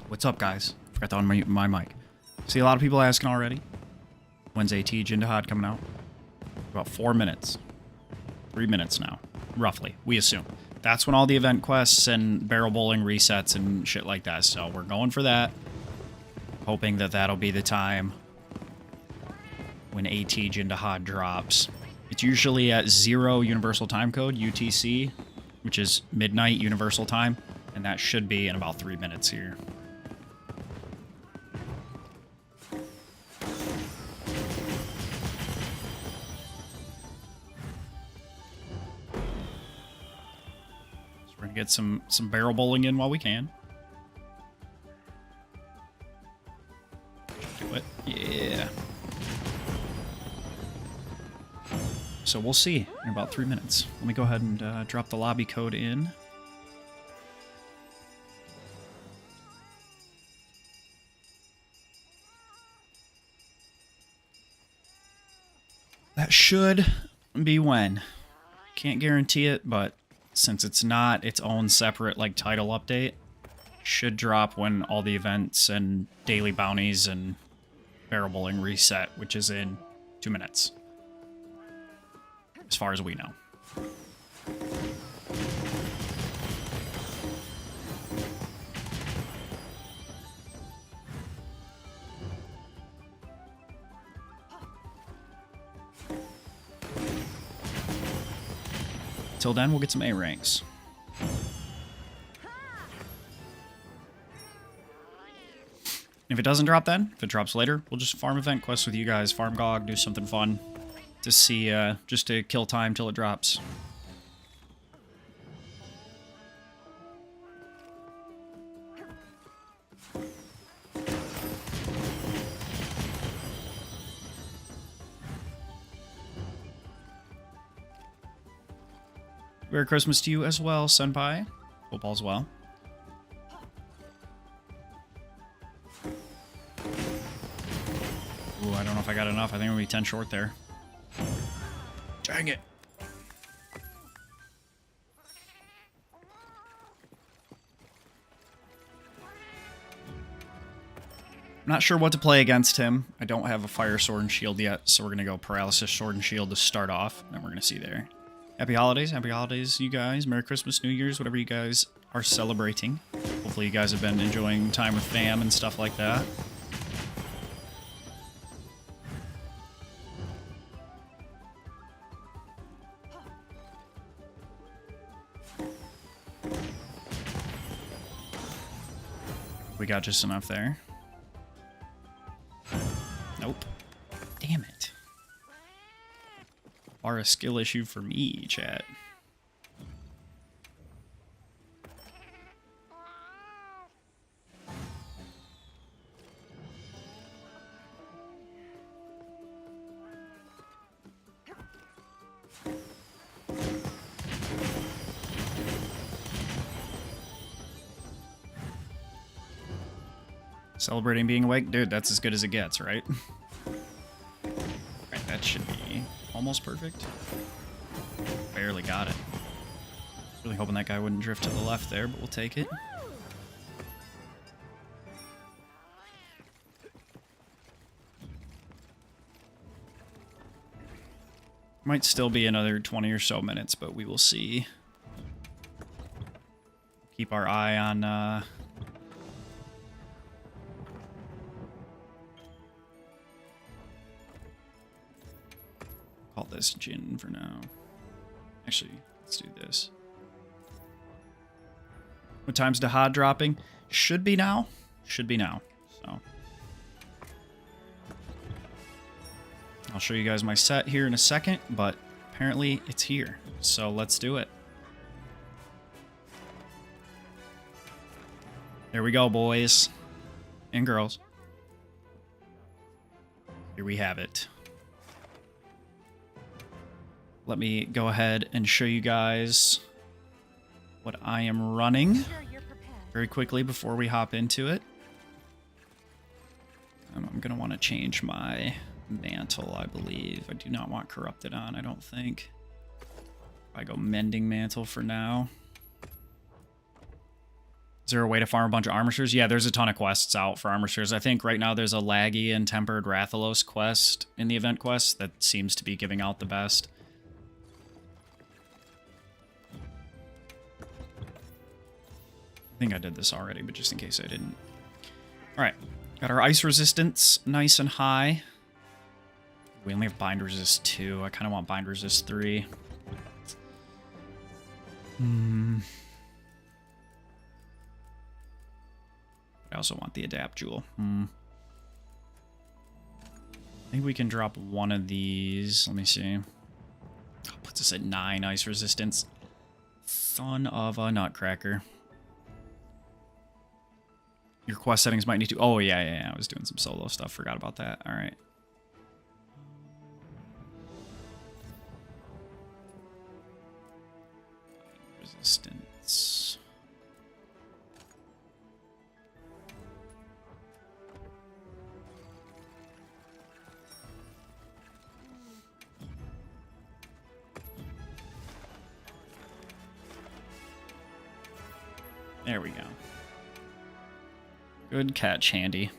What's up, guys? Forgot to unmute my mic. See a lot of people asking already. When's AT Jin Dahaad coming out? About 4 minutes. 3 minutes now, roughly, we assume. That's when all the event quests and barrel bowling resets and shit like that. So we're going for that. Hoping that that'll be the time when AT Jin Dahaad drops. It's usually at 0 Universal Time Code, UTC, which is midnight Universal Time. And that should be in about 3 minutes here. We're gonna get some barrel bowling in while we can. Do it. Yeah. So we'll see in about 3 minutes. Let me go ahead and drop the lobby code in. That should be when. Can't guarantee it, but since it's not its own separate like title update, should drop when all the events and daily bounties and barrel bowling reset, which is in 2 minutes. As far as we know. Till then, we'll get some A ranks. If it doesn't drop then, if it drops later, we'll just farm event quests with you guys, farm GOG, do something fun to see, just to kill time till it drops. Merry Christmas to you as well, Senpai. Hope all's well. Ooh, I don't know if I got enough. I think I'm gonna be 10 short there. Dang it. I'm not sure what to play against him. I don't have a fire sword and shield yet, so we're gonna go paralysis sword and shield to start off, and then we're gonna see there. Happy holidays, you guys. Merry Christmas, New Year's, whatever you guys are celebrating. Hopefully you guys have been enjoying time with fam and stuff like that. We got just enough there. Nope. Damn it. Are a skill issue for me, chat. Celebrating being awake? Dude, that's as good as it gets, right? Right, that should be almost perfect. Barely got it. Really hoping that guy wouldn't drift to the left there, but we'll take it. Might still be another 20 or so minutes, but we will see. Keep our eye on call this Jin for now. Actually, let's do this. What time's Dahaad dropping? Should be now. Should be now. So I'll show you guys my set here in a second, but apparently it's here. So let's do it. There we go, boys and girls. Here we have it. Let me go ahead and show you guys what I am running very quickly before we hop into it. I'm going to want to change my mantle, I believe. I do not want corrupted on, I don't think. I go mending mantle for now. Is there a way to farm a bunch of armatures? Yeah, there's a ton of quests out for armatures. I think right now there's a Laggy and Tempered Rathalos quest in the event quest that seems to be giving out the best. I think I did this already, but just in case I didn't. Alright, got our ice resistance nice and high. We only have bind resist 2. I kind of want bind resist 3. I also want the adapt jewel. I think we can drop one of these. Let me see. Oh, puts us at 9 ice resistance. Son of a nutcracker. Your quest settings might need to... Oh, yeah. I was doing some solo stuff. Forgot about that. All right. Resistance. There we go. Good catch, Handy.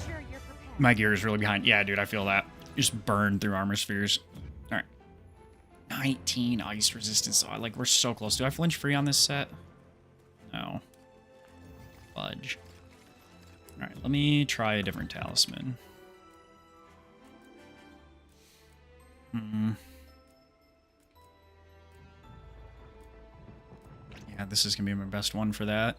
Sure you're prepared. My gear is really behind. Yeah, dude, I feel that. Just burned through armor spheres. All right. 19 ice resistance. Oh, like, we're so close. Do I flinch free on this set? No. Fudge. All right, let me try a different talisman. Yeah, this is going to be my best one for that.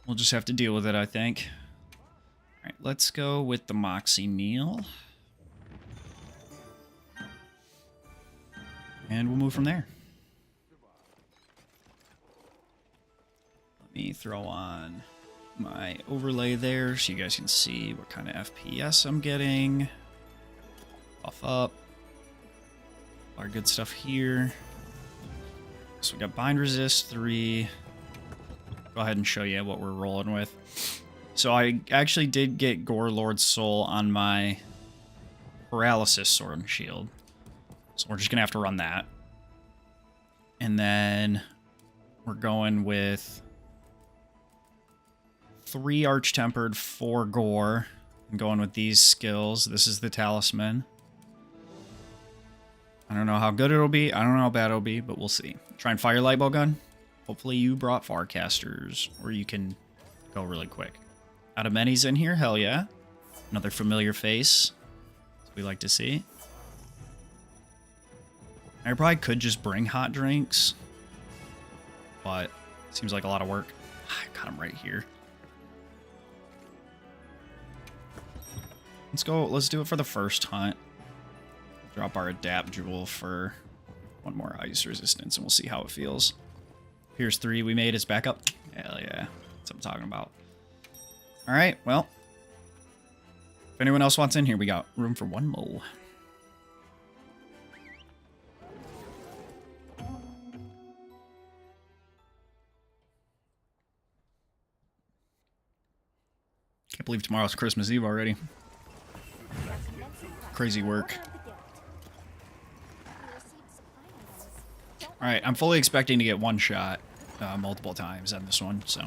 We'll just have to deal with it, I think. All right, let's go with the Moxie meal. And we'll move from there. Let me throw on my overlay there so you guys can see what kind of FPS I'm getting. Buff up. Our good stuff here. So we got bind resist 3. Go ahead and show you what we're rolling with. So I actually did get Gore Lord's Soul on my paralysis sword and shield. So we're just gonna have to run that. And then we're going with 3 Arch Tempered, 4 Gore. I'm going with these skills. This is the talisman. I don't know how good it'll be. I don't know how bad it'll be, but we'll see. Try and fire light bow gun. Hopefully you brought Farcasters, or you can go really quick. Out of many's in here, hell yeah. Another familiar face. We like to see. I probably could just bring hot drinks, but it seems like a lot of work. I got him right here. Let's go. Let's do it for the first hunt. Drop our adapt jewel for 1 more ice resistance, and we'll see how it feels. Here's 3 we made. It's back up. Hell yeah. That's what I'm talking about. All right, well. If anyone else wants in here, we got room for 1 more. Can't believe tomorrow's Christmas Eve already. Crazy work. Alright, I'm fully expecting to get 1 shot multiple times on this one, so.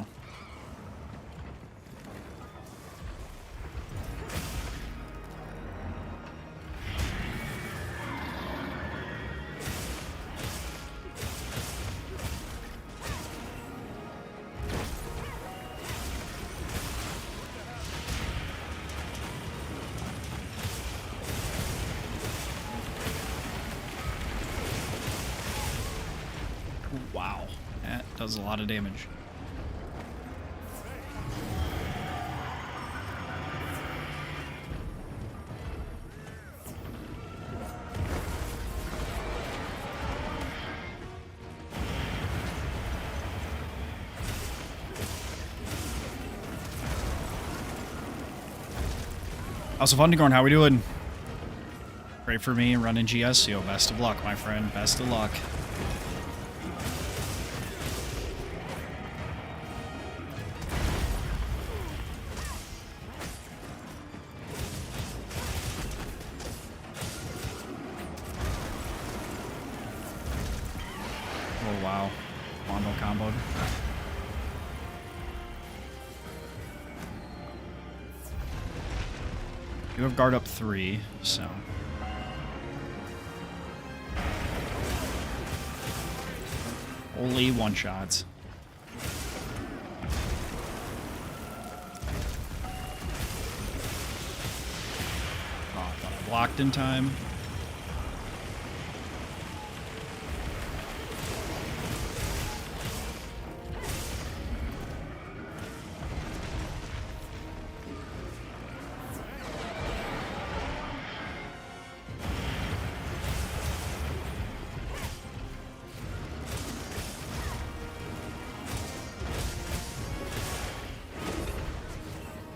Wow, that does a lot of damage. House of Underground, how we doing? Pray for me running GS. Yo, best of luck, my friend. Best of luck. Oh, wow. Mondo comboed. You have guard up 3, so... Only one-shots. Oh, I thought I blocked in time.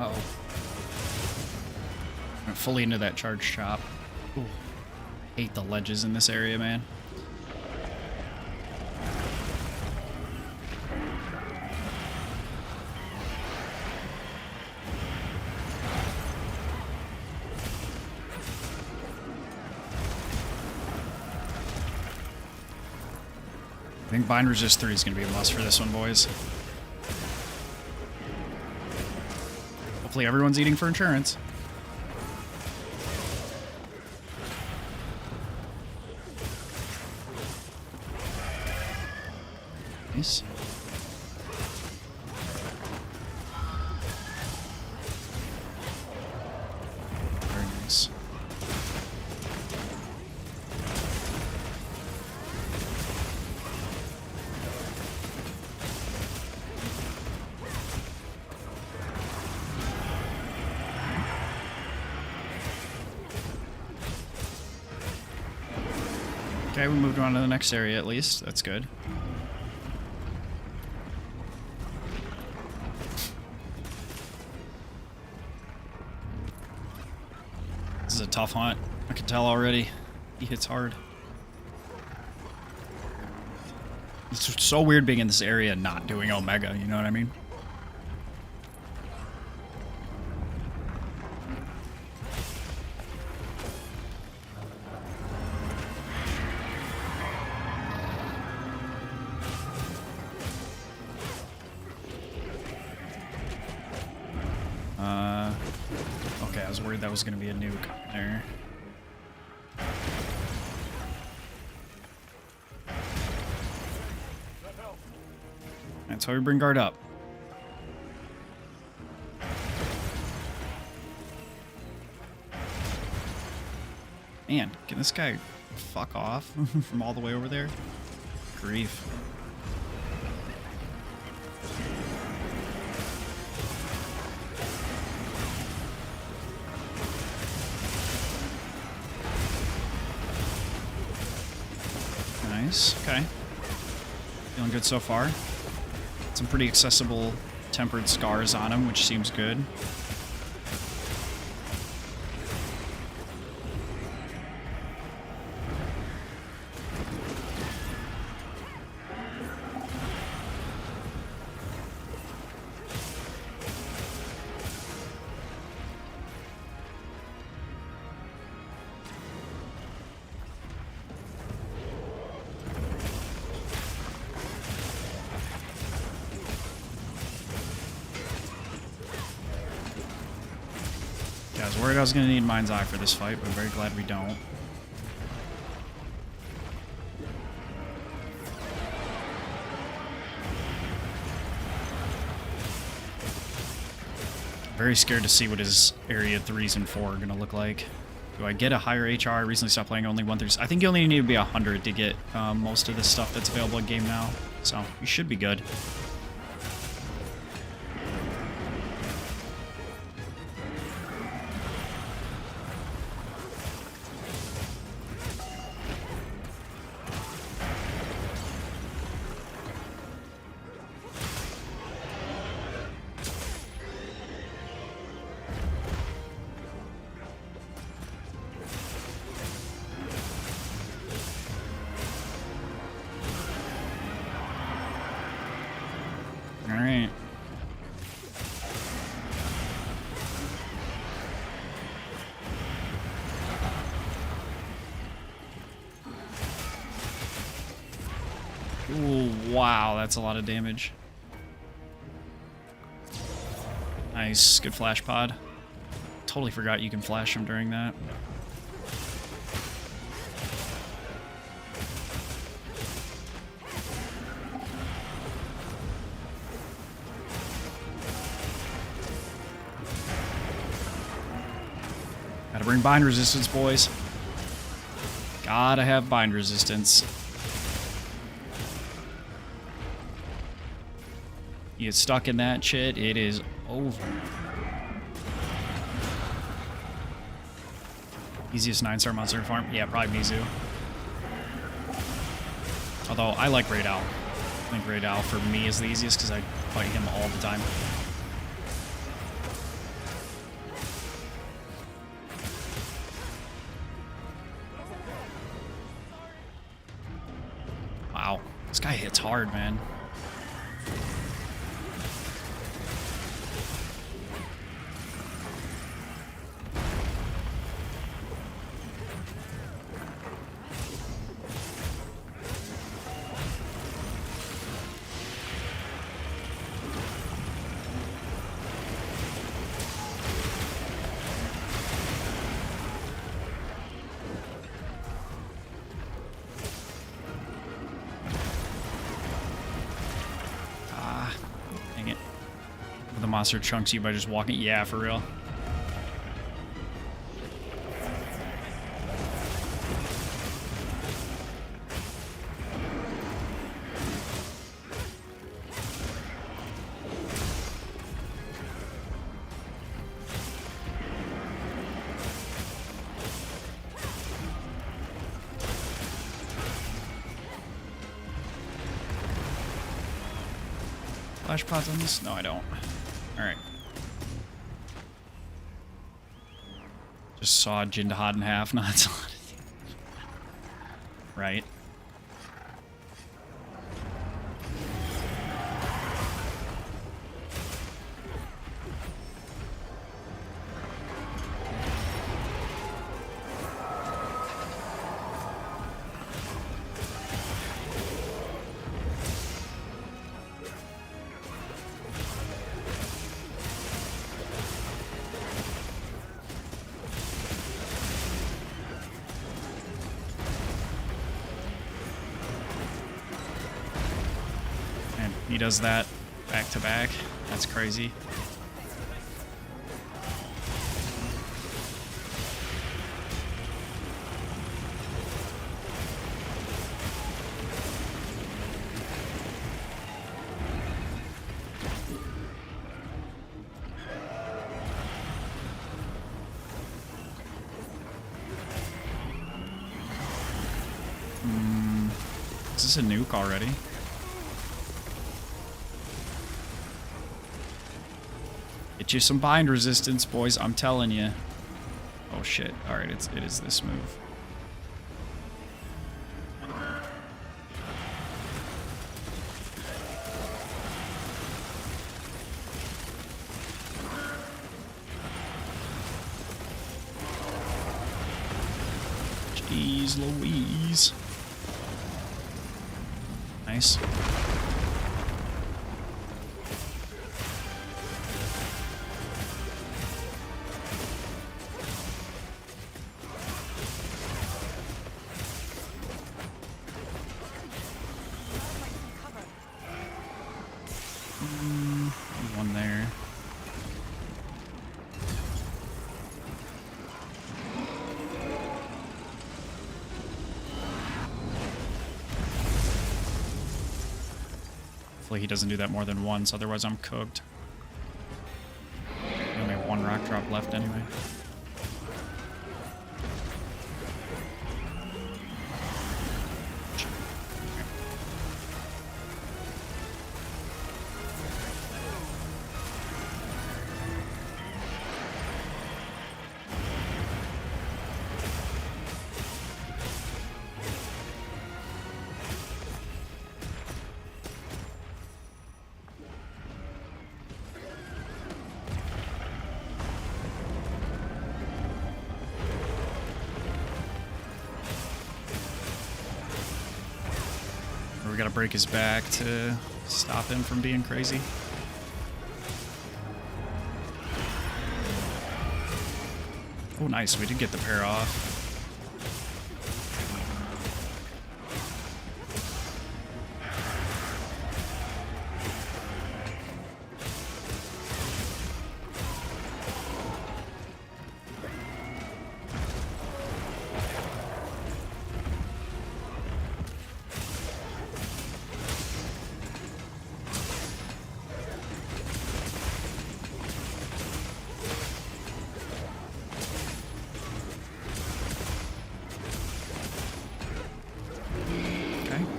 Uh-oh. Went fully into that charge chop. Ooh. I hate the ledges in this area, man. I think bind resist 3 is going to be a must for this one, boys. Hopefully everyone's eating for insurance. Nice. Very nice. Okay, we moved on to the next area at least. That's good. This is a tough hunt. I can tell already. He hits hard. It's so weird being in this area and not doing Omega, you know what I mean? Okay, I was worried that was going to be a nuke there. That's why we bring guard up. Man, can this guy fuck off from all the way over there? Grief. Nice. Okay. Feeling good so far. Some pretty accessible tempered scars on him, which seems good. I was worried I was going to need Mind's Eye for this fight, but I'm very glad we don't. Very scared to see what his Area 3s and 4 are going to look like. Do I get a higher HR? I recently stopped playing only 130. I think you only need to be 100 to get most of the stuff that's available in game now. So, you should be good. Alright. Ooh, wow, that's a lot of damage. Nice, good flash pod. Totally forgot you can flash him during that. Gotta bring bind resistance, boys. Gotta have bind resistance. You get stuck in that shit, it is over. Easiest 9-star monster to farm? Yeah, probably Mizu. Although, I like Great Owl. I think Great Owl for me is the easiest because I fight him all the time. Wow. This guy hits hard, man. The monster chunks you by just walking. Yeah, for real. Flash pods on this? No, I don't. Alright. Just sawed Jin Dahaad in half. No, that's a lot of damage. Right. He does that back to back. That's crazy. Is this a nuke already? Get you some bind resistance, boys. I'm telling you. Oh shit! All right, it is this move. Jeez Louise. Nice. One there. Hopefully he doesn't do that more than once, otherwise I'm cooked. I only have one rock drop left anyway. Or we gotta break his back to stop him from being crazy. Oh, nice. We did get the pair off.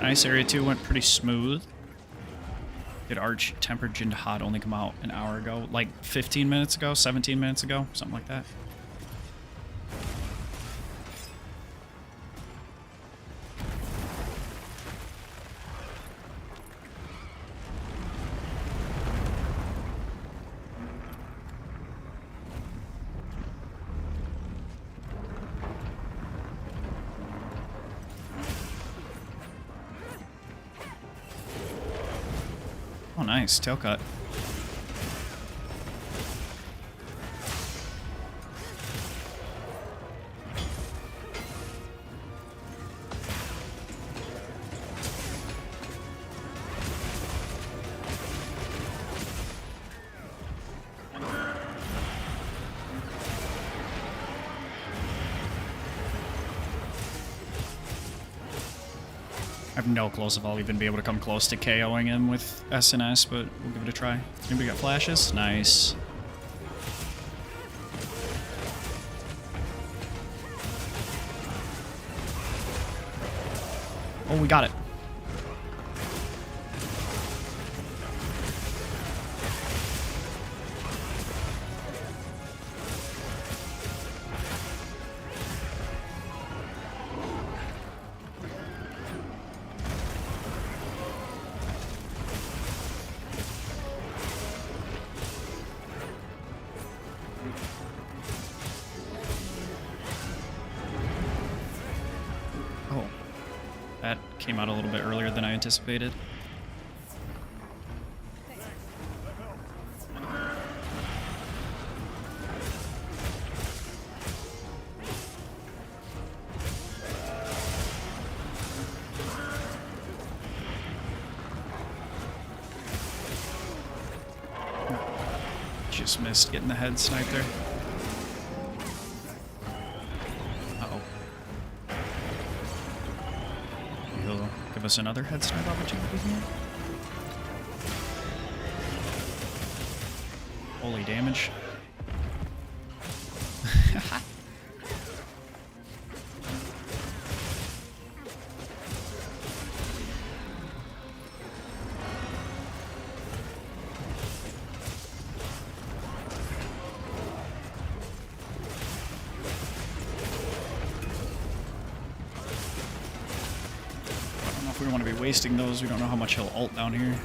Nice. Area 2 went pretty smooth. Did Arch Tempered Jin Dahaad only come out an hour ago? Like 15 minutes ago? 17 minutes ago? Something like that. Oh, nice. Tail cut. I have no clue if I'll even be able to come close to KOing him with SNS, but we'll give it a try. Anybody got flashes? Nice. Oh, we got it. Oh, that came out a little bit earlier than I anticipated. Just missed getting the head snipe there. Uh-oh. He'll give us another head snipe opportunity here. Holy damage. We don't want to be wasting those. We don't know how much he'll ult down here.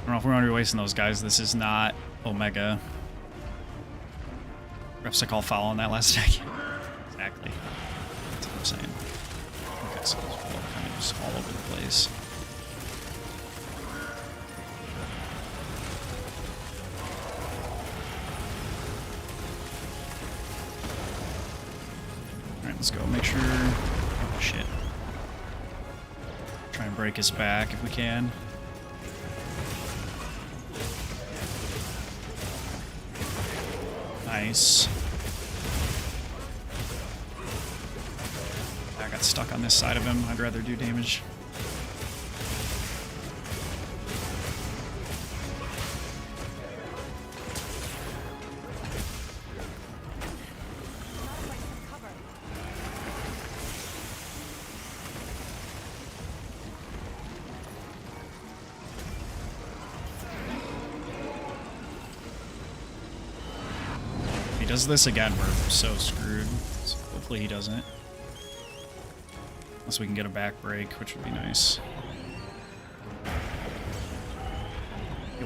I don't know if we want to be wasting those guys. This is not Omega. Refs a call foul on that last second. Exactly. That's what I'm saying. Okay, so those people are kind of just all over the place. Let's go. Make sure... Oh, shit. Try and break his back if we can. Nice. I got stuck on this side of him. I'd rather do damage. Does this again, we're so screwed. So hopefully he doesn't. Unless we can get a back break, which would be nice.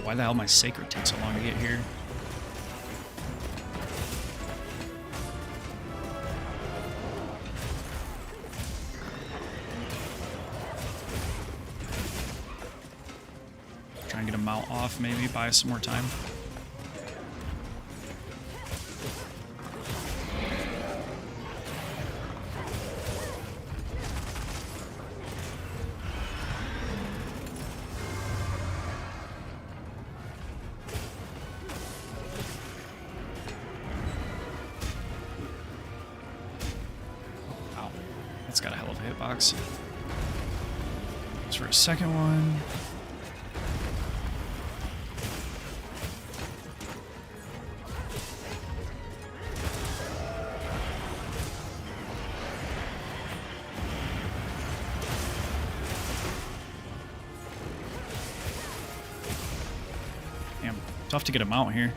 Why the hell my Sacred take so long to get here? Try and get a mount off, maybe buy us some more time. That's got a hell of a hitbox. Let's for a second one. Damn, tough to get him out here.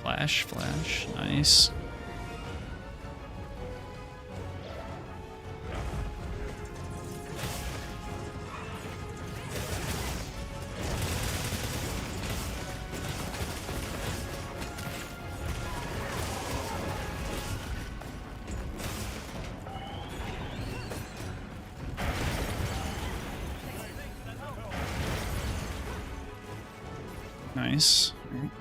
Flash, flash, nice. Nice. All right.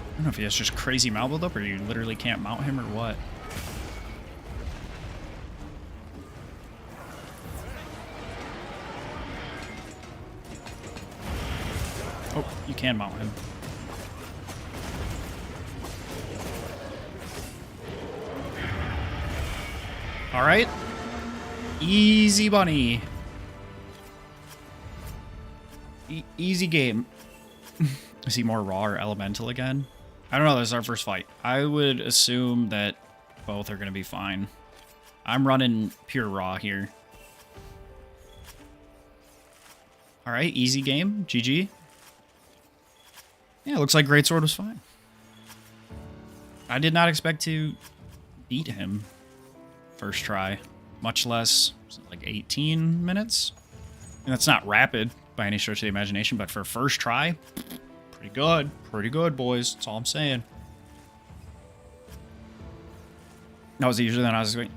I don't know if he has just crazy mount build up or you literally can't mount him or what. Oh, you can mount him. All right. Easy bunny. Easy game. Is he more raw or elemental again? I don't know. This is our first fight. I would assume that both are going to be fine. I'm running pure raw here. All right. Easy game. GG. Yeah, looks like Greatsword was fine. I did not expect to beat him first try. Much less, like 18 minutes. And that's not rapid by any stretch of the imagination, but for first try, pretty good. Pretty good, boys. That's all I'm saying. That was usually then I was going,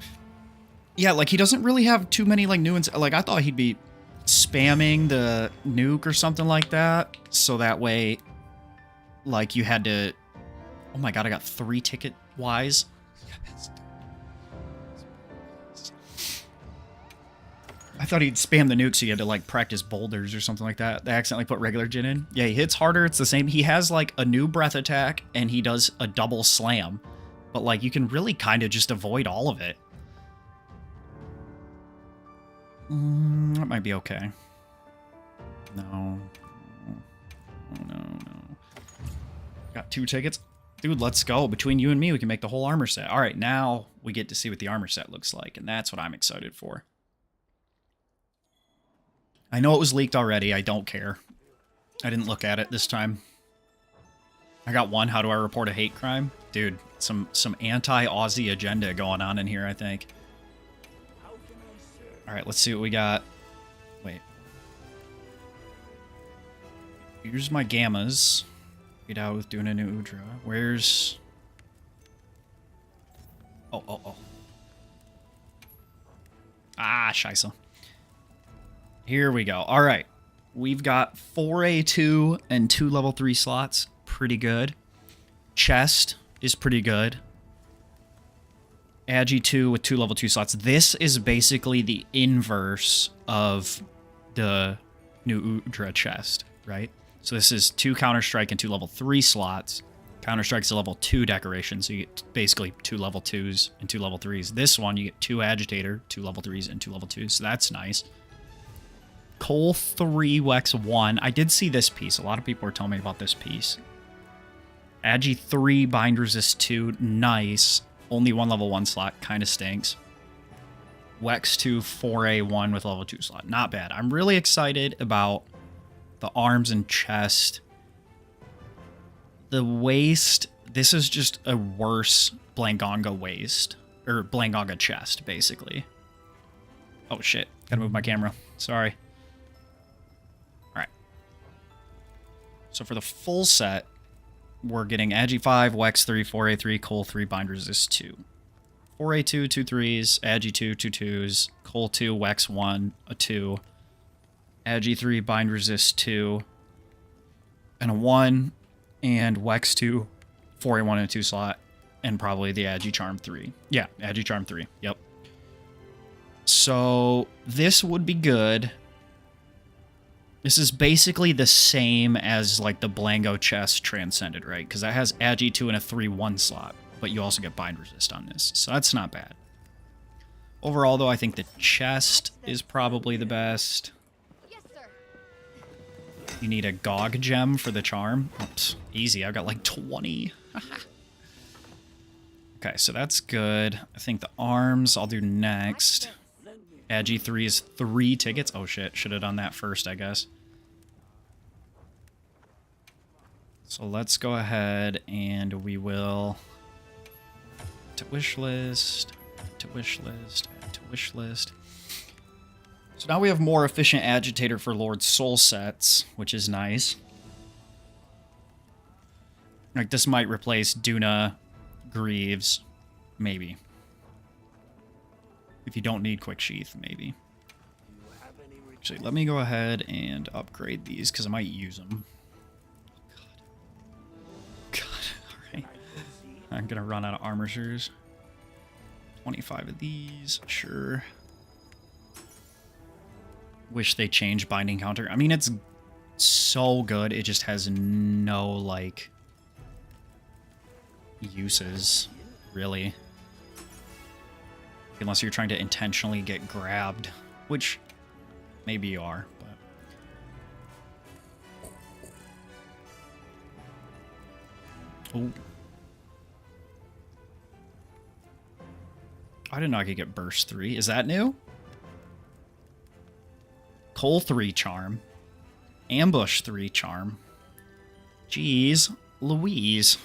yeah, like he doesn't really have too many like new ones. Like I thought he'd be spamming the nuke or something like that. So that way, like you had to, oh my God, I got 3 ticket wise. I thought he'd spam the nuke so you had to like practice boulders or something like that. They accidentally put regular Jin in. Yeah, he hits harder. It's the same. He has like a new breath attack and he does a double slam. But like you can really kind of just avoid all of it. That might be okay. No. Oh, no. Got 2 tickets. Dude, let's go. Between you and me, we can make the whole armor set. All right, now we get to see what the armor set looks like. And that's what I'm excited for. I know it was leaked already. I don't care. I didn't look at it this time. I got one. How do I report a hate crime? Dude, some anti-Aussie agenda going on in here, I think. All right, let's see what we got. Wait. Here's my gammas. Get out with doing a new Udra. Where's... Oh. Ah, scheisse. Here we go. All right. We've got 4A2 and 2 level 3 slots. Pretty good. Chest is pretty good. Agi 2 with 2 level 2 slots. This is basically the inverse of the new Udra chest, right? So this is 2 Counter-Strike and 2 level 3 slots. Counter-Strike's a level 2 decoration, so you get basically 2 level 2s and 2 level 3s. This one, you get 2 Agitator, 2 level 3s, and 2 level 2s, so that's nice. Cole 3, Wex 1. I did see this piece. A lot of people were telling me about this piece. Agi 3, Bind Resist 2, nice. Only 1 level 1 slot, kind of stinks. Wex 2, 4A1 with level 2 slot. Not bad. I'm really excited about the arms and chest. The waist, this is just a worse Blangonga waist. Or Blangonga chest, basically. Oh, shit. Gotta move my camera. Sorry. Alright. So for the full set, we're getting Agi 5, Wex 3, 4A3, Cole 3, Bind Resist 2. 4A2, 2 3s, Agi 2, 2 2s, Cole 2, Wex 1, a 2, Agi 3, Bind Resist 2, and a 1, and Wex 2, 4A1 and a 2 slot, and probably the Agi Charm 3. Yeah, Agi Charm 3, yep. So this would be good. This is basically the same as like the Blango chest Transcended, right? Because that has Agi 2 and a 3-1 slot, but you also get Bind Resist on this, so that's not bad. Overall, though, I think the chest is probably the best. Yes, sir. You need a GOG gem for the charm. Oops, easy, I've got like 20. Okay, so that's good. I think the arms I'll do next. Agi 3 is 3 tickets. Oh shit, should have done that first, I guess. So let's go ahead and we will to wish list, to wish list, to wish list. So now we have more efficient agitator for Lord Soul sets, which is nice. Like this might replace Duna, Greaves, maybe. If you don't need Quick Sheath, maybe. Actually, let me go ahead and upgrade these because I might use them. God, alright. I'm gonna run out of armorers. 25 of these, sure. Wish they changed binding counter. I mean, it's so good, it just has no, like, uses, really. Unless you're trying to intentionally get grabbed, which maybe you are, but... Oh. I didn't know I could get Burst 3. Is that new? Cole 3 charm. Ambush 3 charm. Jeez Louise.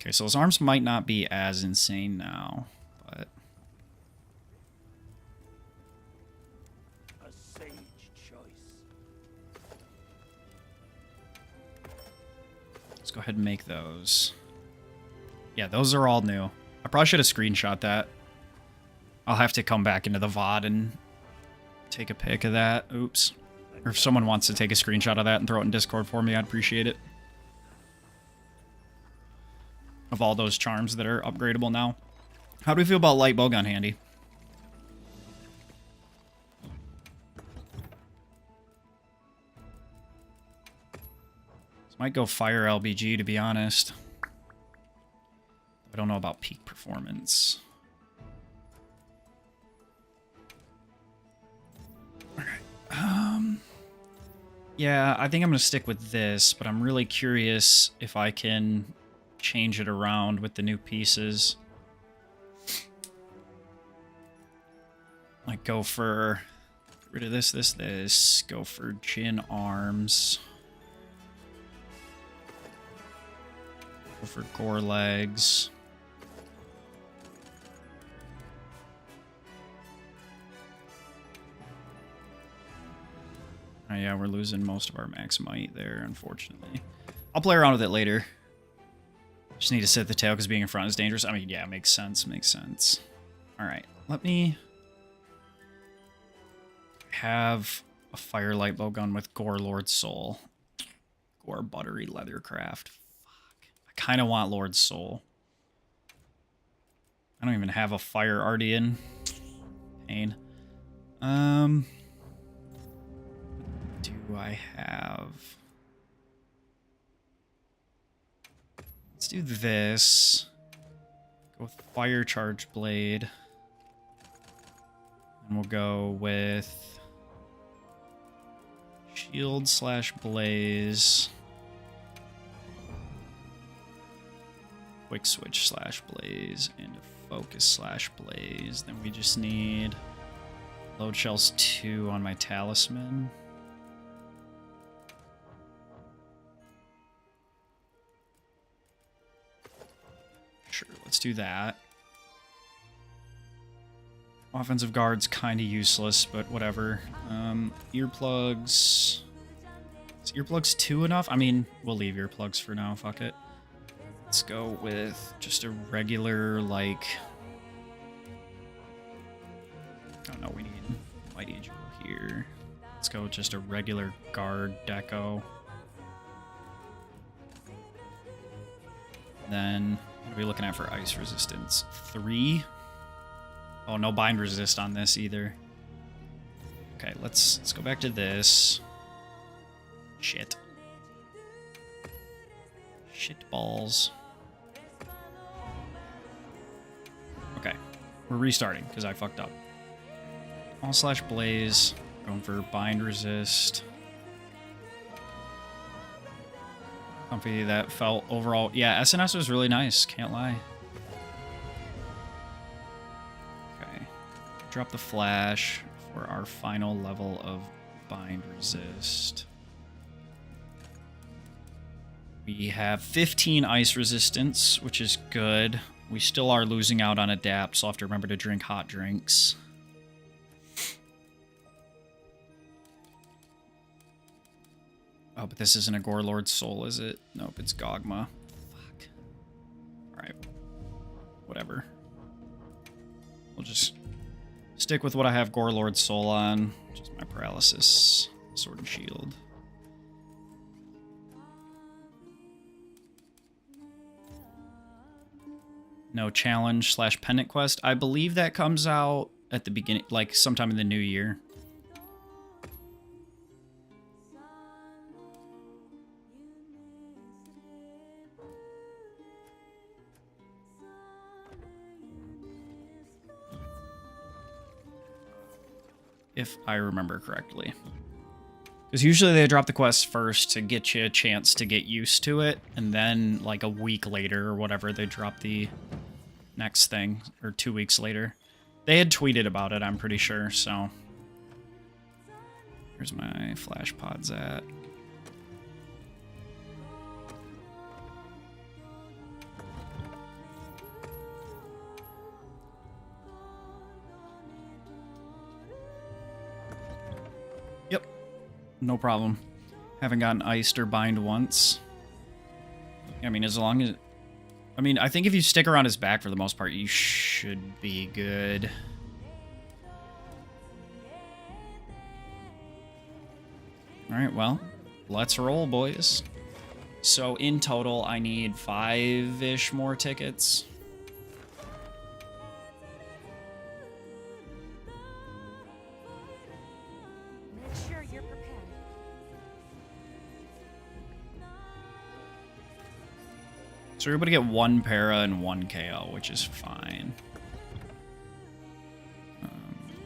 Okay, so his arms might not be as insane now, but... A sage choice. Let's go ahead and make those. Yeah, those are all new. I probably should have screenshot that. I'll have to come back into the VOD and take a pic of that. Oops. Or if someone wants to take a screenshot of that and throw it in Discord for me, I'd appreciate it. Of all those charms that are upgradable now. How do we feel about light bowgun handy? This might go fire LBG, to be honest. I don't know about peak performance. Alright. Yeah, I think I'm going to stick with this, but I'm really curious if I can change it around with the new pieces. Like go for... Get rid of this. Go for Jin arms. Go for gore legs. Oh yeah, we're losing most of our max might there, unfortunately. I'll play around with it later. Just need to set the tail because being in front is dangerous. I mean, yeah, makes sense, makes sense. Alright, let me have a firelight bowgun with Gore Lord Soul. Gore Buttery Leathercraft. Fuck. I kind of want Lord Soul. I don't even have a Fire Ardian. Pain. Do I have... Let's do this. Go with Fire Charge Blade. And we'll go with Shield / Blaze. Quick Switch / Blaze. And Focus / Blaze. Then we just need Load shells 2 on my talisman. Sure, let's do that. Offensive guard's kind of useless, but whatever. Earplugs. Is earplugs 2 enough? I mean, we'll leave earplugs for now, fuck it. Let's go with just a regular, like... Oh no, we need Might Age here. Let's go with just a regular guard deco. Then, what are we looking at for ice resistance? 3? Oh, no bind resist on this either. Okay, let's go back to this. Shit. Shit balls. Okay, we're restarting because I fucked up. All slash blaze. Going for bind resist. Comfy, that felt overall. Yeah, SNS was really nice, can't lie. Okay. Drop the flash for our final level of bind resist. We have 15 ice resistance, which is good. We still are losing out on adapt, so I'll have to remember to drink hot drinks. Oh, but this isn't a Gorelord's Soul, is it? Nope, it's Gogma. Fuck. Alright. Whatever. We'll just stick with what I have Gorelord's Soul on. Just my paralysis, sword and shield. No challenge / pendant quest. I believe that comes out at the beginning, like sometime in the new year. If I remember correctly. Because usually they drop the quest first to get you a chance to get used to it, and then like a week later or whatever, they drop the next thing, or 2 weeks later. They had tweeted about it, I'm pretty sure, so. Here's my flash pods at. Yep, no problem. Haven't gotten iced or bind once. I mean, as long as... I mean, I think if you stick around his back for the most part, you should be good. Alright, well, let's roll, boys. So in total, I need 5-ish more tickets. Make sure you're prepared. So we're able to get 1 para and 1 KO, which is fine.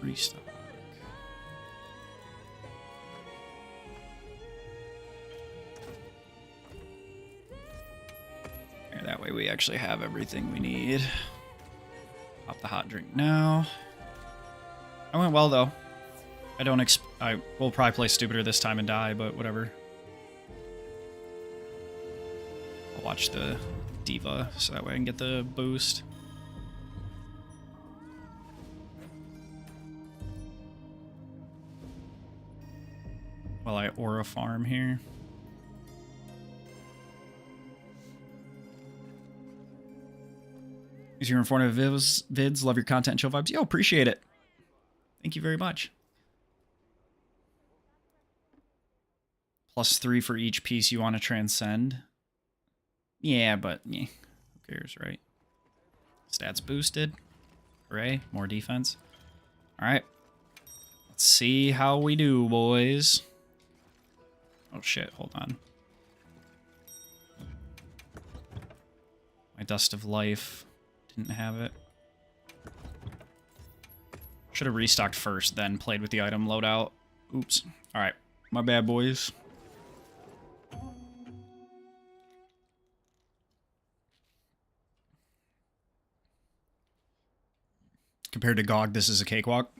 Restock. There, that way we actually have everything we need. Pop the hot drink now. I went well, though. I will probably play stupider this time and die, but whatever. I'll watch the Diva, so that way I can get the boost. While I aura farm here. These are your informative vids. Love your content and chill vibes. Yo, appreciate it. Thank you very much. +3 for each piece you want to transcend. Yeah, but yeah, who cares, right? Stats boosted. Hooray, more defense. Alright. Let's see how we do, boys. Oh shit, hold on. My Dust of Life didn't have it. Should have restocked first, then played with the item loadout. Oops. Alright, my bad, boys. Compared to GOG, this is a cakewalk.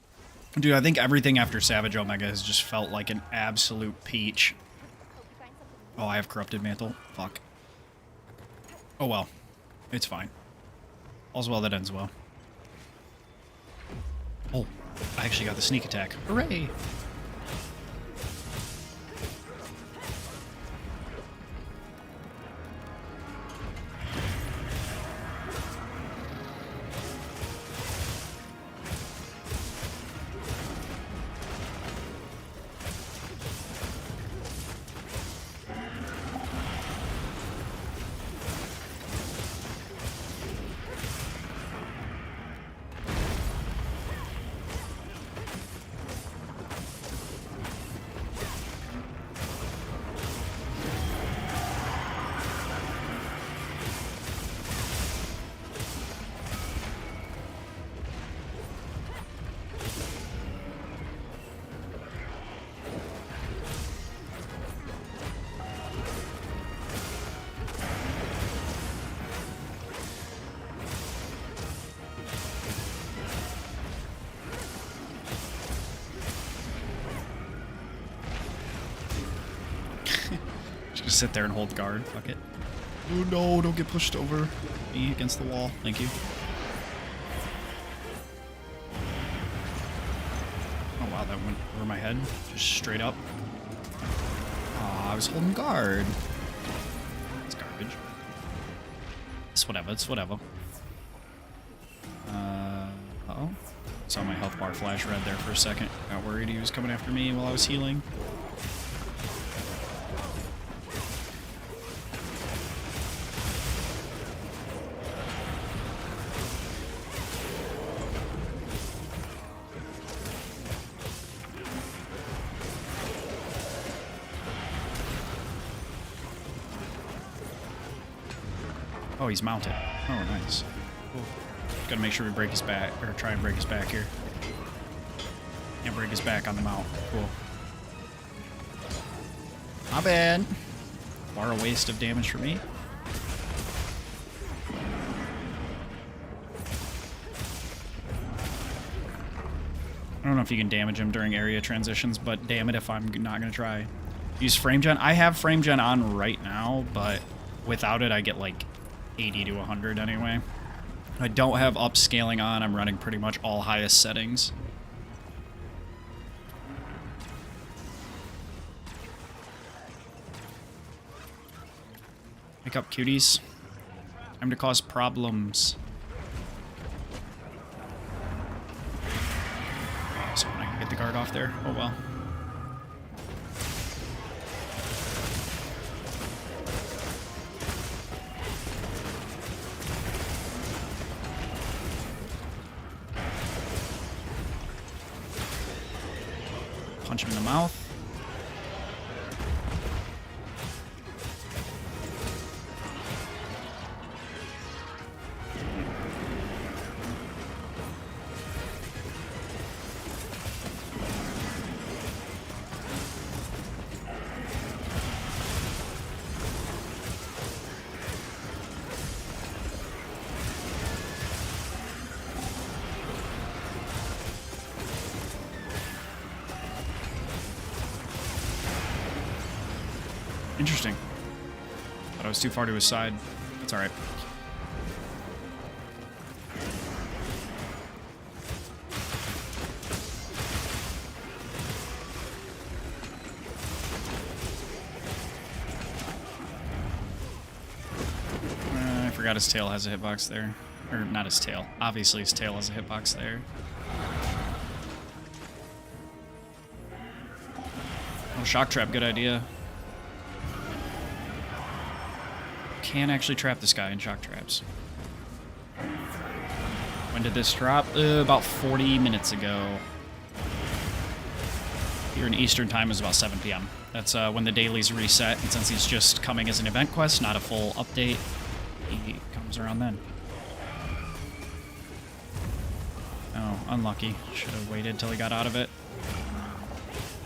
Dude, I think everything after Savage Omega has just felt like an absolute peach. Oh, I have Corrupted Mantle. Fuck. Oh well. It's fine. All's well that ends well. Oh, I actually got the sneak attack. Hooray! Just sit there and hold guard. Fuck it. Oh no, don't get pushed over. Me against the wall. Thank you. Oh wow, that went over my head. Just straight up. Aw, I was holding guard. It's garbage. It's whatever, it's whatever. Uh-oh. Saw my health bar flash red there for a second. Got worried he was coming after me while I was healing. Oh, he's mounted. Oh, nice. Cool. Gotta make sure we break his back, or try and break his back here. Can't break his back on the mount. Cool. Not bad. Far a waste of damage for me. I don't know if you can damage him during area transitions, but damn it if I'm not gonna try. Use frame gen. I have frame gen on right now, but without it I get like 80 to 100 anyway. I don't have upscaling on. I'm running pretty much all highest settings. Wake up, cuties. Time to cause problems. So I can get the guard off there. Oh well. Punch him in the mouth. Interesting. Thought I was too far to his side. That's alright. I forgot his tail has a hitbox there. Or not his tail. Obviously his tail has a hitbox there. Oh, shock trap, good idea. Can actually trap this guy in shock traps. When did this drop? About 40 minutes ago. Here in Eastern time is about 7 p.m. That's when the dailies reset, and since he's just coming as an event quest, not a full update, he comes around then. Oh, unlucky. Should have waited till he got out of it.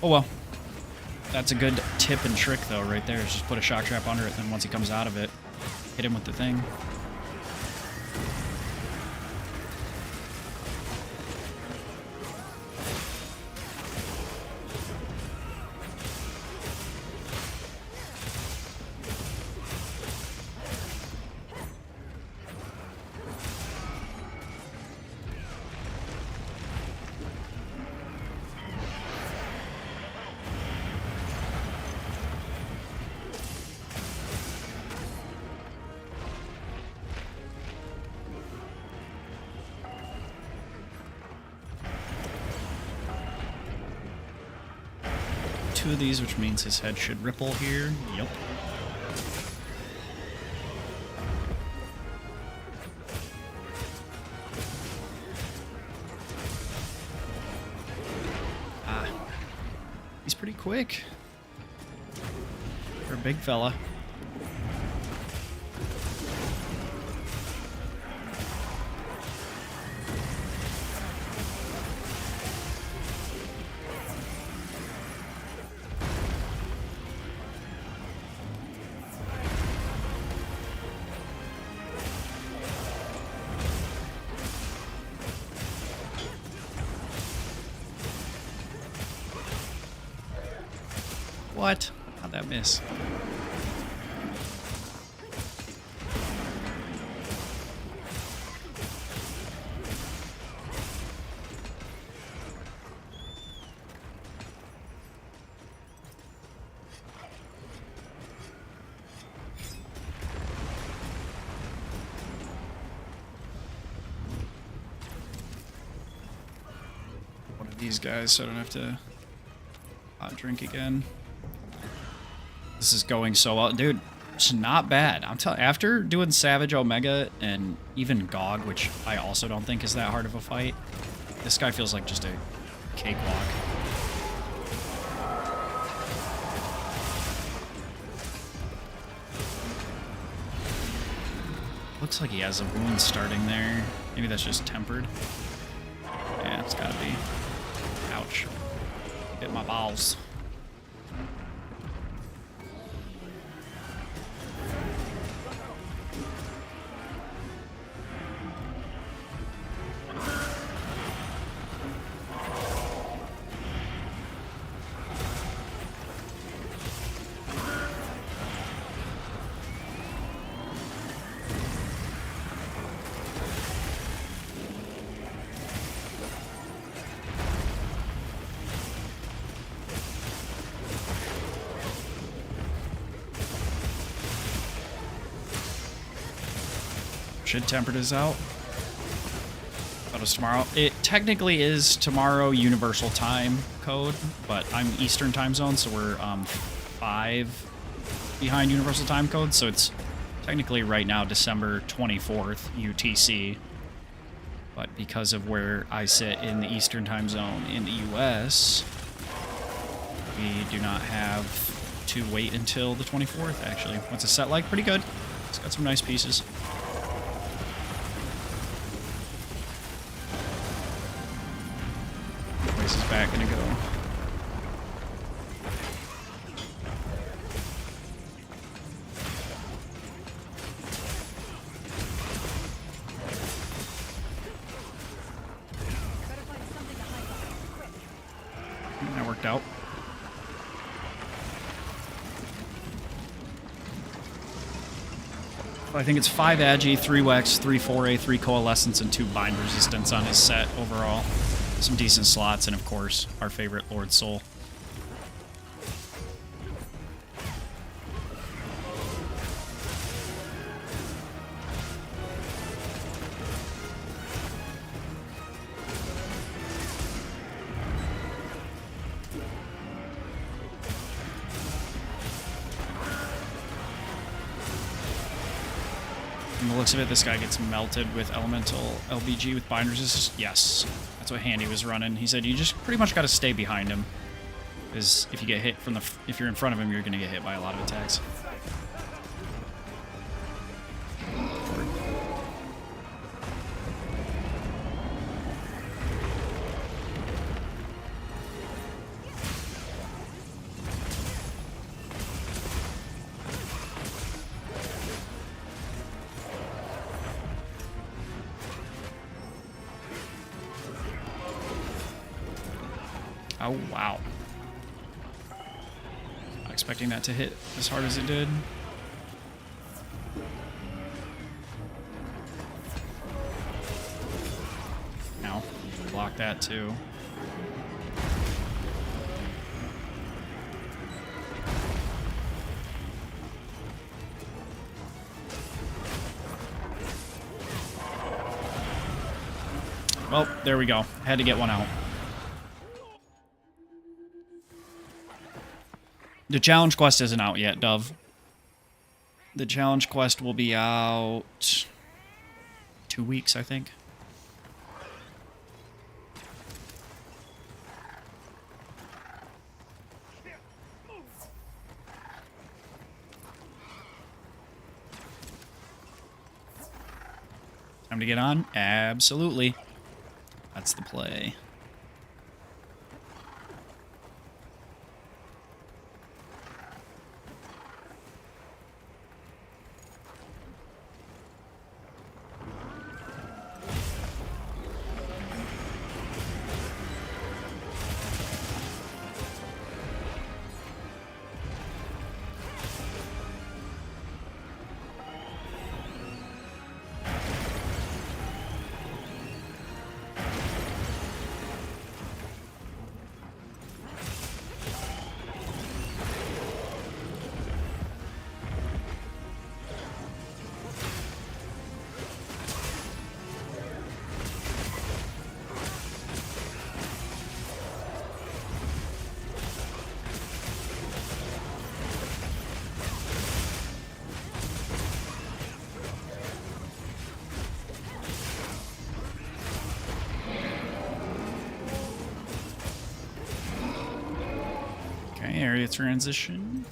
Oh well. That's a good tip and trick though right there, is just put a shock trap under it, then once he comes out of it, hit him with the thing. 2 of these, which means his head should ripple here. Yep. Ah. He's pretty quick. For a big fella. What? How'd that miss? One of these guys, so I don't have to hot drink again. This is going so well. Dude, it's not bad. I'm telling you, after doing Savage Omega and even GOG, which I also don't think is that hard of a fight, this guy feels like just a cakewalk. Looks like he has a wound starting there. Maybe that's just tempered. Yeah, it's gotta be. Ouch. Hit my balls. Should temper this out. Thought it was tomorrow. It technically is tomorrow Universal Time code, but I'm Eastern Time Zone, so we're 5 behind Universal Time code, so it's technically right now December 24th UTC. But because of where I sit in the Eastern Time Zone in the US, we do not have to wait until the 24th, actually. What's it set like? Pretty good. It's got some nice pieces. Place is back gonna go. That worked out. I think it's 5 Agi, 3 Wex, 3 4A, 3 Coalescence, and 2 Bind Resistance on his set overall. Some decent slots, and of course, our favorite Lord Soul. From the looks of it, this guy gets melted with Elemental LBG with Bind Resistance. Yes, that's what Handy was running. He said you just pretty much got to stay behind him, because if you get hit from the, if you're in front of him, you're going to get hit by a lot of attacks. Oh, wow. Not expecting that to hit as hard as it did. Now, block that too. Well, there we go. Had to get one out. The challenge quest isn't out yet, Dove. The challenge quest will be out 2 weeks, I think. Time to get on? Absolutely. That's the play. Area transition.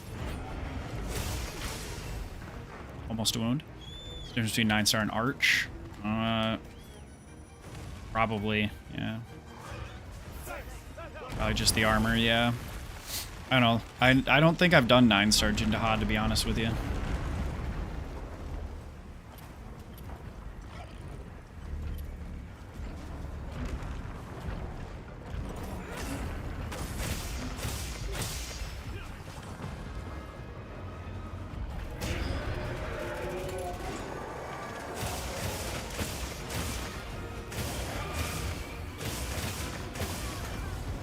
Almost a wound. Difference between 9-star and Arch. Probably, yeah. Probably just the armor, yeah. I don't know. I don't think I've done 9-star Jin Dahaad, to be honest with you.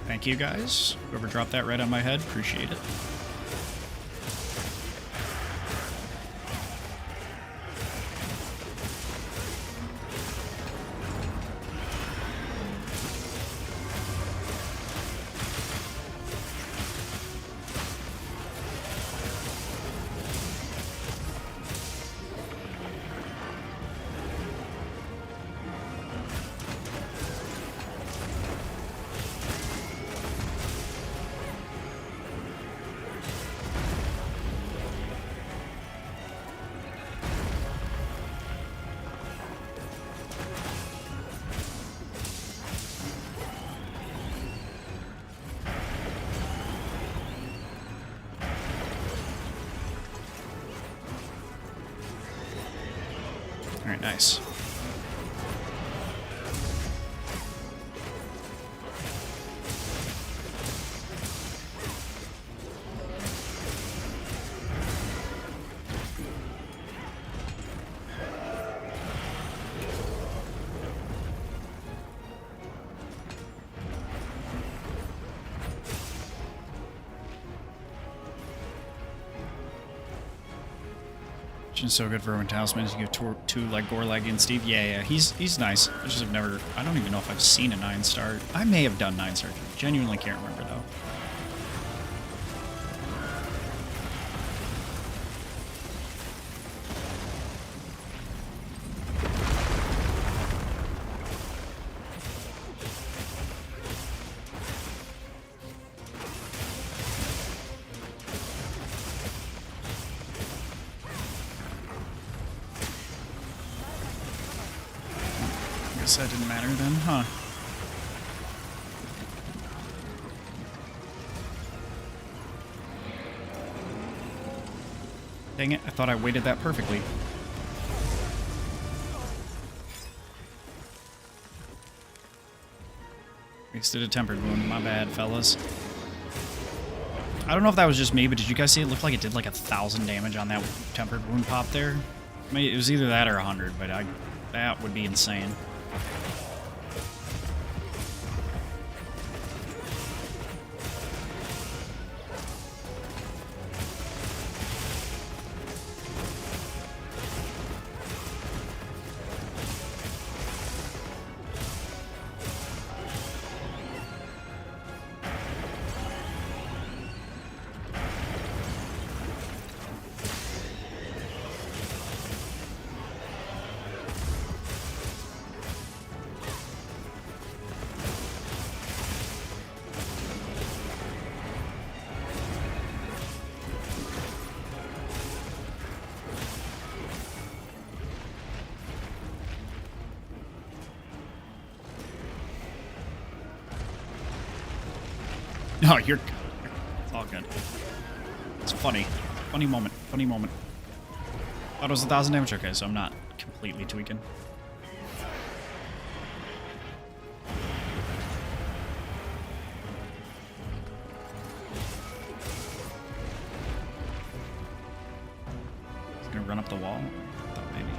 Thank you guys. Whoever dropped that right on my head, appreciate it. Alright, nice. So good for when Talisman. You give two like Gorlag and Steve. Yeah, he's nice. I just have never. I don't even know if I've seen a 9-star. I may have done 9-star. Genuinely can't remember though. That didn't matter then, huh? Dang it, I thought I weighted that perfectly. Wasted a tempered wound, my bad, fellas. I don't know if that was just me, but did you guys see it looked like it did like 1,000 damage on that tempered wound pop there? I mean, it was either that or 100, but that would be insane. No, you're good. It's all good. It's funny. Funny moment. Funny moment. Thought it was 1,000 damage. Okay, so I'm not completely tweaking. He's gonna run up the wall. Thought maybe.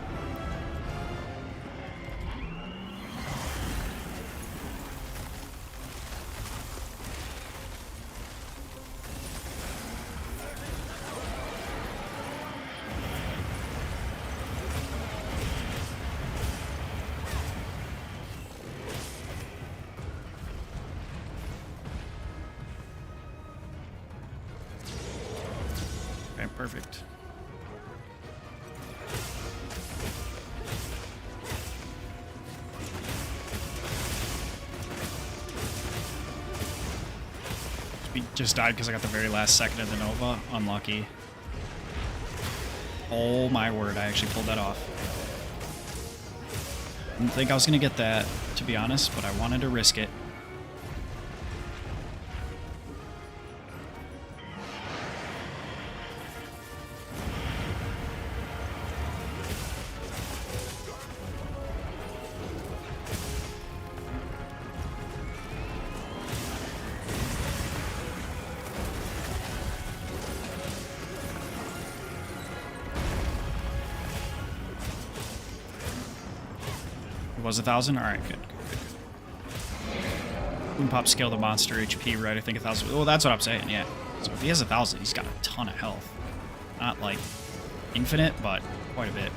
Okay, perfect. We just died because I got the very last second of the Nova. Unlucky. Oh my word, I actually pulled that off. Didn't think I was going to get that, to be honest, but I wanted to risk it. It was 1,000? Alright, good. Boom pop scale the monster HP, right? I think 1,000. Oh, that's what I'm saying, yeah. So if he has 1,000, he's got a ton of health. Not like infinite, but quite a bit.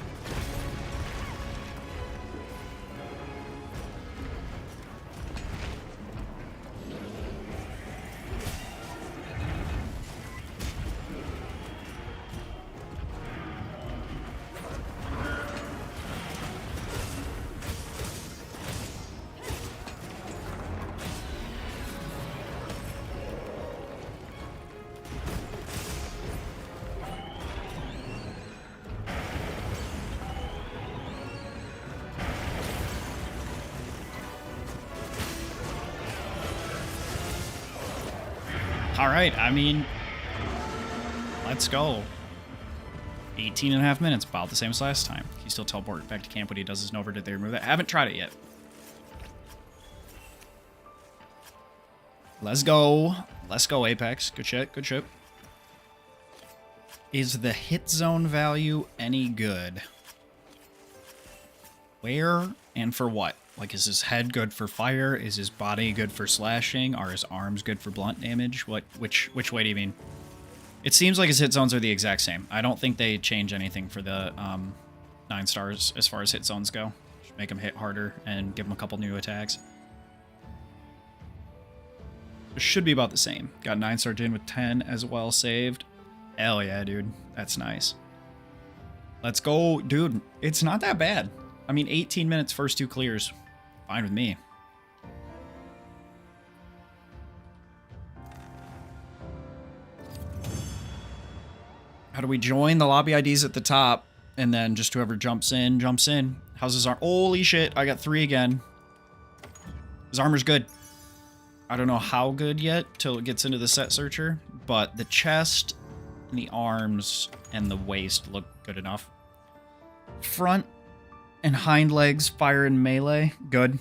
Alright, I mean, let's go. 18.5 minutes, about the same as last time. He still teleport back to camp when he does his Nova. Did they remove that? I haven't tried it yet. Let's go. Let's go, Apex. Good shit, good shit. Is the hit zone value any good? Where and for what? Like, is his head good for fire? Is his body good for slashing? Are his arms good for blunt damage? Which way do you mean? It seems like his hit zones are the exact same. I don't think they change anything for the 9 stars as far as hit zones go. Should make him hit harder and give him a couple new attacks. It should be about the same. Got 9-star Jin with 10 as well saved. Hell yeah, dude. That's nice. Let's go. Dude, it's not that bad. I mean, 18 minutes, first 2 clears. Fine with me. How do we join? The lobby ID's at the top, and then just whoever jumps in, jumps in. How's his arm? Holy shit, I got 3 again. His armor's good. I don't know how good yet till it gets into the set searcher, but the chest and the arms and the waist look good enough. Front and hind legs, fire and melee. Good.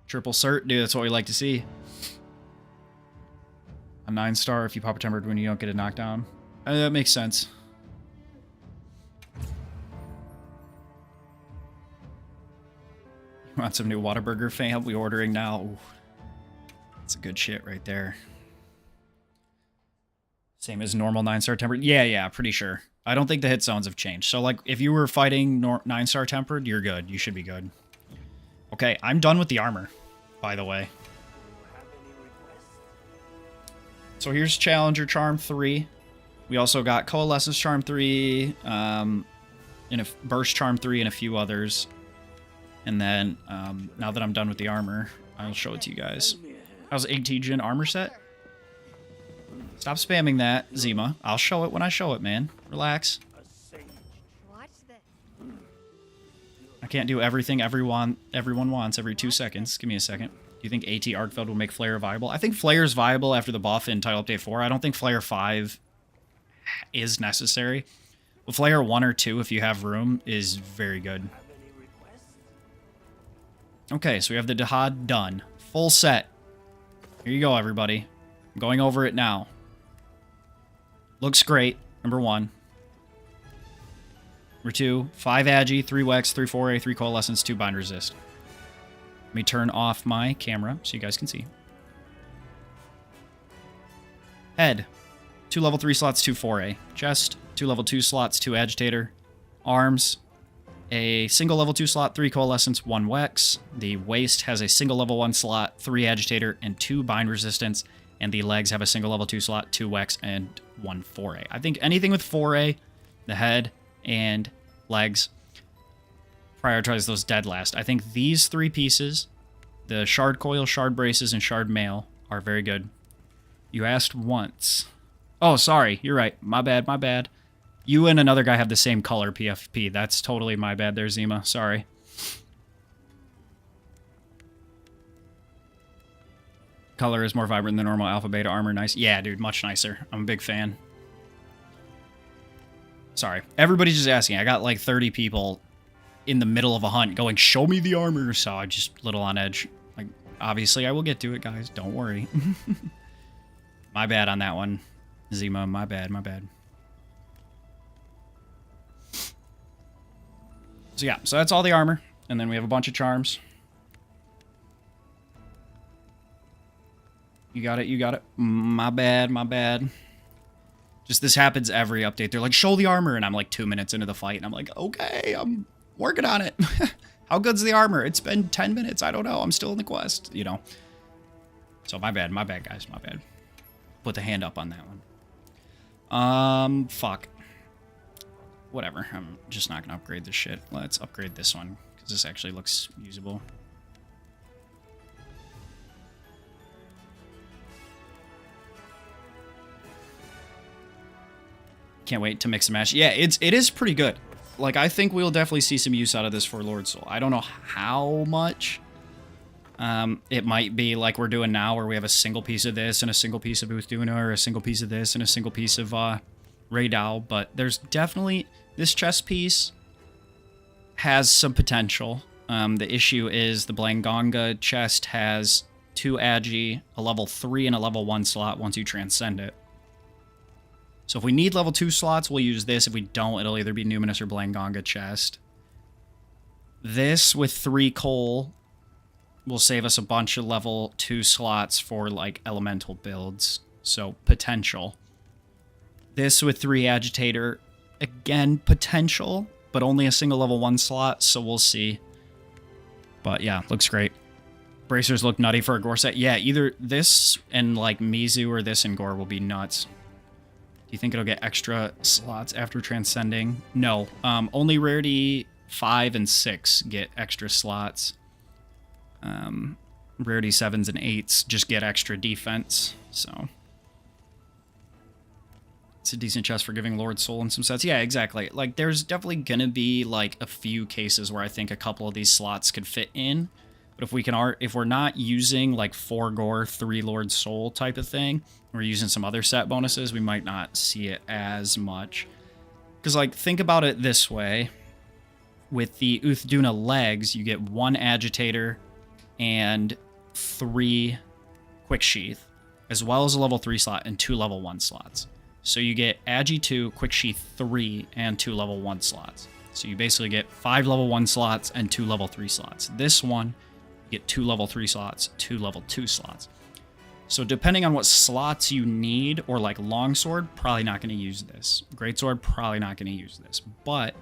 Triple cert. Dude, that's what we like to see. A 9-star if you pop a tempered when you don't get a knockdown. That makes sense. You want some new Whataburger fam? We ordering now. Ooh. That's a good shit right there. Same as normal 9-star tempered. Yeah, pretty sure. I don't think the hit zones have changed. So, like, if you were fighting 9-star tempered, you're good. You should be good. Okay, I'm done with the armor, by the way. So here's Challenger Charm 3. We also got Coalescence Charm 3, and a Burst Charm 3, and a few others. And then, now that I'm done with the armor, I'll show it to you guys. How's 18 Jin armor set? Stop spamming that, Zima. I'll show it when I show it, man. Relax. Watch this. I can't do everything everyone wants every 2 seconds. Give me a second. you think AT Arcfeld will make Flare viable? I think Flare's viable after the buff in Title Update 4. I don't think Flare 5 is necessary. But Flare 1 or 2, if you have room, is very good. Have any requests? Okay, so we have the Dahaad done. Full set. Here you go, everybody. I'm going over it now. Looks great, number 1. Number 2, 5 Agi, 3 Wex, 3 4A, 3 Coalescence, 2 Bind Resist. Let me turn off my camera so you guys can see. Head. 2 level 3 slots, 2 4A. Chest. 2 level 2 slots, 2 Agitator. Arms. A single level 2 slot, 3 Coalescence, 1 Wex. The waist has a single level 1 slot, 3 Agitator, and 2 Bind Resistance. And the legs have a single level 2 slot, 2 Wex, and 1 4A. I think anything with 4A, the head, and legs, prioritize those dead last. I think these 3 pieces, the Shard Coil, Shard Braces, and Shard Mail, are very good. You asked once. Oh, sorry. You're right. My bad, my bad. You and another guy have the same color PFP. That's totally my bad there, Zima. Sorry. Color is more vibrant than normal alpha beta armor. Nice. Yeah, dude, much nicer. I'm a big fan. Sorry. Everybody's just asking. I got like 30 people in the middle of a hunt going, show me the armor. So I just a little on edge. Like, obviously I will get to it, guys. Don't worry. My bad on that one. Zima, my bad, my bad. So yeah, so that's all the armor. And then we have a bunch of charms. You got it, you got it. My bad, my bad. Just this happens every update. They're like, show the armor. And I'm like 2 minutes into the fight. And I'm like, okay, I'm working on it. How good's the armor? It's been 10 minutes. I don't know. I'm still in the quest, you know. So my bad, guys. My bad. Put the hand up on that one. Fuck. Whatever. I'm just not going to upgrade this shit. Let's upgrade this one, because this actually looks usable. Can't wait to mix and match. Yeah, it is pretty good. Like, I think we'll definitely see some use out of this for Lord Soul. I don't know how much. It might be like we're doing now, where we have a single piece of this and a single piece of Uthuna, or a single piece of this and a single piece of Raydal. But there's definitely... This chest piece has some potential. The issue is the Blangonga chest has 2 Agi, a level 3, and a level 1 slot once you transcend it. So if we need level 2 slots, we'll use this. If we don't, it'll either be Numinous or Blangonga chest. This with 3 coal will save us a bunch of level 2 slots for, like, elemental builds. So, potential. This with 3 Agitator, again, potential, but only a single level 1 slot, so we'll see. But yeah, looks great. Bracers look nutty for a Gore set. Yeah, either this and, like, Mizu or this and Gore will be nuts. Do you think it'll get extra slots after transcending? No. Only Rarity 5 and 6 get extra slots. Rarity 7s and 8s just get extra defense, so... It's a decent chest for giving Lord Soul and some sets. Yeah, exactly. Like, there's definitely gonna be, like, a few cases where I think a couple of these slots could fit in. But if we're not using, like, 4 Gore, 3 Lord Soul type of thing, we're using some other set bonuses, we might not see it as much. Because, like, think about it this way. With the Uthuna legs, you get 1 Agitator and 3 Quick Sheath, as well as a level 3 slot and 2 level 1 slots. So you get Agi 2, Quick Sheath 3, and 2 level 1 slots. So you basically get 5 level 1 slots and 2 level 3 slots. This one, you get 2 level 3 slots, 2 level 2 slots. So depending on what slots you need, or like Longsword, probably not going to use this. Greatsword, probably not going to use this. But,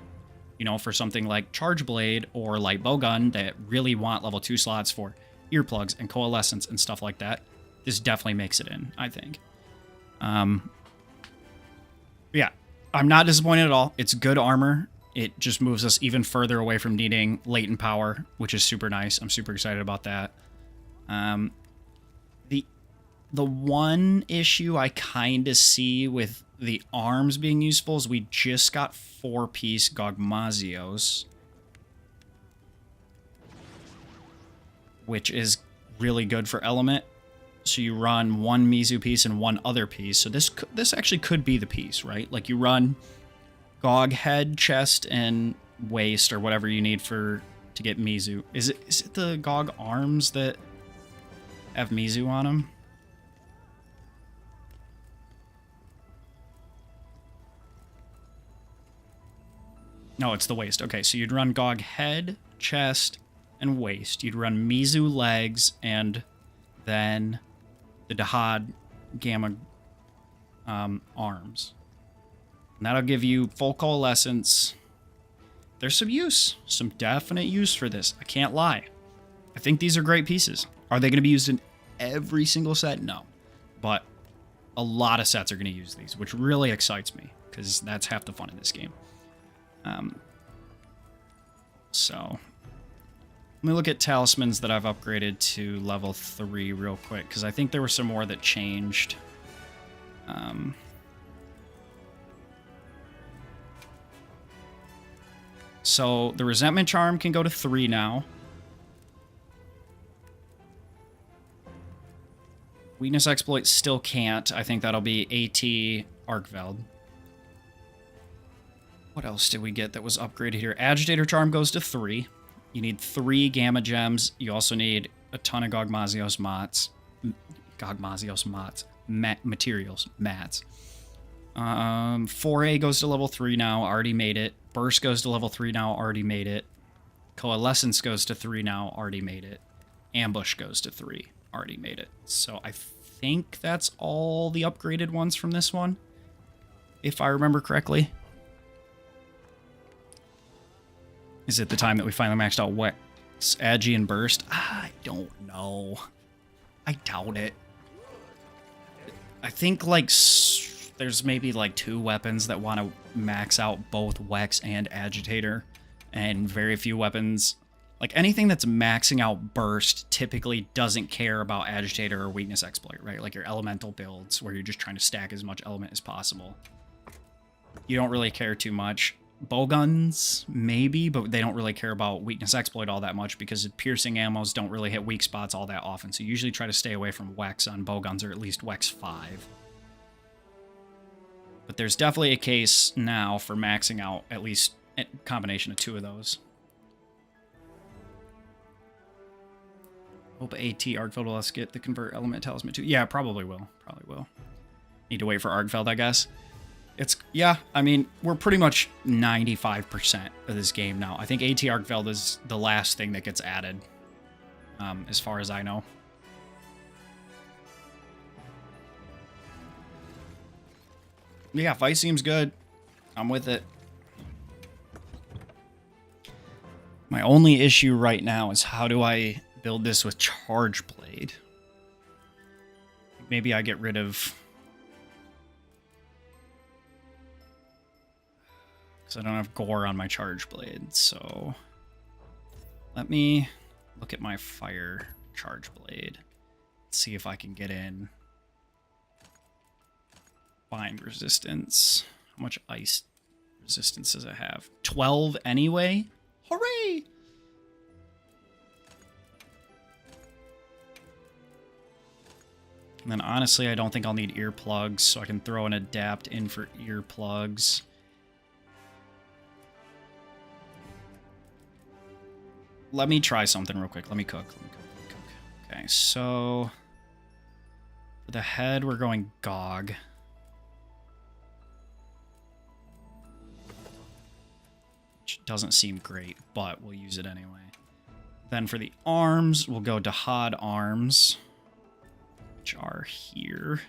you know, for something like Charge Blade or Light Bowgun that really want level 2 slots for earplugs and coalescence and stuff like that, this definitely makes it in, I think. Yeah, I'm not disappointed at all. It's good armor. It just moves us even further away from needing latent power, which is super nice. I'm super excited about that. The one issue I kind of see with the arms being useful is we just got 4-piece Gogmazios, which is really good for element. So you run one Mizu piece and one other piece. So this actually could be the piece, right? Like you run Gog head, chest, and waist, or whatever you need to get Mizu. Is it the Gog arms that have Mizu on them? No, it's the waist. Okay, so you'd run Gog head, chest, and waist. You'd run Mizu legs, and then the Dahaad Gamma arms. And that'll give you full coalescence. There's some definite use for this. I can't lie. I think these are great pieces. Are they going to be used in every single set? No. But a lot of sets are going to use these, which really excites me, because that's half the fun in this game. So let me look at talismans that I've upgraded to level 3 real quick, because I think there were some more that changed. So the resentment charm can go to 3 now. Weakness exploit still can't. I think that'll be AT Arkveld. What else did we get that was upgraded here? Agitator charm goes to 3. You need 3 Gamma Gems. You also need a ton of Gogmazios mats. Materials. Mats. 4A goes to level 3 now. Already made it. Burst goes to level 3 now. Already made it. Coalescence goes to 3 now. Already made it. Ambush goes to 3. Already made it. So I think that's all the upgraded ones from this one, if I remember correctly. Is it the time that we finally maxed out Wex, Agi, and Burst? I don't know. I doubt it. I think, like, there's maybe, like, 2 weapons that want to max out both Wex and Agitator, and very few weapons. Like, anything that's maxing out Burst typically doesn't care about Agitator or Weakness Exploit, right? Like your elemental builds, where you're just trying to stack as much element as possible. You don't really care too much. Bowguns, maybe, but they don't really care about Weakness Exploit all that much, because piercing ammos don't really hit weak spots all that often, so you usually try to stay away from Wex on Bowguns, or at least Wex 5. But there's definitely a case now for maxing out at least a combination of 2 of those. Hope AT Arkfeld will let us get the Convert Element Talisman too. Yeah, probably will. Probably will. Need to wait for Arkfeld, I guess. Yeah, I mean, we're pretty much 95% of this game now. I think AT Arkfeld is the last thing that gets added, as far as I know. Yeah, fight seems good. I'm with it. My only issue right now is how do I build this with Charge Blade? Maybe I get rid of... I don't have gore on my Charge Blade, so let me look at my Fire Charge Blade. See if I can get in Bind resistance. How much ice resistance does it have? 12 anyway? Hooray! And then honestly, I don't think I'll need earplugs, so I can throw an adapt in for earplugs. Let me try something real quick. Let me cook. Okay, so for the head, we're going Gog. Which doesn't seem great, but we'll use it anyway. Then for the arms, we'll go Dahaad arms, which are here.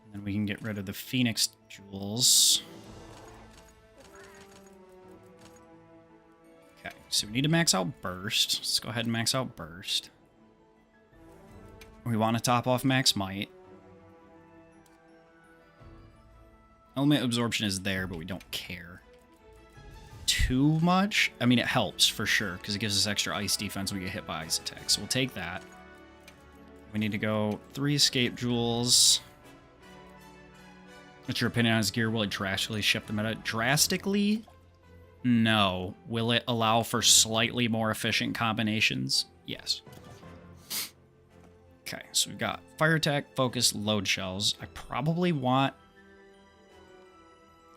And then we can get rid of the Phoenix jewels. Okay, so we need to max out Burst. Let's go ahead and max out Burst. We want to top off Max Might. Element Absorption is there, but we don't care too much. I mean, it helps for sure, because it gives us extra ice defense when we get hit by ice attacks. So we'll take that. We need to go 3 Escape Jewels. What's your opinion on his gear? Will it drastically shift the meta? Drastically? No. Will it allow for slightly more efficient combinations? Yes. Okay, so we've got fire attack, focus, load shells. I probably want,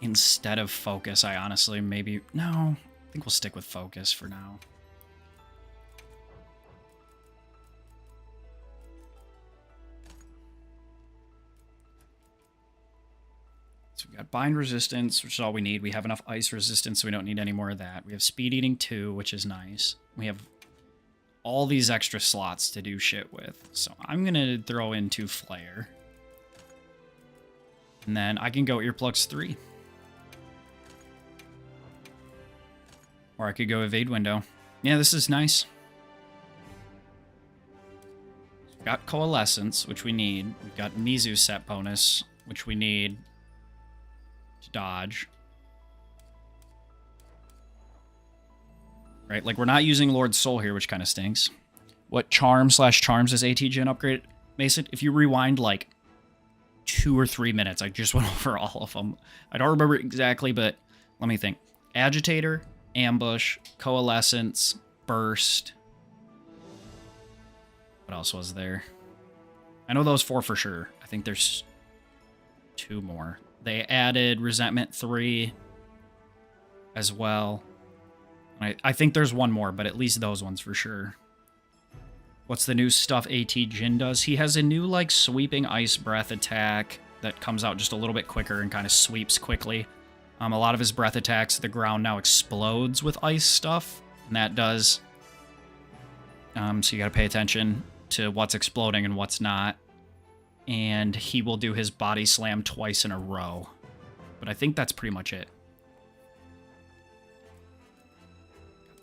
instead of focus, I honestly maybe... No, I think we'll stick with focus for now. So we've got bind resistance, which is all we need. We have enough ice resistance, so we don't need any more of that. We have speed eating 2, which is nice. We have all these extra slots to do shit with. So I'm going to throw in 2 flare. And then I can go earplugs 3. Or I could go evade window. Yeah, this is nice. We've got coalescence, which we need. We've got Mizu set bonus, which we need to dodge. Right, like we're not using Lord Soul here, which kind of stinks. What charms is AT Gen upgrade? Mason, if you rewind like 2 or 3 minutes, I just went over all of them. I don't remember exactly, but let me think. Agitator, ambush, coalescence, burst. What else was there? I know those 4 for sure. I think there's 2 more. They added resentment 3 as well. I think there's 1 more, but at least those ones for sure. What's the new stuff AT Jin does? He has a new, like, sweeping ice breath attack that comes out just a little bit quicker and kind of sweeps quickly. A lot of his breath attacks, the ground now explodes with ice stuff, and that does. So you gotta pay attention to what's exploding and what's not. And he will do his body slam twice in a row. But I think that's pretty much it.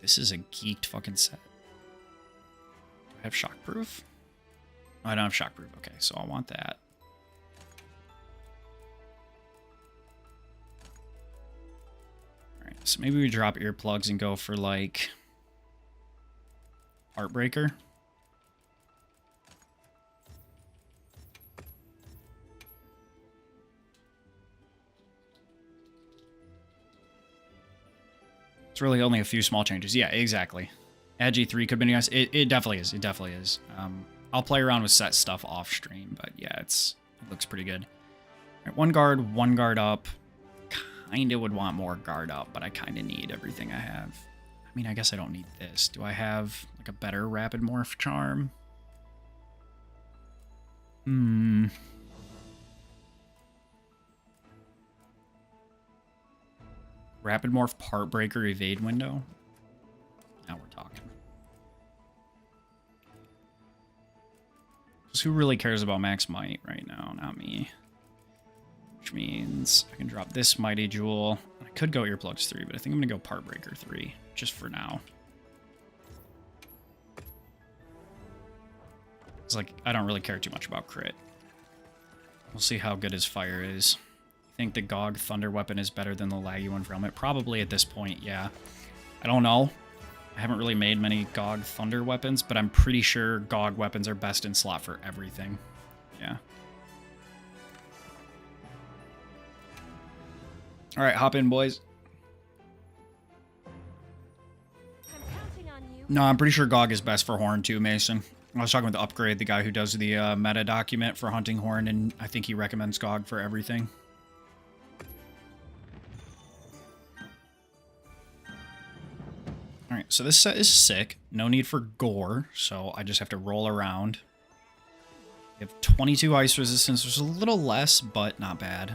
This is a geeked fucking set. Do I have shockproof? Oh, I don't have shockproof. Okay, so I want that. Alright, so maybe we drop earplugs and go for, like, Heartbreaker. It's really only a few small changes. Yeah, exactly. Agi 3 could be nice. It definitely is. It definitely is. I'll play around with set stuff off stream, but yeah, it looks pretty good. All right, one guard up. Kind of would want more guard up, but I kind of need everything I have. I mean, I guess I don't need this. Do I have like a better rapid morph charm? Rapid morph part breaker evade window. Now we're talking. Because who really cares about max might right now? Not me. Which means I can drop this mighty jewel. I could go earplugs 3, but I think I'm gonna go part breaker 3 just for now. It's like I don't really care too much about crit. We'll see how good his fire is. Think the GOG Thunder weapon is better than the laggy one for helmet? Probably at this point, yeah. I don't know. I haven't really made many GOG Thunder weapons, but I'm pretty sure GOG weapons are best in slot for everything. Yeah. Alright, hop in, boys. I'm counting on you. No, I'm pretty sure GOG is best for Horn too, Mason. I was talking with the Upgrade, the guy who does the meta document for hunting Horn, and I think he recommends GOG for everything. Alright, so this set is sick. No need for gore, so I just have to roll around. We have 22 ice resistance, which is a little less, but not bad.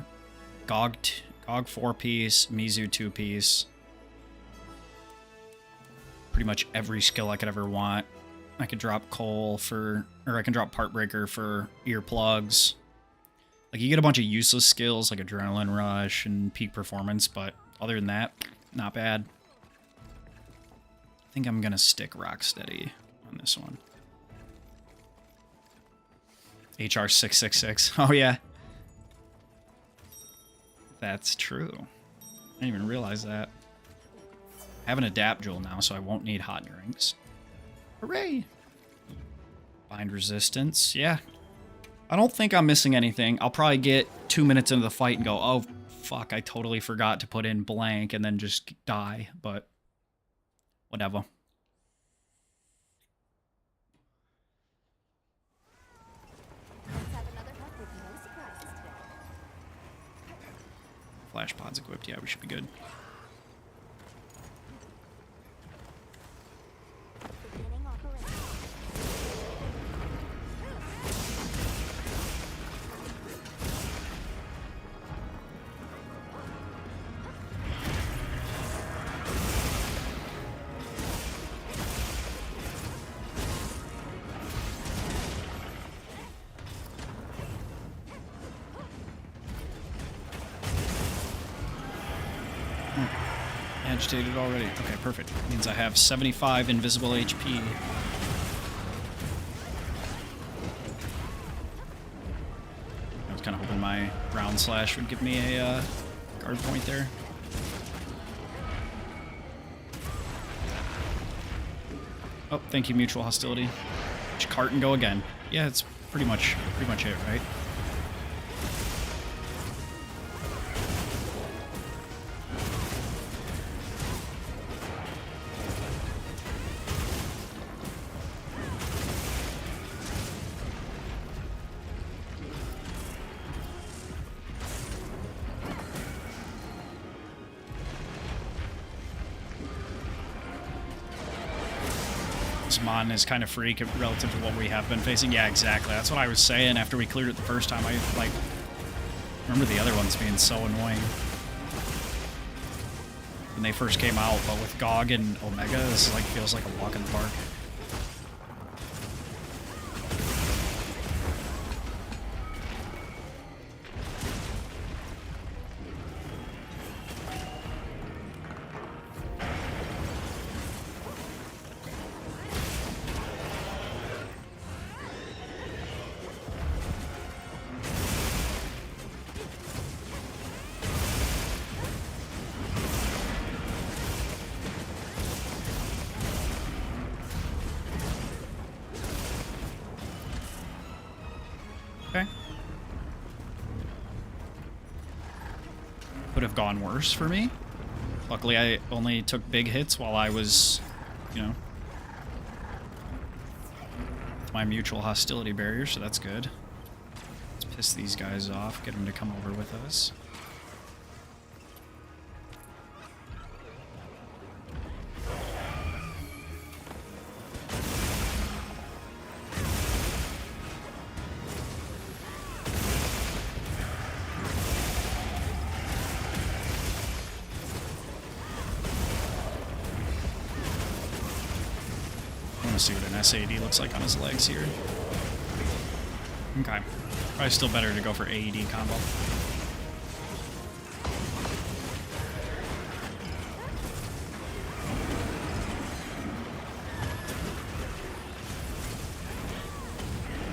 GOG 4-piece, Mizu 2-piece. Pretty much every skill I could ever want. I could drop coal for, or I can drop part breaker for earplugs. Like, you get a bunch of useless skills, like Adrenaline Rush and Peak Performance, but other than that, not bad. I think I'm gonna stick Rocksteady on this one. HR 666. Oh yeah. That's true. I didn't even realize that. I have an adapt jewel now, so I won't need hot drinks. Hooray! Bind resistance. Yeah. I don't think I'm missing anything. I'll probably get 2 minutes into the fight and go, oh, fuck, I totally forgot to put in blank and then just die, but whatever. Let's have another hunt with no surprises today. Flash pods equipped. Yeah, we should be good. Beginning operation. Agitated already. Okay, perfect. Means I have 75 invisible HP. I was kind of hoping my round slash would give me a guard point there. Oh, thank you, mutual hostility. Which cart and go again. Yeah, it's pretty much it, right? Mon is kind of freak relative to what we have been facing. Yeah, exactly. That's what I was saying after we cleared it the first time. I, like, remember the other ones being so annoying when they first came out, but with GOG and Omega, this like feels like a walk in the park. Okay. Could have gone worse for me. Luckily, I only took big hits while I was, you know, with my mutual hostility barrier, so that's good. Let's piss these guys off, get them to come over with us. See what an SAD looks like on his legs here. Okay. Probably still better to go for AED combo.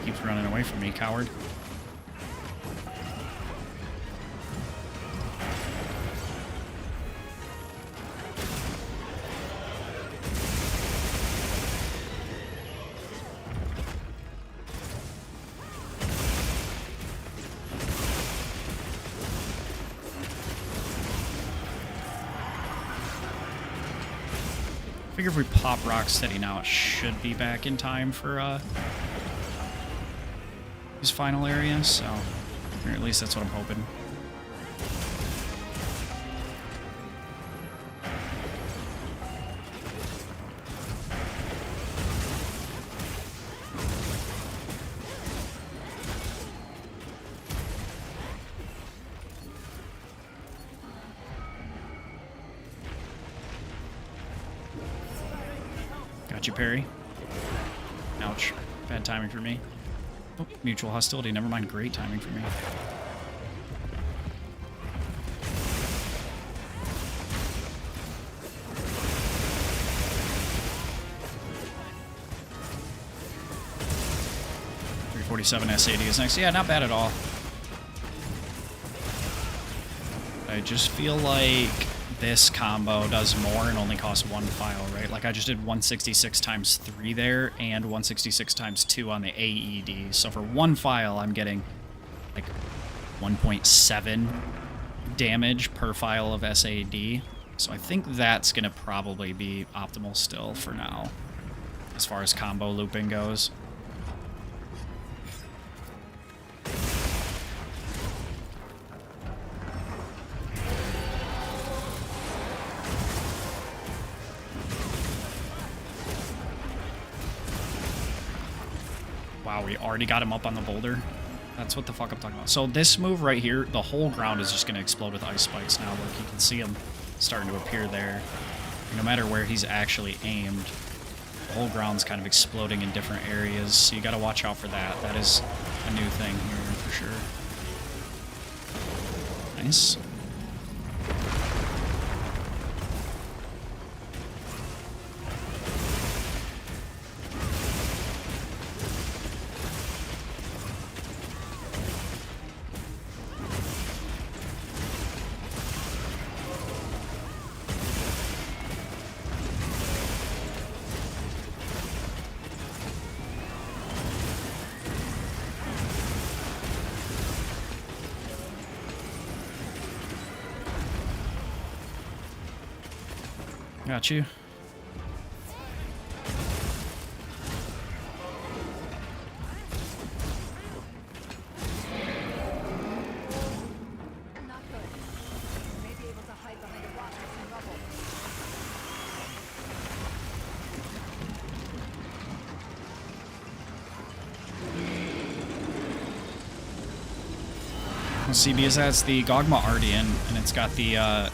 Keeps running away from me, coward. I figure if we pop Rocksteady now, it should be back in time for his final area, so, or at least that's what I'm hoping. Got you, parry. Ouch. Bad timing for me. Oh, mutual hostility. Never mind. Great timing for me. .347 SAD is next. Yeah, not bad at all. I just feel like this combo does more and only costs one file, right? Like I just did 166 times 3 there and 166 times 2 on the AED. So for one file, I'm getting like 1.7 damage per file of SAD. So I think that's going to probably be optimal still for now, as far as combo looping goes. Wow, we already got him up on the boulder. That's what the fuck I'm talking about. So this move right here, the whole ground is just going to explode with ice spikes now. Look, you can see them starting to appear there. No matter where he's actually aimed, the whole ground's kind of exploding in different areas. So you got to watch out for that. That is a new thing here for sure. Nice. Got you. Not good. You may be able to hide behind a rock or some rubble. See, because that's the Gogma Ardian, and it's got the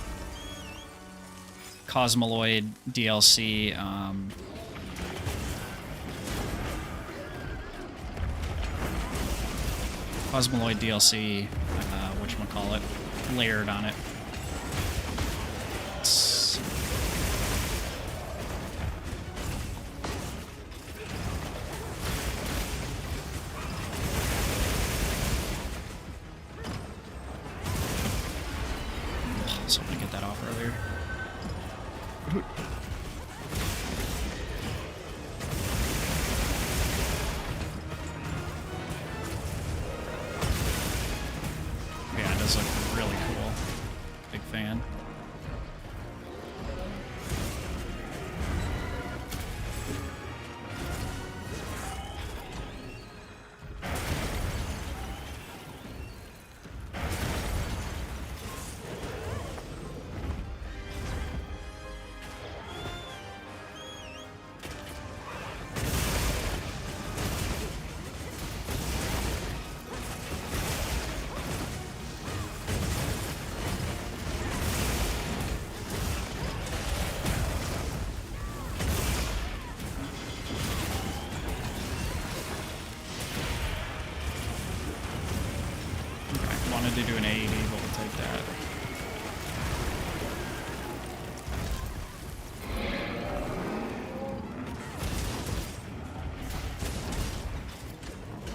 Cosmoloid DLC. Cosmoloid DLC, whatchamacallit, layered on it. It's... So I'm gonna get that off earlier. Yeah, it does look really cool. Big fan. Wanted to do an AED, but we'll take that.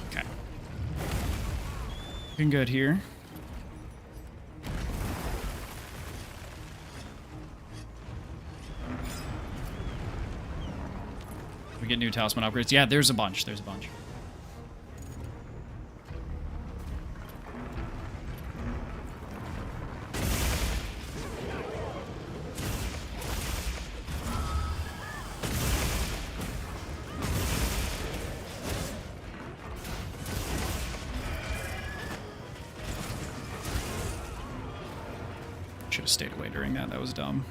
Okay. Looking good here. We get new talisman upgrades. Yeah, there's a bunch. There's a bunch. Should have stayed away during that. That was dumb.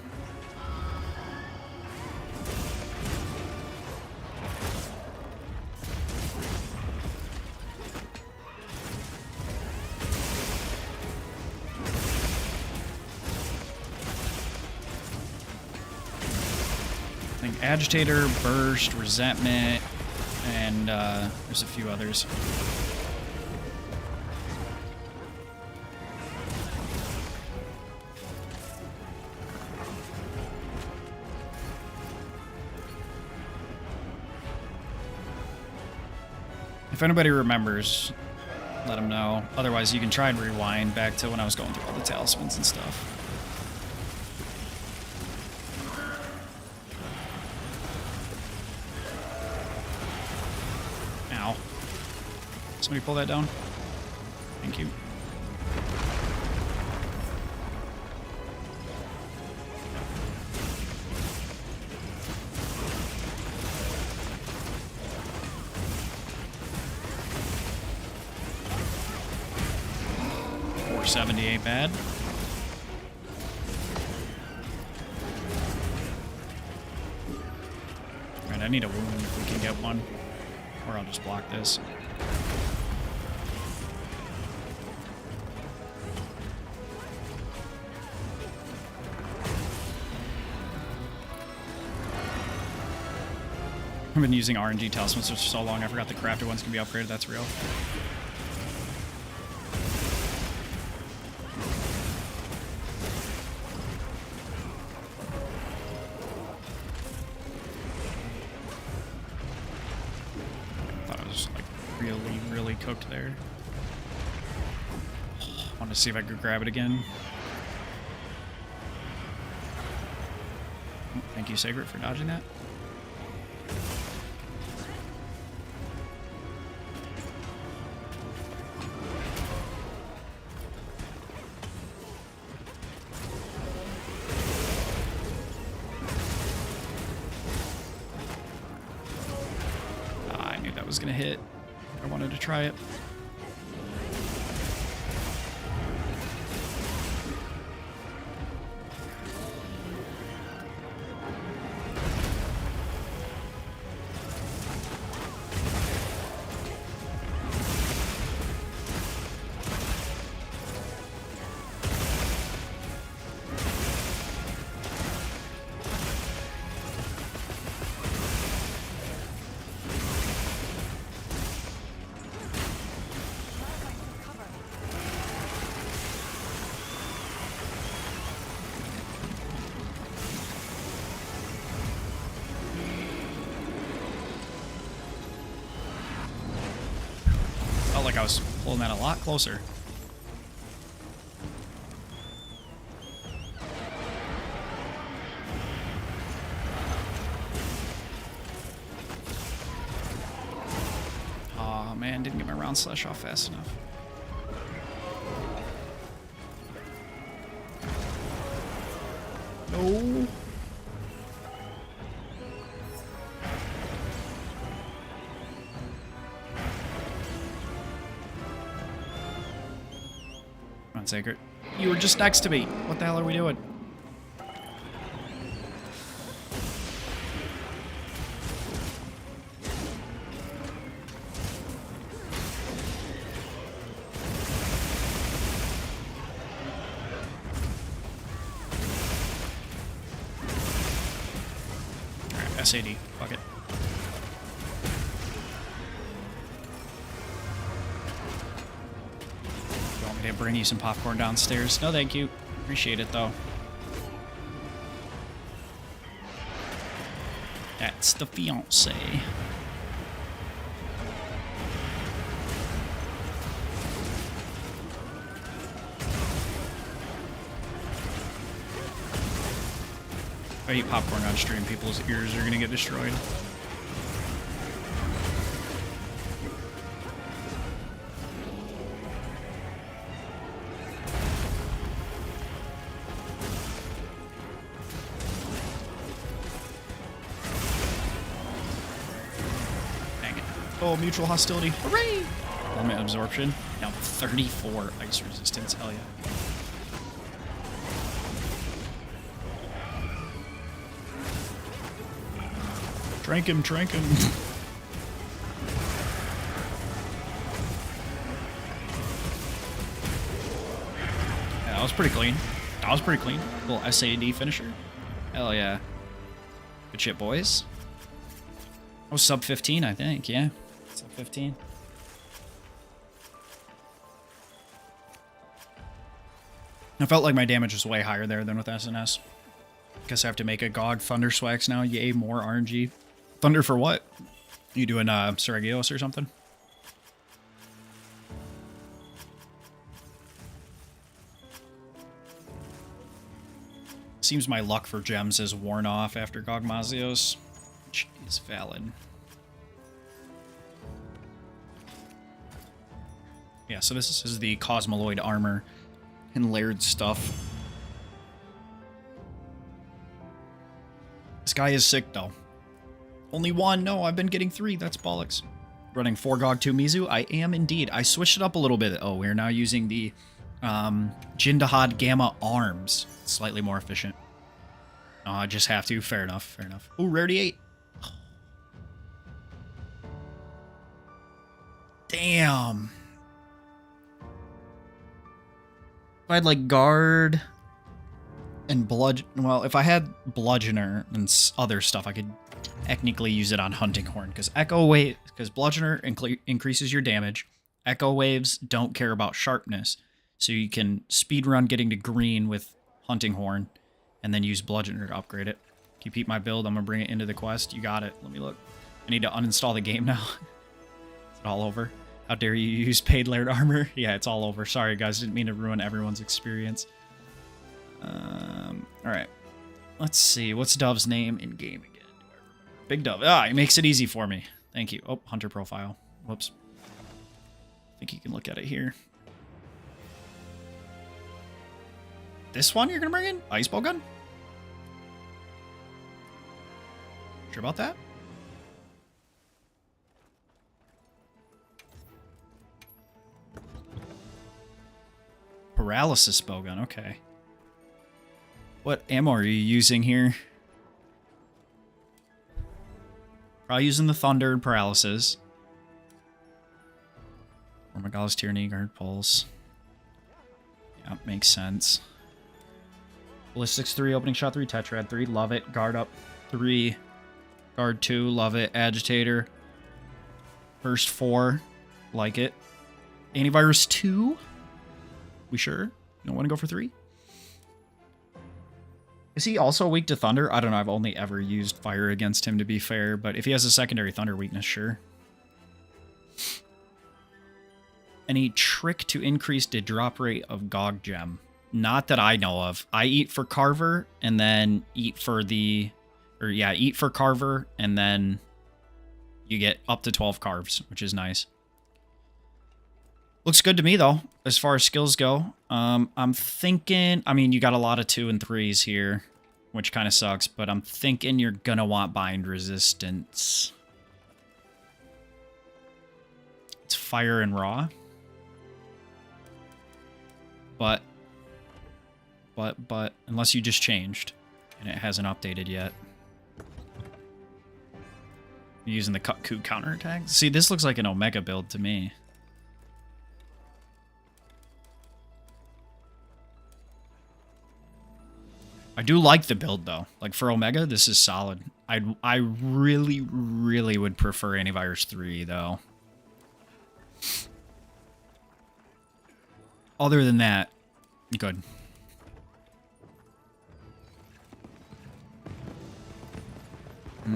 I think Agitator, Burst, Resentment, and there's a few others. If anybody remembers, let them know. Otherwise, you can try and rewind back to when I was going through all the talismans and stuff. Ow. Somebody pull that down? Thank you. 470 ain't bad. Alright, I need a wound if we can get one. Or I'll just block this. I've been using RNG talismans for so long, I forgot the crafted ones can be upgraded. That's real. I thought it was like really, really cooked there. Wanted to see if I could grab it again. Thank you, Sacred, for dodging that. Was gonna hit. I wanted to try it. Felt like I was pulling that a lot closer. Oh man, didn't get my round slash off fast enough. No. Come on, Sacred. You were just next to me. What the hell are we doing? Alright, SAD. Fuck it. To bring you some popcorn downstairs. No, thank you. Appreciate it, though. That's the fiance. If I eat popcorn on stream, people's ears are gonna get destroyed. Oh, mutual hostility. Hooray! Element absorption. Now 34 ice resistance. Hell yeah. Trank him, trank him. Yeah, that was pretty clean. That was pretty clean. Little SAD finisher. Hell yeah. Good shit, boys. I was sub 15, I think, yeah. Sub 15. I felt like my damage was way higher there than with SNS. Guess I have to make a GOG Thunder Swags now. Yay, more RNG. Thunder for what? You doing Saragios or something? Seems my luck for gems is worn off after GOG Mazios, which is valid. Yeah, so this is the Cosmoloid armor and layered stuff. This guy is sick, though. Only one? No, I've been getting 3. That's bollocks. Running 4 GOG 2 Mizu? I am indeed. I switched it up a little bit. Oh, we're now using the Jin Dahaad Gamma Arms. Slightly more efficient. Oh, I just have to. Fair enough. Fair enough. Ooh, Rarity 8. Damn. If I had like guard and bludgeon, well, if I had bludgeoner and other stuff, I could technically use it on hunting horn because bludgeoner increases your damage. Echo waves don't care about sharpness, so you can speedrun getting to green with hunting horn, and then use bludgeoner to upgrade it. Can you peep my build? I'm gonna bring it into the quest. You got it. Let me look. I need to uninstall the game now. Is it all over? How dare you use paid layered armor? Yeah, it's all over. Sorry, guys. Didn't mean to ruin everyone's experience. Alright. Let's see. What's Dove's name in game again? Do I remember? Big Dove. Ah, he makes it easy for me. Thank you. Oh, hunter profile. Whoops. I think you can look at it here. This one you're going to bring in? Ice Bowgun? Sure about that? Paralysis bowgun, okay. What ammo are you using here? Probably using the thunder and paralysis. Or Megalis Tyranny, guard pulse. Yeah, makes sense. Ballistics 3, opening shot 3, tetrad 3, love it. Guard up 3, guard 2, love it. Agitator. First 4, like it. Antivirus 2. We sure? You don't want to go for 3? Is he also weak to thunder? I don't know. I've only ever used fire against him, to be fair. But if he has a secondary thunder weakness, sure. Any trick to increase the drop rate of Gog Gem? Not that I know of. I eat for Carver and then eat for the... Or yeah, eat for Carver and then you get up to 12 carves, which is nice. Looks good to me, though, as far as skills go. I'm thinking... I mean, you got a lot of 2 and 3s here, which kind of sucks, but I'm thinking you're going to want bind resistance. It's fire and raw. But, unless you just changed, and it hasn't updated yet. You're using the coup counterattack? See, this looks like an Omega build to me. I do like the build, though. Like, for Omega, this is solid. I really, really would prefer Antivirus 3, though. Other than that, good.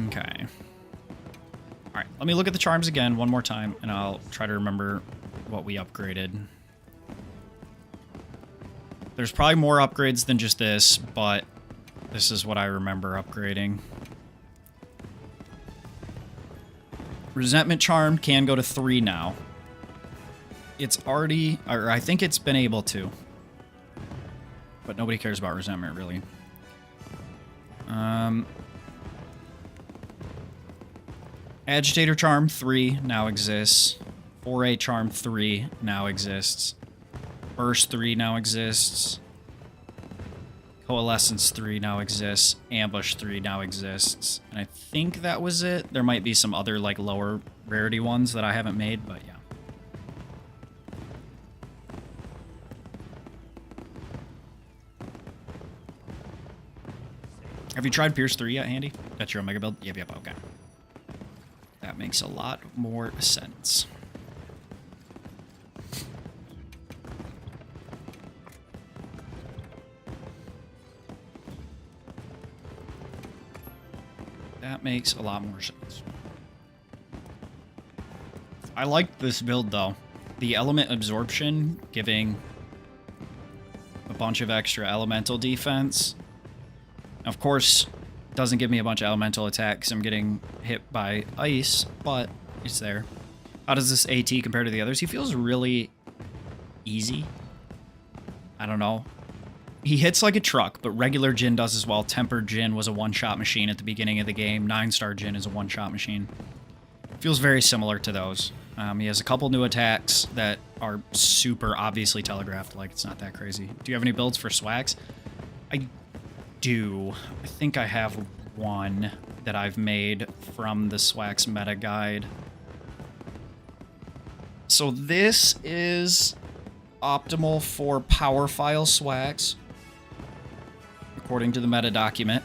Okay. Alright, let me look at the charms again one more time, and I'll try to remember what we upgraded. There's probably more upgrades than just this, but this is what I remember upgrading. Resentment Charm can go to 3 now. It's already... or I think it's been able to. But nobody cares about Resentment, really. Agitator Charm 3 now exists. 4A Charm 3 now exists. Burst 3 now exists. Coalescence 3 now exists. Ambush 3 now exists. And I think that was it. There might be some other, like, lower rarity ones that I haven't made, but yeah. Have you tried Pierce 3 yet, Handy? That's your Omega build? Yep, okay. That makes a lot more sense. That makes a lot more sense. I like this build, though. The element absorption, giving a bunch of extra elemental defense. Of course, doesn't give me a bunch of elemental attacks. I'm getting hit by ice, but it's there. How does this AT compare to the others? He feels really easy. I don't know. He hits like a truck, but regular Jin does as well. Tempered Jin was a one-shot machine at the beginning of the game. 9-star Jin is a one-shot machine. Feels very similar to those. He has a couple new attacks that are super obviously telegraphed, like it's not that crazy. Do you have any builds for swags? I do. I think I have one that I've made from the Swags meta guide. So this is optimal for power file swags, according to the meta document.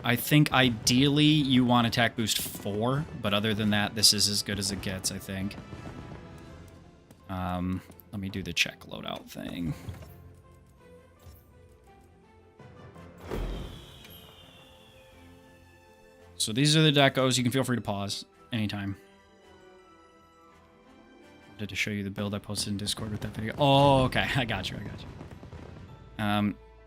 I think ideally you want attack boost 4, but other than that, this is as good as it gets, I think. Let me do the check loadout thing. So these are the decos. You can feel free to pause anytime. I wanted to show you the build I posted in Discord with that video. Oh, okay. I got you.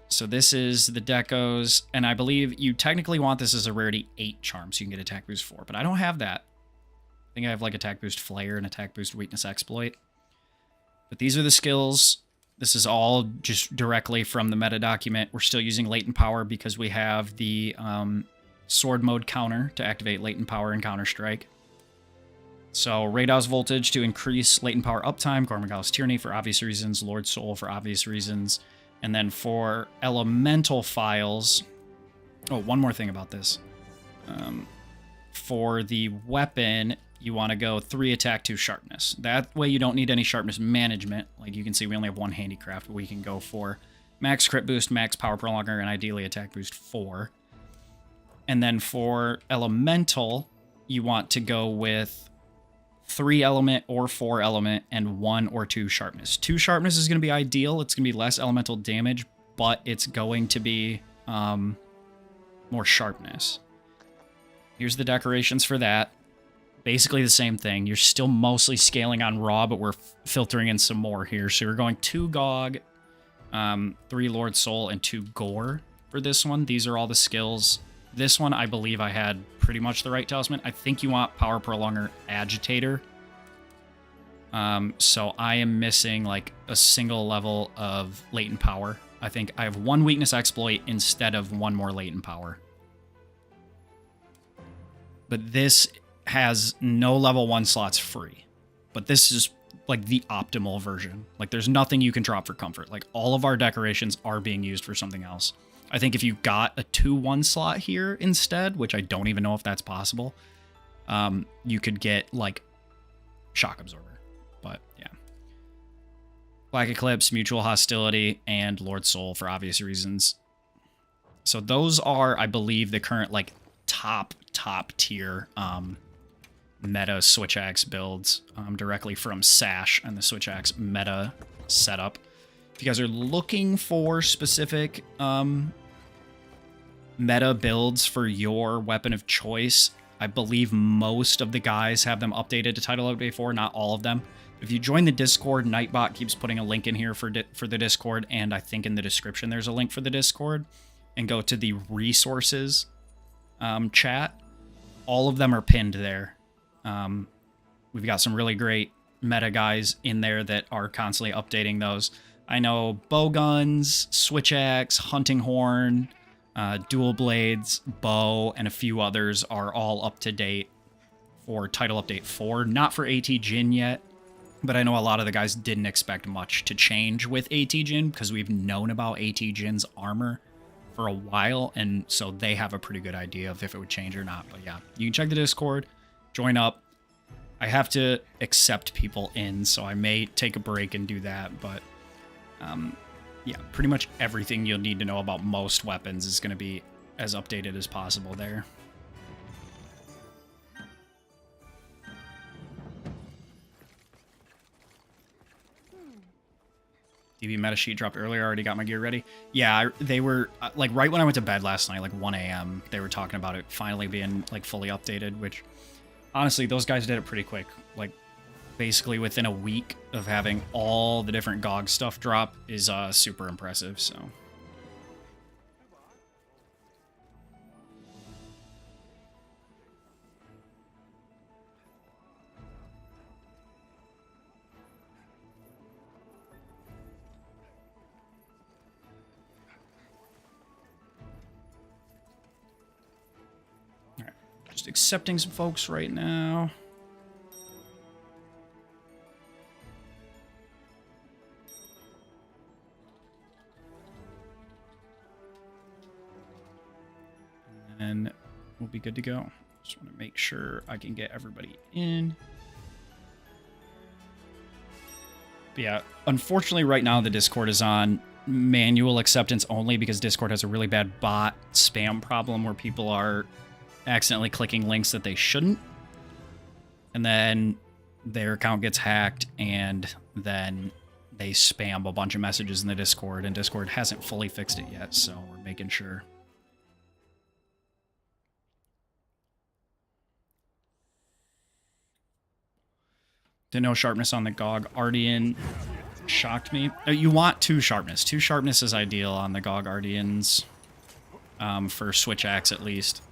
So this is the decos, and I believe you technically want this as a rarity 8 charm, so you can get attack boost 4, but I don't have that. I think I have like attack boost flare and attack boost weakness exploit. But these are the skills. This is all just directly from the meta document. We're still using latent power because we have the sword mode counter to activate latent power in Counter-Strike. So Radau's voltage to increase latent power uptime, Gormagal's tyranny for obvious reasons, Lord Soul for obvious reasons. And then for elemental files... Oh, one more thing about this. For the weapon, you want to go 3 attack, 2 sharpness. That way you don't need any sharpness management. Like you can see, we only have 1 handicraft, but we can go for max crit boost, max power prolonger, and ideally attack boost 4. And then for elemental, you want to go with 3 element or 4 element and 1 or 2 sharpness. 2 sharpness is going to be ideal. It's going to be less elemental damage, but it's going to be more sharpness. Here's the decorations for that. Basically the same thing. You're still mostly scaling on raw, but we're filtering in some more here. So we're going 2 Gog, 3 Lord Soul, and 2 Gore for this one. These are all the skills. This one, I believe I had pretty much the right talisman. I think you want Power Prolonger Agitator. So I am missing like a single level of latent power. I think I have 1 weakness exploit instead of 1 more latent power. But this has no level 1 slots free. But this is like the optimal version. Like there's nothing you can drop for comfort. Like all of our decorations are being used for something else. I think if you got a 2-1 slot here instead, which I don't even know if that's possible, you could get like Shock Absorber. But yeah. Black Eclipse, Mutual Hostility, and Lord Soul for obvious reasons. So those are, I believe, the current like top tier meta Switch Axe builds directly from Sash and the Switch Axe meta setup. If you guys are looking for specific meta builds for your weapon of choice, I believe most of the guys have them updated to Title Update 4, not all of them. If you join the Discord, Nightbot keeps putting a link in here for the Discord, and I think in the description there's a link for the Discord, and go to the resources chat. All of them are pinned there. We've got some really great meta guys in there that are constantly updating those. I know Bowguns, Switch Axe, Hunting Horn, Dual Blades, Bow, and a few others are all up to date for Title Update 4. Not for AT Jin yet, but I know a lot of the guys didn't expect much to change with AT Jin because we've known about AT Jin's armor for a while, and so they have a pretty good idea of if it would change or not. But yeah, you can check the Discord, join up. I have to accept people in, so I may take a break and do that, but yeah, pretty much everything you'll need to know about most weapons is going to be as updated as possible there. DB meta sheet dropped earlier. I already got my gear ready. Yeah, they were like right when I went to bed last night, like 1 a.m. They were talking about it finally being like fully updated, which honestly, those guys did it pretty quick. Like basically within a week of having all the different GOG stuff drop is super impressive. So. Just accepting some folks right now. then we'll be good to go. Just want to make sure I can get everybody in. But yeah, unfortunately right now the Discord is on manual acceptance only because Discord has a really bad bot spam problem where people are accidentally clicking links that they shouldn't. And then their account gets hacked and then they spam a bunch of messages in the Discord, and Discord hasn't fully fixed it yet, so we're making sure. Didn't know sharpness on the GOG Ardian shocked me. You want 2 sharpness. 2 sharpness is ideal on the GOG Ardians, for switch axe at least.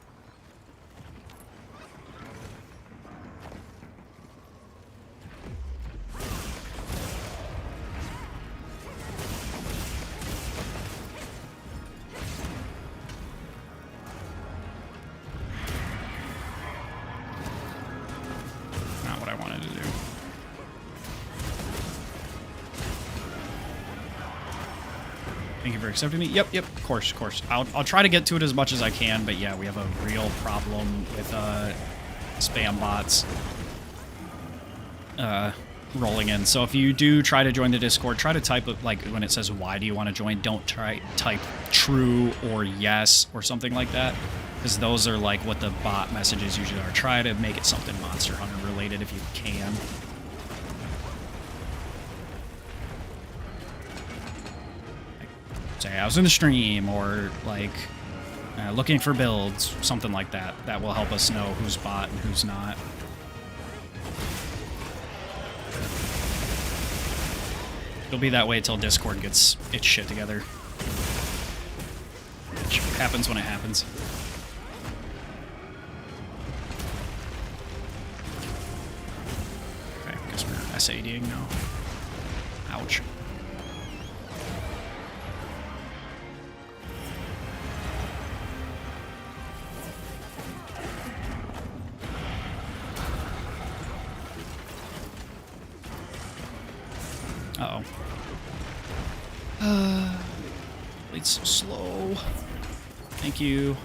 Not what I wanted to do. Thank you for accepting me. Yep, of course, of course. I'll try to get to it as much as I can, but yeah, we have a real problem with spam bots rolling in. So if you do try to join the Discord, try to type like when it says why do you want to join, don't type true or yes or something like that, because those are like what the bot messages usually are. Try to make it something Monster Hunter related if you can. Say I was in the stream, or like looking for builds, something like that. That will help us know who's bot and who's not. It'll be that way until Discord gets its shit together. Which happens when it happens. Okay, guess we're SADing now. Ouch. Uh-oh. It's so slow. Thank you.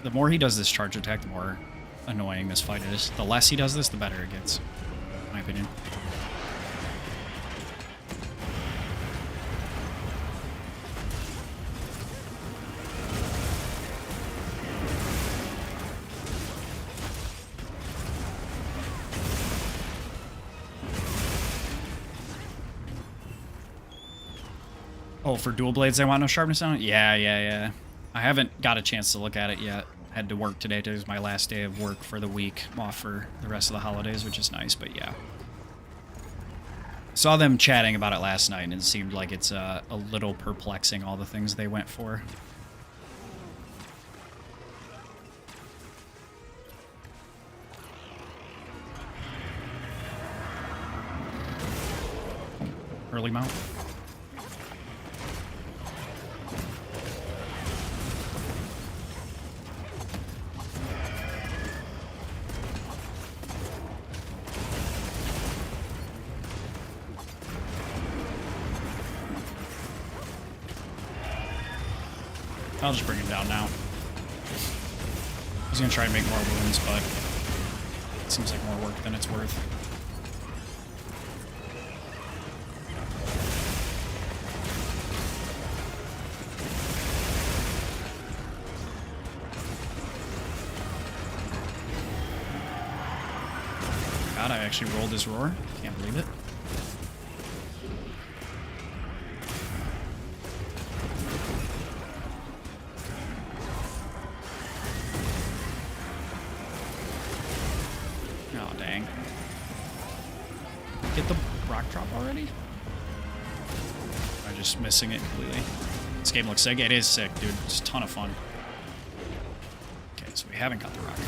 The more he does this charge attack, the more annoying this fight is. The less he does this, the better it gets, in my opinion. Oh, for dual blades, they want no sharpness on it? Yeah. I haven't got a chance to look at it yet. Had to work today. Today was my last day of work for the week. I'm off for the rest of the holidays, which is nice, but yeah. Saw them chatting about it last night, and it seemed like it's a little perplexing, all the things they went for. Early mount. I'll just bring him down now. I was gonna try and make more wounds, but it seems like more work than it's worth. God, I actually rolled his roar. Can't believe it. Missing it completely. This game looks sick. It is sick, dude. It's a ton of fun. Okay, so we haven't got the rocket.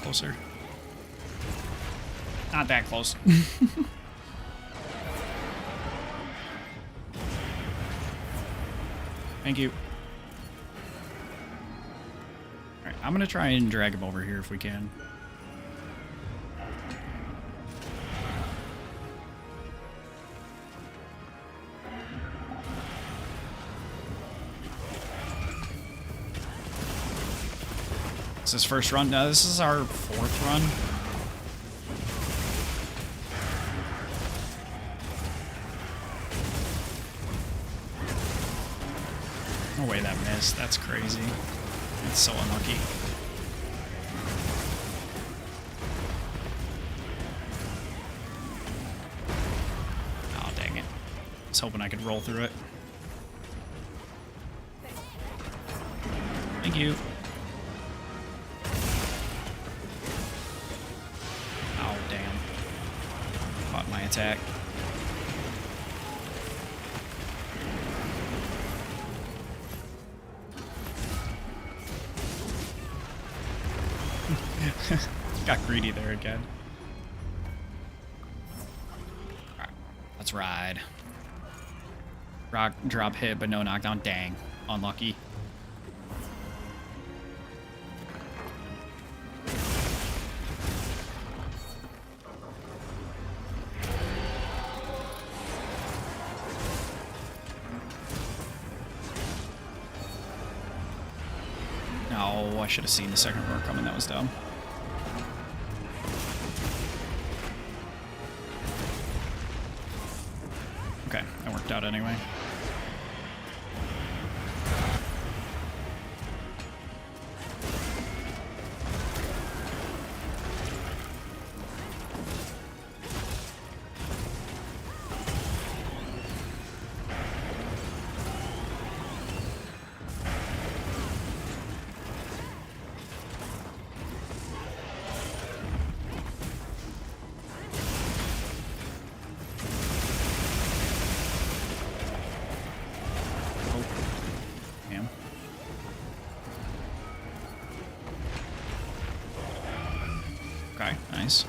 closer. Not that close. Thank you. Alright, I'm gonna try and drag him over here if we can. This is first run. No, this is our 4th run. No way that missed. That's crazy. It's so unlucky. Oh, dang it. I was hoping I could roll through it. Thank you. Oh, damn. Caught my attack. Got greedy there again. Alright, let's ride. Rock drop hit, but no knockdown. Dang. Unlucky. No, I should have seen the second roar coming. That was dumb. Okay, that worked out anyway. Okay, nice.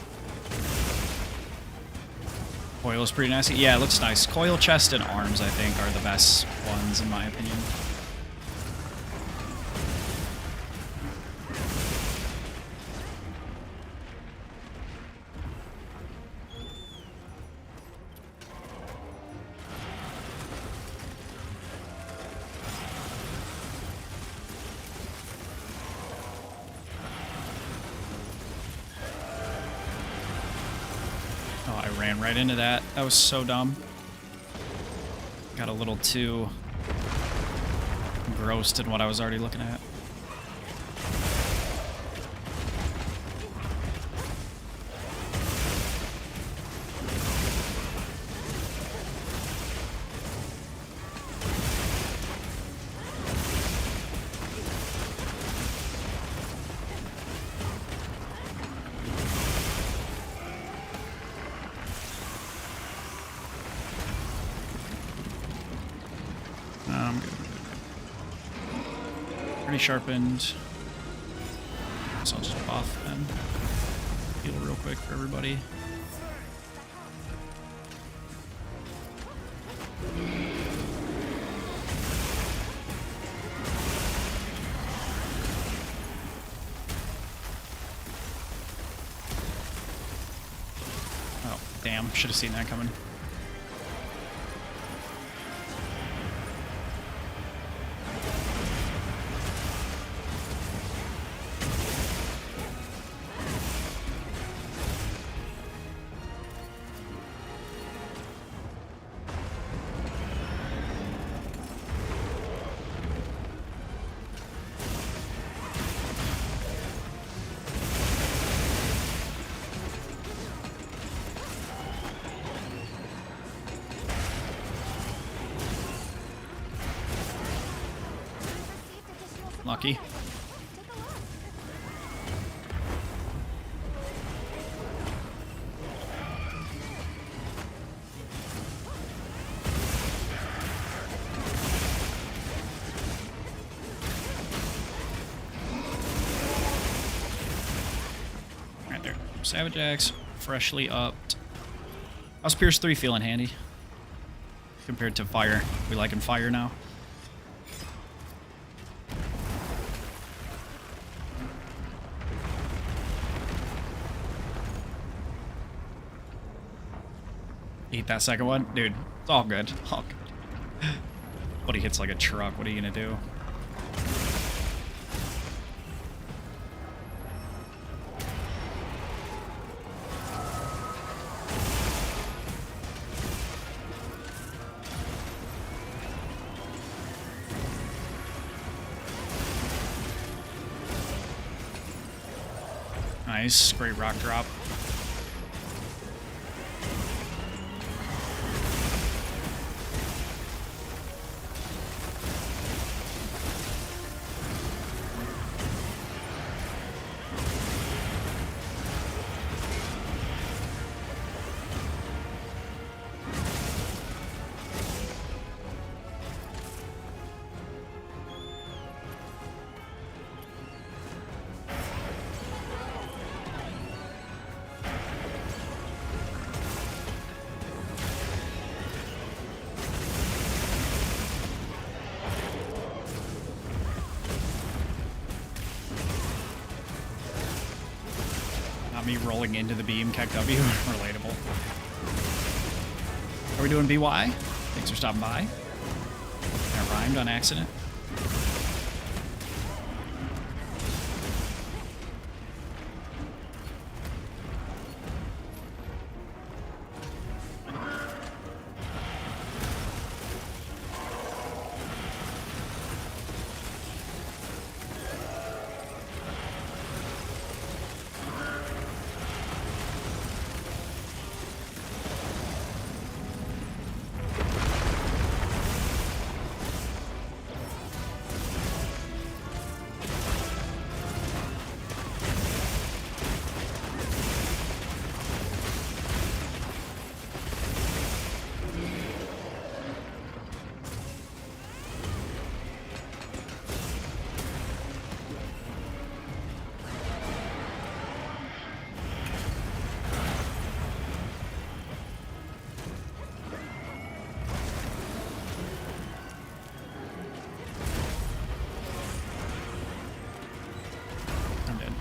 Coil is pretty nice. Yeah, it looks nice. Coil, chest, and arms, I think, are the best ones, in my opinion. Oh, I ran right into that. That was so dumb. Got a little too engrossed in what I was already looking at. Pretty sharpened. So I'll just buff and heal real quick for everybody. Oh, damn. Should have seen that coming. Lucky. Savage Axe, freshly upped. How's Pierce 3 feeling handy? Compared to Fire. We liking Fire now? Eat that second one? Dude, it's all good. All good. But he hits like a truck. What are you gonna do? Nice. Great rock drop. Me rolling into the beam, KW, relatable. Are we doing BY? Thanks for stopping by. I rhymed on accident.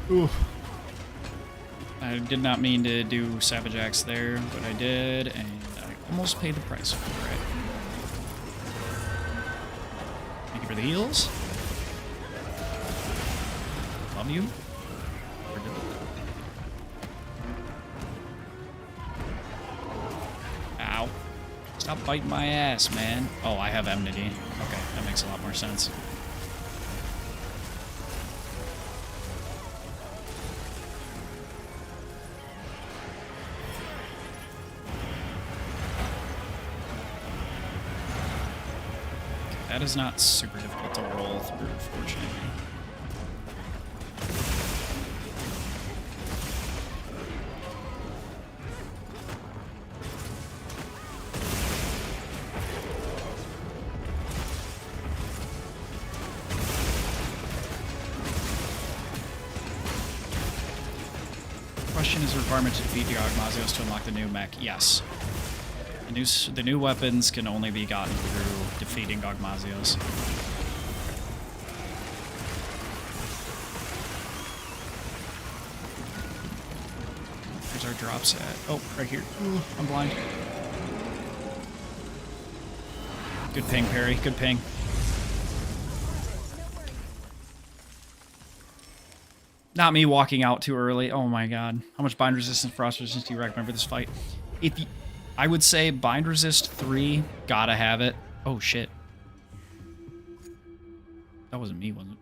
Ooh. I did not mean to do Savage Axe there, but I did, and I almost paid the price for it. Thank you for the heals. Love you. Ow. Stop biting my ass, man. Oh, I have enmity. Okay, that makes a lot more sense. That is not super difficult to roll through, fortunately. Question is a requirement to defeat Gogmazios to unlock the new mech. Yes. The new weapons can only be gotten through defeating Gogmazios. There's our drops at. Oh, right here. Ooh, I'm blind. Good ping, Perry. Good ping. Not me walking out too early. Oh my god. How much bind resistance, frost resistance do you recommend for this fight? If you, I would say bind resist 3, gotta have it. Oh shit. That wasn't me, was it?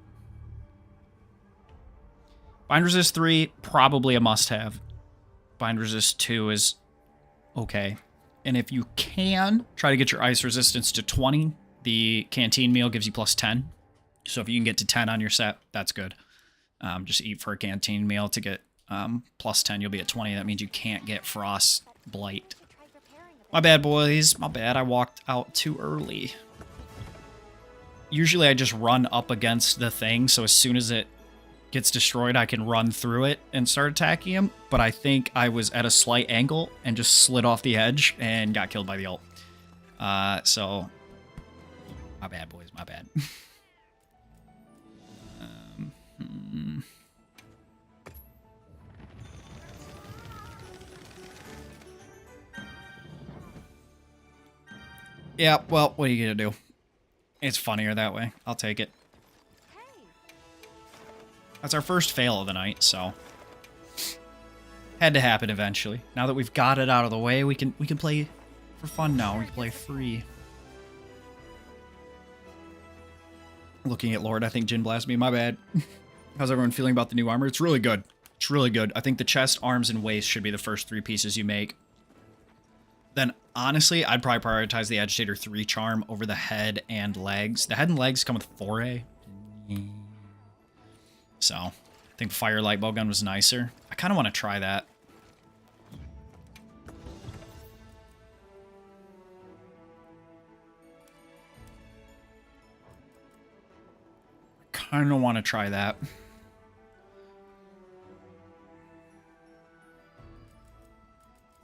Bind resist 3, probably a must-have. Bind resist 2 is okay. And if you can, try to get your ice resistance to 20. The canteen meal gives you plus 10. So if you can get to 10 on your set, that's good. Just eat for a canteen meal to get plus 10. You'll be at 20. That means you can't get Frost Blight. My bad, boys. My bad. I walked out too early. Usually I just run up against the thing, so as soon as it gets destroyed, I can run through it and start attacking him. But I think I was at a slight angle and just slid off the edge and got killed by the ult. So, my bad, boys, my bad. Yeah, well, what are you gonna do? It's funnier that way. I'll take it. That's our first fail of the night, so had to happen eventually. Now that we've got it out of the way, we can play for fun now. We can play free. Looking at Lord, I think Jin blasted me. My bad. How's everyone feeling about the new armor? It's really good. It's really good. I think the chest, arms, and waist should be the first 3 pieces you make. Then, honestly, I'd probably prioritize the Agitator 3 charm over the head and legs. The head and legs come with 4A. So, I think Fire Light Bowgun was nicer. I kind of want to try that. I don't want to try that. I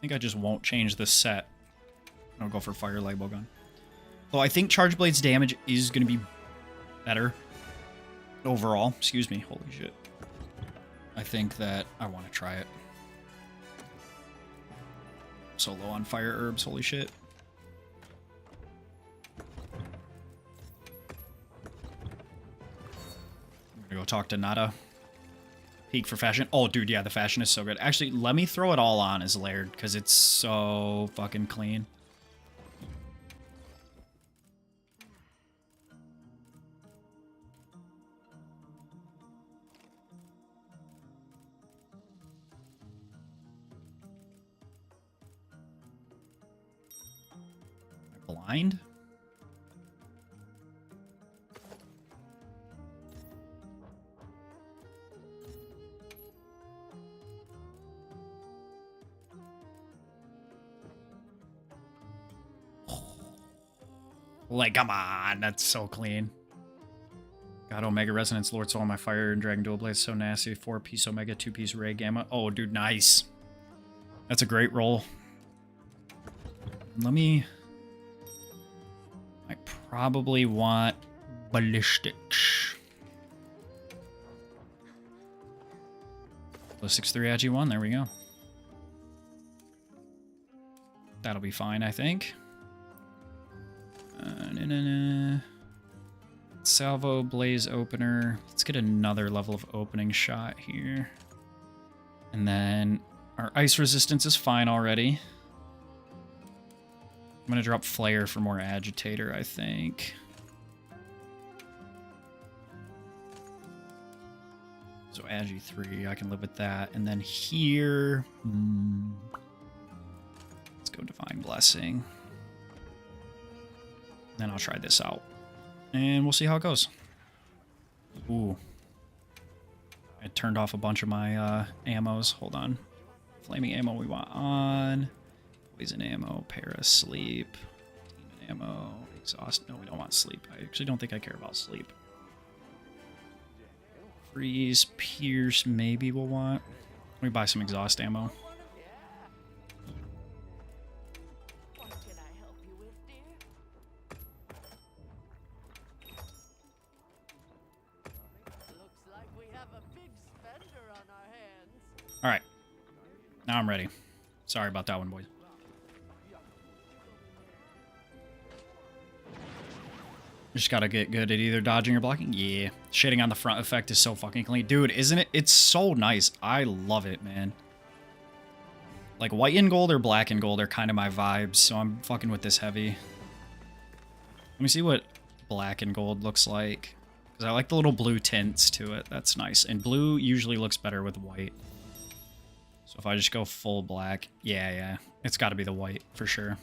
think I just won't change the set. I'll go for Fire Light Bowgun. Though I think Charge Blade's damage is going to be better overall. Excuse me. Holy shit. I think that I want to try it. So low on fire herbs. Holy shit. Go talk to Nada. Peak for fashion. Oh, dude, yeah, the fashion is so good. Actually, let me throw it all on as layered, because it's so fucking clean. Am I blind? Like, come on, that's so clean. God, Omega Resonance, Lord Soul on my fire, and Dragon Dual Blade so nasty. 4-piece Omega, 2-piece Ray Gamma. Oh, dude, nice. That's a great roll. Let me... I probably want Ballistics. Ballistics 3 Agi 1, there we go. That'll be fine, I think. Salvo, Blaze Opener. Let's get another level of opening shot here. And then our ice resistance is fine already. I'm going to drop Flare for more Agitator, I think. So Agi 3, I can live with that. And then here... let's go Divine Blessing. Then I'll try this out. And we'll see how it goes. Ooh. I turned off a bunch of my ammos. Hold on. Flaming ammo we want on. Poison ammo. Para sleep. Demon ammo. Exhaust. No, we don't want sleep. I actually don't think I care about sleep. Freeze. Pierce. Maybe we'll want. Let me buy some exhaust ammo. Alright. Now I'm ready. Sorry about that one, boys. Just gotta get good at either dodging or blocking. Yeah. Shading on the front effect is so fucking clean. Dude, isn't it? It's so nice. I love it, man. Like, white and gold or black and gold are kind of my vibes, so I'm fucking with this heavy. Let me see what black and gold looks like. Because I like the little blue tints to it. That's nice. And blue usually looks better with white. So if I just go full black, yeah, it's got to be the white for sure.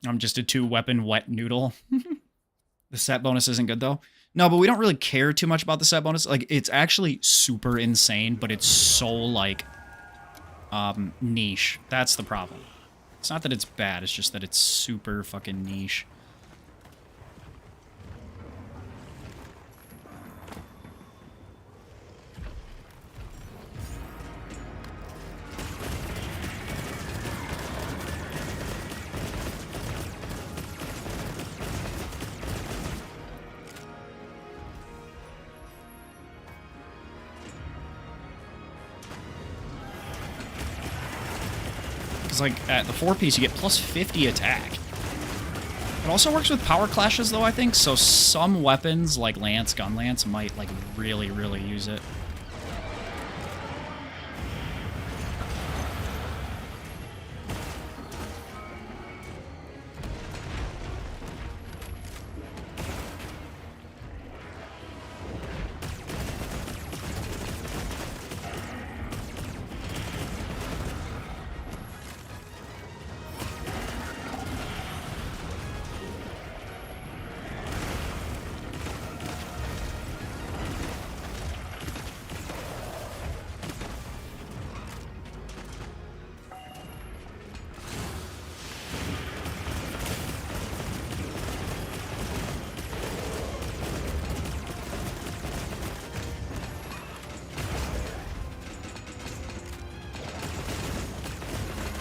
I'm just a 2-weapon wet noodle. The set bonus isn't good though. No, but we don't really care too much about the set bonus. Like, it's actually super insane, but it's so like niche. That's the problem. It's not that it's bad, it's just that it's super fucking niche. Because, like, at the 4-piece, you get plus 50 attack. It also works with power clashes, though, I think, so some weapons, like Lance, Gun Lance, might, like, really, really use it.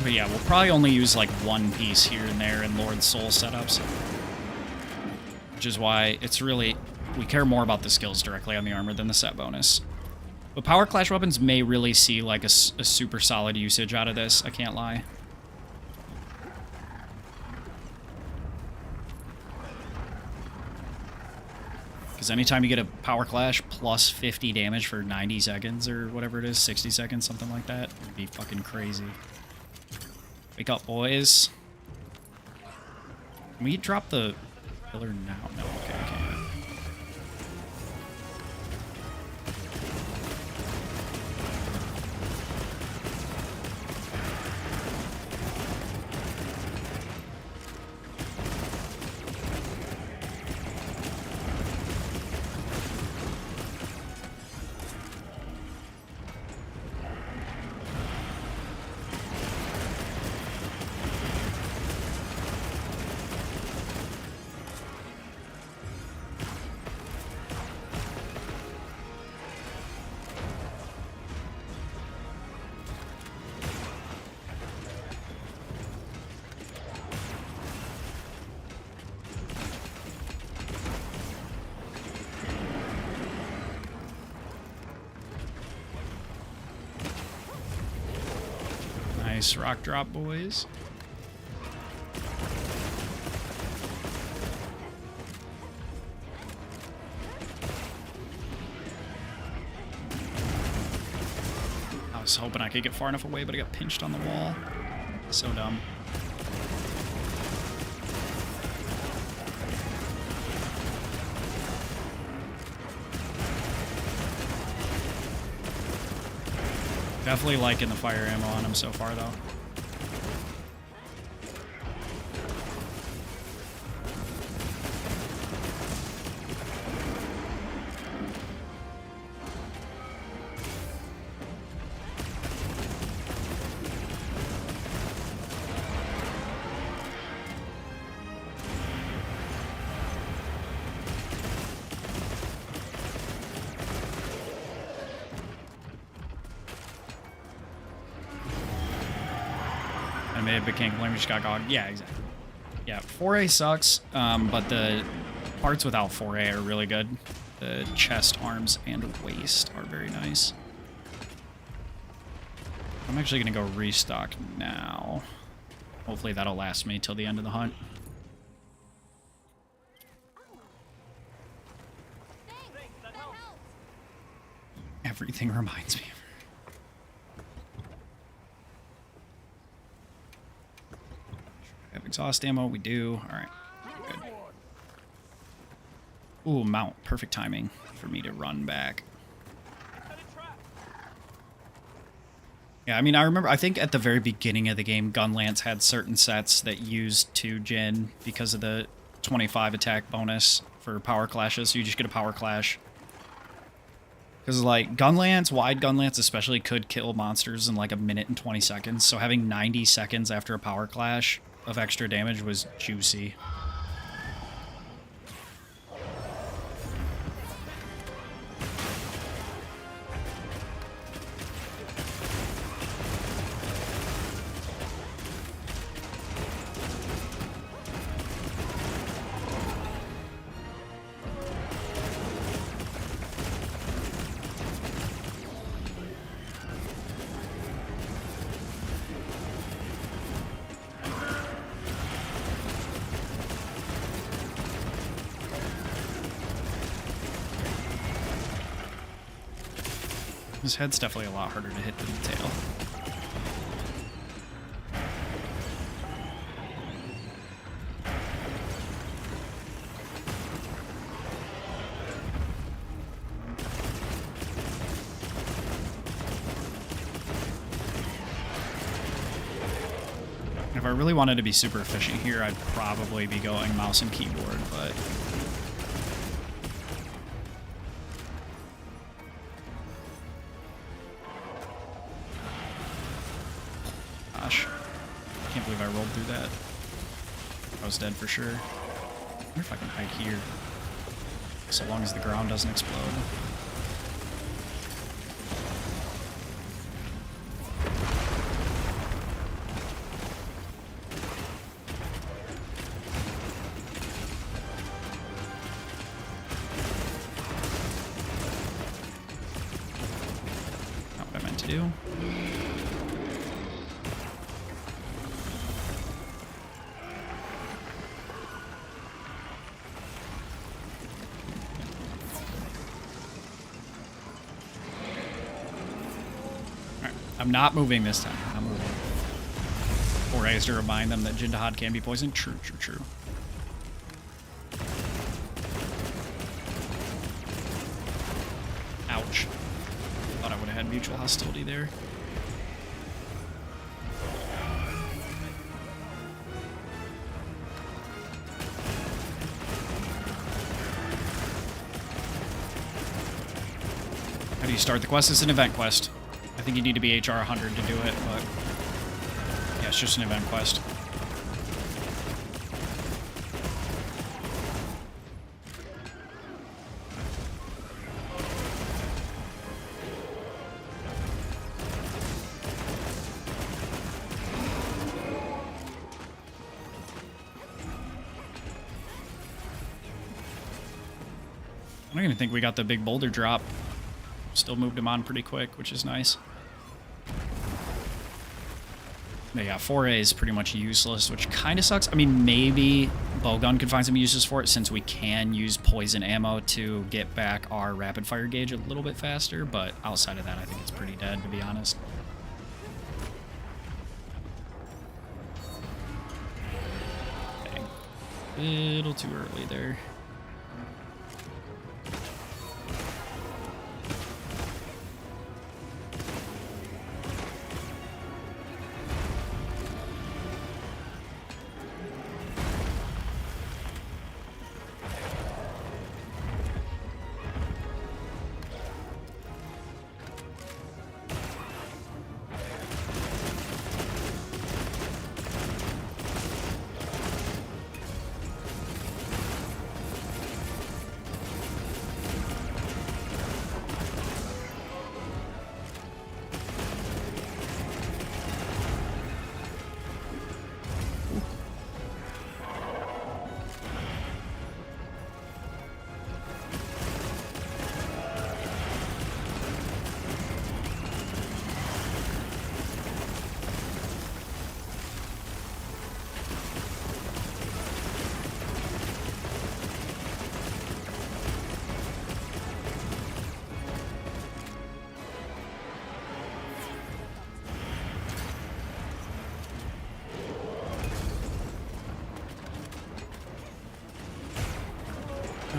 But yeah, we'll probably only use like one piece here and there in Lord Soul setups. Which is why it's really... we care more about the skills directly on the armor than the set bonus. But power clash weapons may really see like a super solid usage out of this, I can't lie. Because anytime you get a power clash plus 50 damage for 90 seconds or whatever it is, 60 seconds, something like that, it'd be fucking crazy. Wake up, boys. Can we drop the pillar now? No, okay, I can't. Nice rock drop, boys. I was hoping I could get far enough away, but I got pinched on the wall. So dumb. Definitely liking the fire ammo on him so far, though. I may have became blame, we just got gone. Yeah, exactly. Yeah, 4A sucks, but the parts without 4A are really good. The chest, arms, and waist are very nice. I'm actually going to go restock now. Hopefully that'll last me till the end of the hunt. Thanks, that helps. Everything reminds me of her. Have exhaust ammo? We do. Alright. Good. Ooh, mount. Perfect timing for me to run back. Yeah, I mean, I think at the very beginning of the game, Gunlance had certain sets that used 2 Jin because of the 25 attack bonus for power clashes, so you just get a power clash. Because, like, Gunlance, wide Gunlance especially, could kill monsters in, like, a minute and 20 seconds, so having 90 seconds after a power clash of extra damage was juicy. His head's definitely a lot harder to hit than the tail. If I really wanted to be super efficient here, I'd probably be going mouse and keyboard, but... Gosh. I can't believe I rolled through that. I was dead for sure. I wonder if I can hide here. So long as the ground doesn't explode. Do. Alright, I'm not moving this time. I'm moving. 4 days to remind them that Jin Dahaad can be poisoned. True, true, true. Ouch. Thought I would have had mutual hostility there. How do you start the quest? It's an event quest. I think you need to be HR 100 to do it, but yeah, it's just an event quest. I don't even think we got the big boulder drop. Still moved him on pretty quick, which is nice. But yeah, 4A is pretty much useless, which kind of sucks. I mean, maybe Bowgun could find some uses for it since we can use poison ammo to get back our rapid fire gauge a little bit faster, but outside of that, I think it's pretty dead, to be honest. Dang. A little too early there.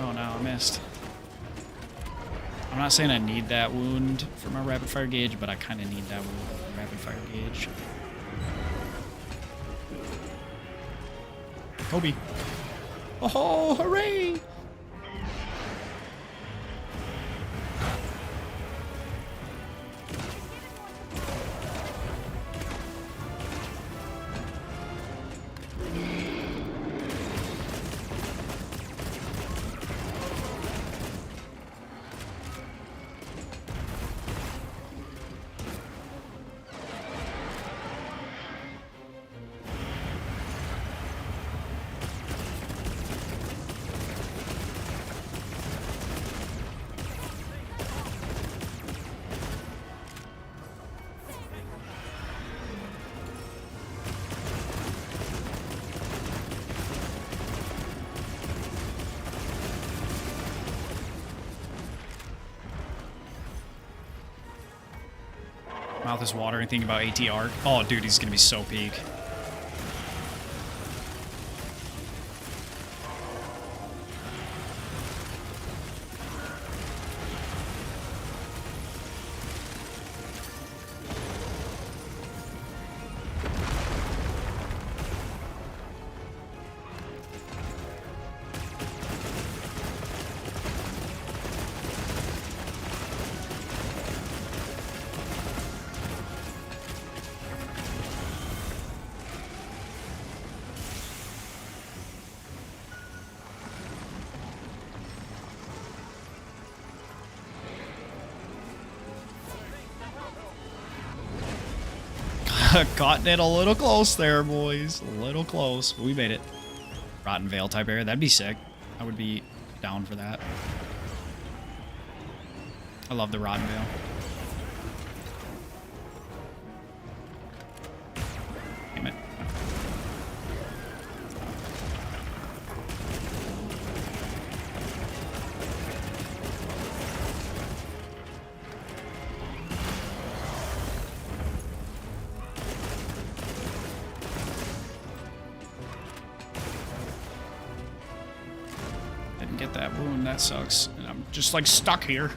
Oh no, I missed. I'm not saying I need that wound for my rapid fire gauge, but I kind of need that wound for my rapid fire gauge. Kobe. Oh, hooray! Mouth is watering thinking about ATR. Oh, dude, he's gonna be so peak. Gotten it a little close there, boys. A little close. But we made it. Rotten Veil type area. That'd be sick. I would be down for that. I love the Rotten Veil. Damn it. Get that wound, that sucks. And I'm just like stuck here.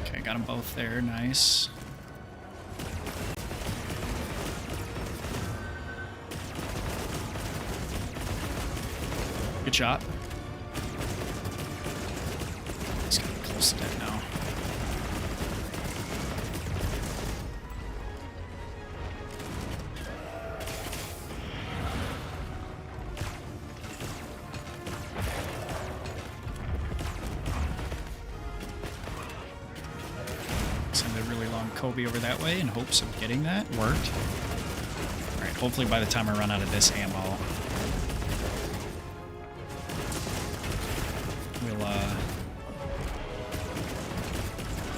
Okay, got them both there, nice. Good shot. He's getting close to dead now. Send a really long Kobe over that way in hopes of getting that. Worked. Alright, hopefully by the time I run out of this ammo,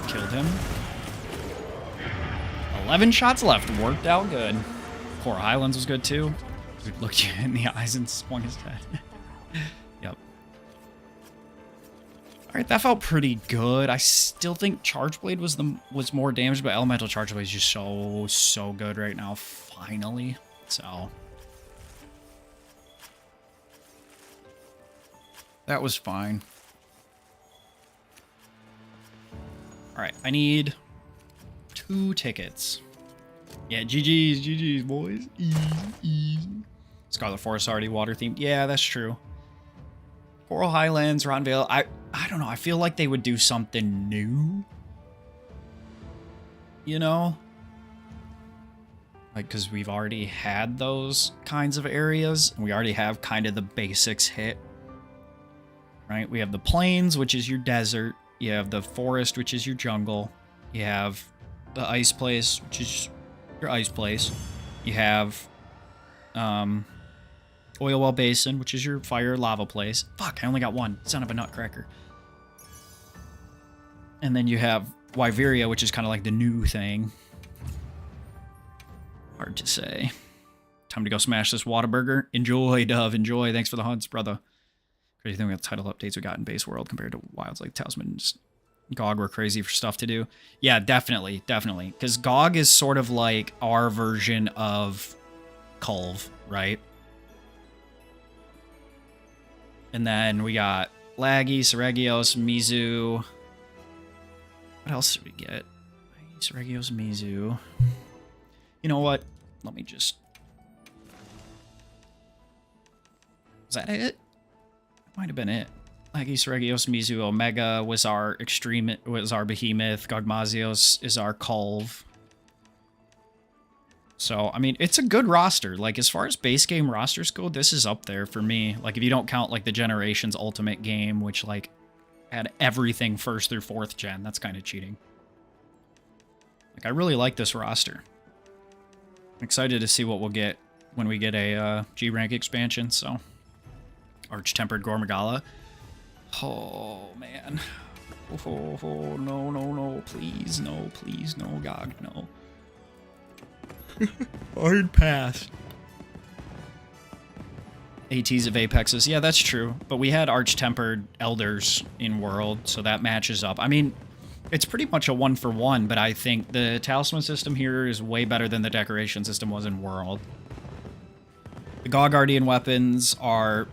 killed him. 11 shots left. Worked out good. Coral Highlands was good too. Dude looked you in the eyes and swung his head. Yep. Alright, that felt pretty good. I still think Charge Blade was more damage, but Elemental Charge Blade is just so good right now, finally. So that was fine. Alright, I need 2 tickets. Yeah, GG's, boys. Easy. Scarlet Forest already water themed. Yeah, that's true. Coral Highlands, Rotten Veil. I don't know. I feel like they would do something new. You know? Like, because we've already had those kinds of areas. And we already have kind of the basics hit. Right? We have the plains, which is your desert. You have the forest, which is your jungle. You have the ice place, which is your ice place. You have Oil Well Basin, which is your fire lava place. Fuck, I only got one. Son of a nutcracker. And then you have Wyveria, which is kind of like the new thing. Hard to say. Time to go smash this Whataburger. Enjoy, Dove. Enjoy. Thanks for the hunts, brother. Crazy thing with the title updates we got in Base World compared to Wilds like Talisman. GOG were crazy for stuff to do. Yeah, definitely. Because GOG is sort of like our version of Culve, right? And then we got Laggy, Seregios, Mizu. What else did we get? Seregios, Mizu. You know what? Let me just... Was that it? Might have been it. Laggy, Seregios, Mizu, Omega was our extreme, was our behemoth. Gogmazios is our Culve. So, I mean, it's a good roster. Like, as far as base game rosters go, this is up there for me. Like, if you don't count, like, the Generations Ultimate game, which, like, had everything 1st through 4th gen. That's kind of cheating. Like, I really like this roster. I'm excited to see what we'll get when we get a G-Rank expansion, so... Arch-Tempered Gormagala. Oh, man. Oh, no, no, no. Please, no, GOG, no. Hard pass. ATs of Apexes. Yeah, that's true. But we had Arch-Tempered Elders in World, so that matches up. I mean, it's pretty much a 1-for-1, but I think the Talisman system here is way better than the Decoration system was in World. The GOG Guardian weapons are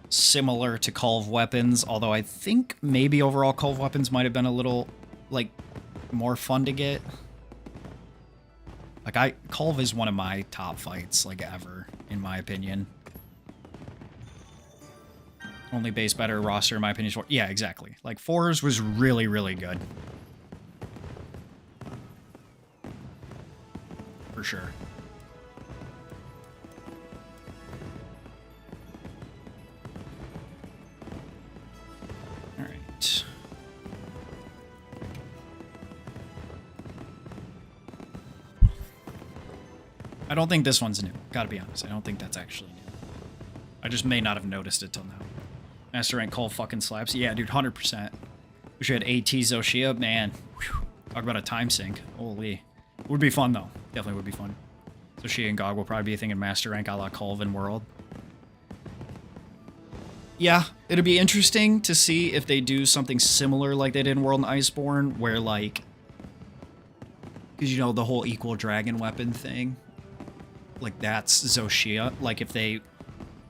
similar to Culve weapons, although I think maybe overall Culve weapons might have been a little, like, more fun to get. Like, Culve is one of my top fights, like, ever, in my opinion. Only base better roster, in my opinion. Yeah, exactly. Like, 4's was really, really good. For sure. Alright. I don't think this one's new. Gotta be honest. I don't think that's actually new. I just may not have noticed it till now. Master rank Cole fucking slaps. Yeah, dude, 100%. Wish we had AT Zoshia. Man, whew. Talk about a time sink. Holy. Would be fun, though. Definitely would be fun. Zoshia and GOG will probably be a thing in Master rank a la Colvin World. Yeah, it'll be interesting to see if they do something similar like they did in World and Iceborne, where, like... Because, you know, the whole equal dragon weapon thing. Like, that's Zoshia. Like, if they...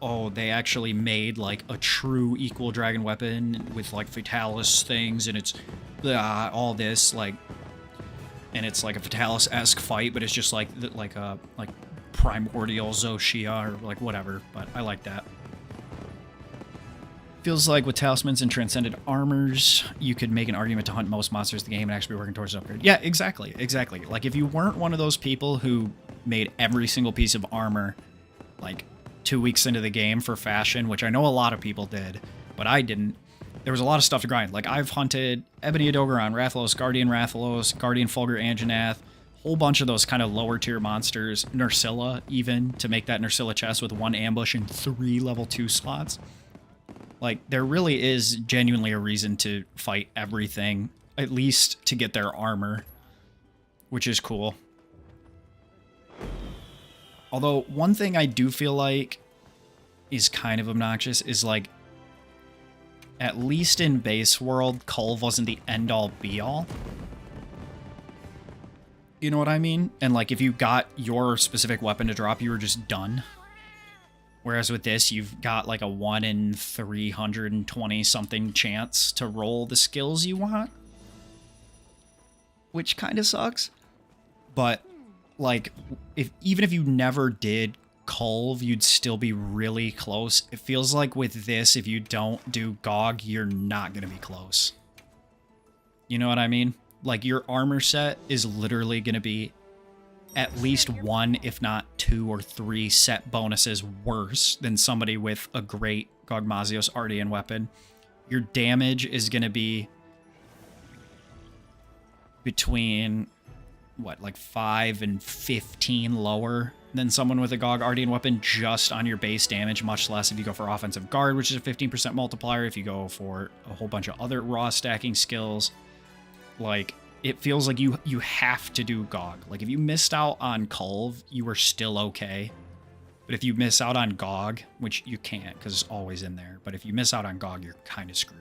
Oh, they actually made, like, a true equal dragon weapon with, like, Fatalis things, and it's all this, like... And it's, like, a Fatalis-esque fight, but it's just, like a primordial Zoshia, or, like, whatever. But I like that. Feels like with Talismans and Transcended Armors, you could make an argument to hunt most monsters in the game and actually be working towards an upgrade. Yeah, exactly, exactly. Like, if you weren't one of those people who made every single piece of armor, like... 2 weeks into the game for fashion, which I know a lot of people did, but I didn't. There was a lot of stuff to grind. Like, I've hunted Ebony Adogaron, Rathalos, Guardian Fulgur Anjanath, whole bunch of those kind of lower tier monsters, Nursilla even, to make that Nursilla chest with 1 ambush and 3 level 2 slots. Like, there really is genuinely a reason to fight everything, at least to get their armor, which is cool. Although, one thing I do feel like is kind of obnoxious is, like, at least in base world, Culve wasn't the end-all be-all. You know what I mean? And, like, if you got your specific weapon to drop, you were just done. Whereas with this, you've got, like, a 1 in 320-something chance to roll the skills you want. Which kind of sucks. But... like, even if you never did Culve, you'd still be really close. It feels like with this, if you don't do GOG, you're not going to be close. You know what I mean? Like, your armor set is literally going to be at least 1, if not 2 or 3 set bonuses worse than somebody with a great GOG Mazios Ardean weapon. Your damage is going to be between... what, like 5 and 15 lower than someone with a GOG Ardean weapon just on your base damage, much less if you go for Offensive Guard, which is a 15% multiplier, if you go for a whole bunch of other raw stacking skills. Like, it feels like you have to do GOG. Like, if you missed out on Culve, you were still okay. But if you miss out on GOG, which you can't because it's always in there, but if you miss out on GOG, you're kind of screwed.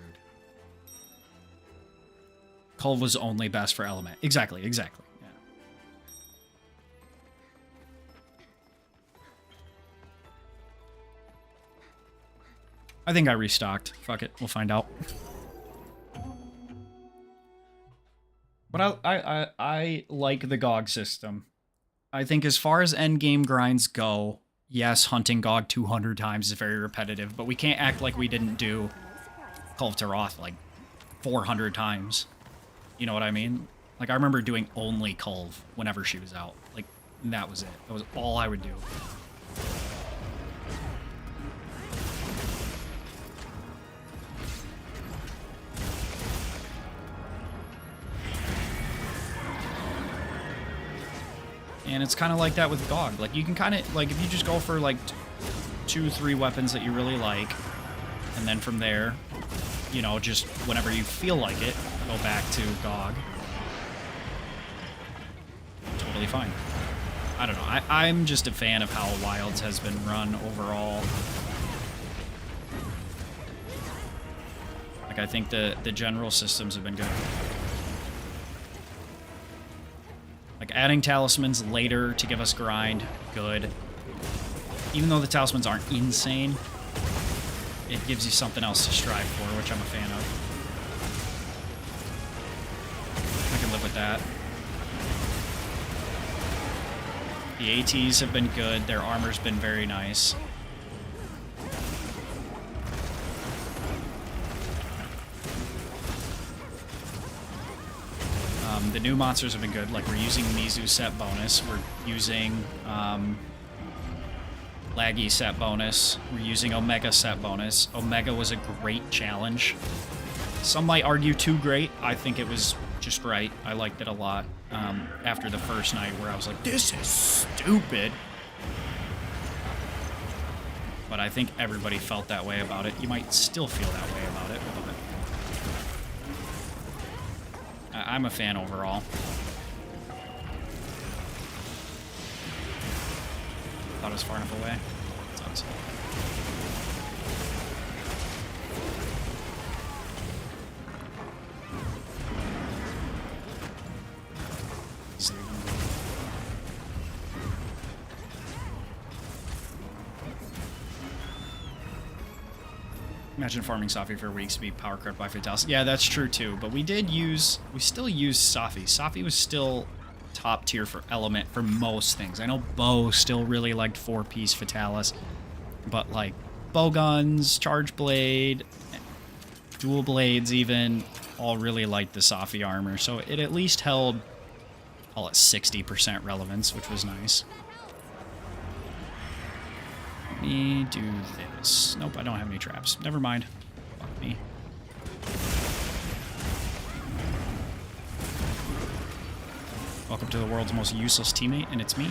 Culve was only best for Element. Exactly, exactly. I think I restocked. Fuck it. We'll find out. But I like the GOG system. I think as far as endgame grinds go, yes, hunting GOG 200 times is very repetitive, but we can't act like we didn't do Culve Taroth like 400 times. You know what I mean? Like, I remember doing only Culve whenever she was out. Like, that was it. That was all I would do. And it's kind of like that with GOG. Like, you can kind of, like, if you just go for, like, 2-3 weapons that you really like, And then from there, you know, just whenever you feel like it, go back to GOG. Totally fine. I don't know. I'm just a fan of how Wilds has been run overall. Like, I think the general systems have been good. Like, adding talismans later to give us grind, good. Even though the talismans aren't insane, it gives you something else to strive for, which I'm a fan of. I can live with that. The ATs have been good. Their armor's been very nice. The new monsters have been good. Like, we're using Mizu set bonus. We're using Laggy set bonus. We're using Omega set bonus. Omega was a great challenge. Some might argue too great. I think it was just right. I liked it a lot. After the first night where I was like, this is stupid. But I think everybody felt that way about it. You might still feel that way about it, but I'm a fan overall. Thought it was far enough away. Sucks. Imagine farming Safi for weeks to be power crept by Fatalis. Yeah, that's true too. But we still use Safi. Safi was still top tier for element for most things. I know Bo still really liked 4-piece Fatalis, but like bow guns, charge blade, dual blades even, all really liked the Safi armor. So it at least held, call it 60% relevance, which was nice. Let me do this. Nope, I don't have any traps. Never mind. Fuck me. Welcome to the world's most useless teammate, and it's me.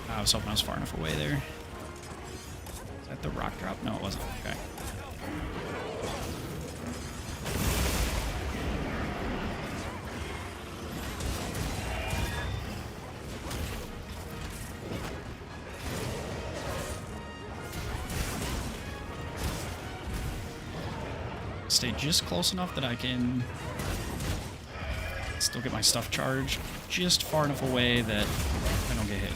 I was hoping I was far enough away there. Is that the rock drop? No, it wasn't. Okay. Stay just close enough that I can still get my stuff charged, just far enough away that I don't get hit.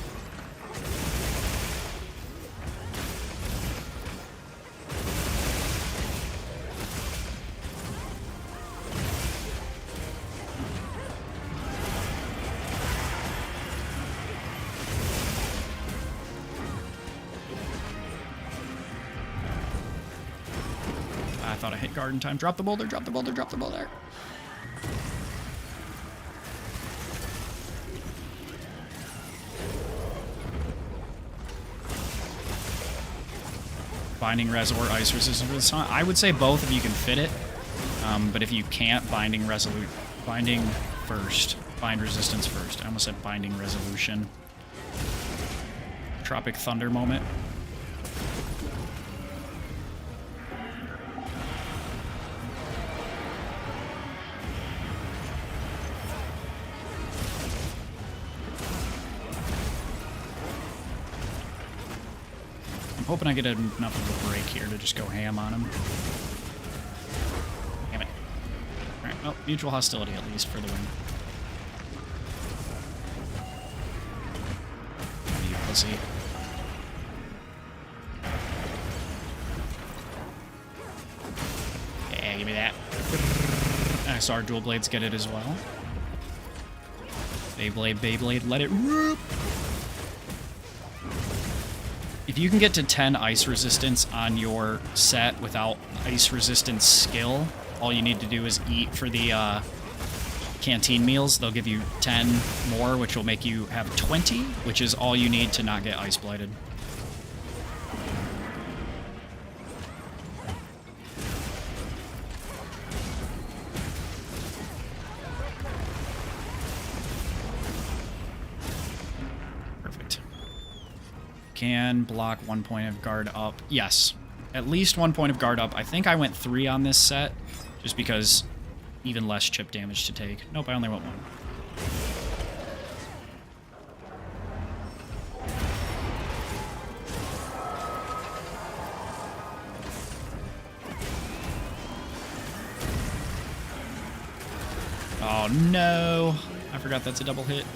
I thought I hit guard in time. Drop the boulder, drop the boulder, drop the boulder. Binding res or ice resistance for the sun. I would say both if you can fit it. But if you can't, binding first. Bind resistance first. I almost said binding resolution. Tropic Thunder moment. Hoping I get enough of a break here to just go ham on him. Damn it. Alright, well, mutual hostility at least for the win. Oh, you pussy. Yeah, give me that. I saw our dual blades get it as well. Beyblade, Beyblade, let it rip! If you can get to 10 ice resistance on your set without ice resistance skill, all you need to do is eat for the canteen meals. They'll give you 10 more, which will make you have 20, which is all you need to not get ice blighted. can block 1 point of guard up. Yes, at least 1 point of guard up. I think I went 3 on this set, just because even less chip damage to take. Nope, I only went 1. Oh no! I forgot that's a double hit.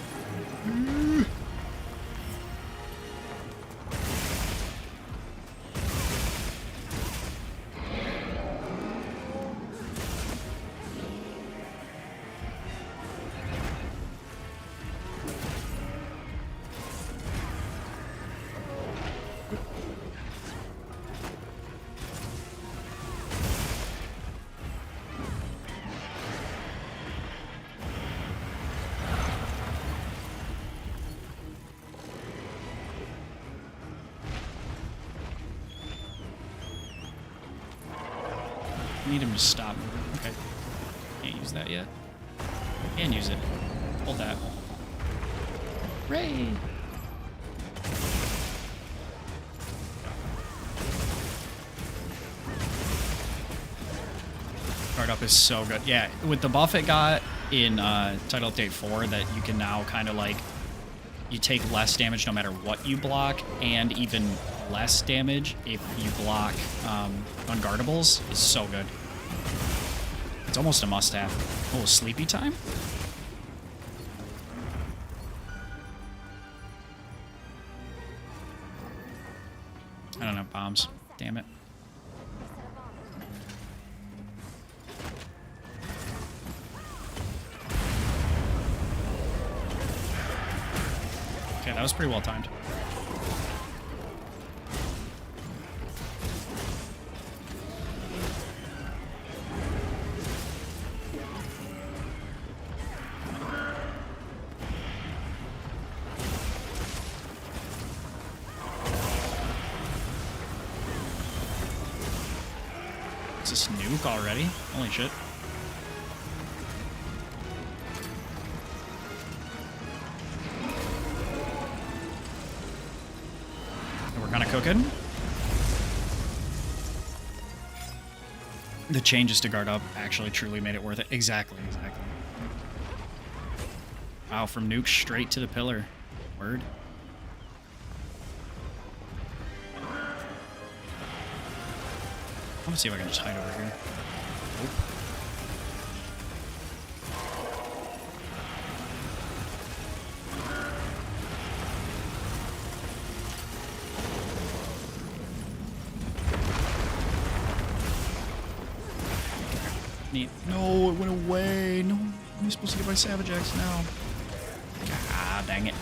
Need him to stop moving. Okay. Can't use that yet. Can use it. Hold that. Ray! Guard up is so good. Yeah, with the buff it got in Title Update 4 that you can now kind of like, you take less damage no matter what you block, and even less damage if you block unguardables is so good. It's almost a must-have. Oh, sleepy time? I don't have bombs. Damn it. Okay, that was pretty well timed. Is this nuke already? Holy shit. We're kind of cooking. The changes to guard up actually truly made it worth it. Exactly, exactly. Wow, from nuke straight to the pillar. Word. I'm gonna see if I can just hide over here. Nope. Neat. No, it went away. No, I'm supposed to get my Savage Axe now. Ah, dang it.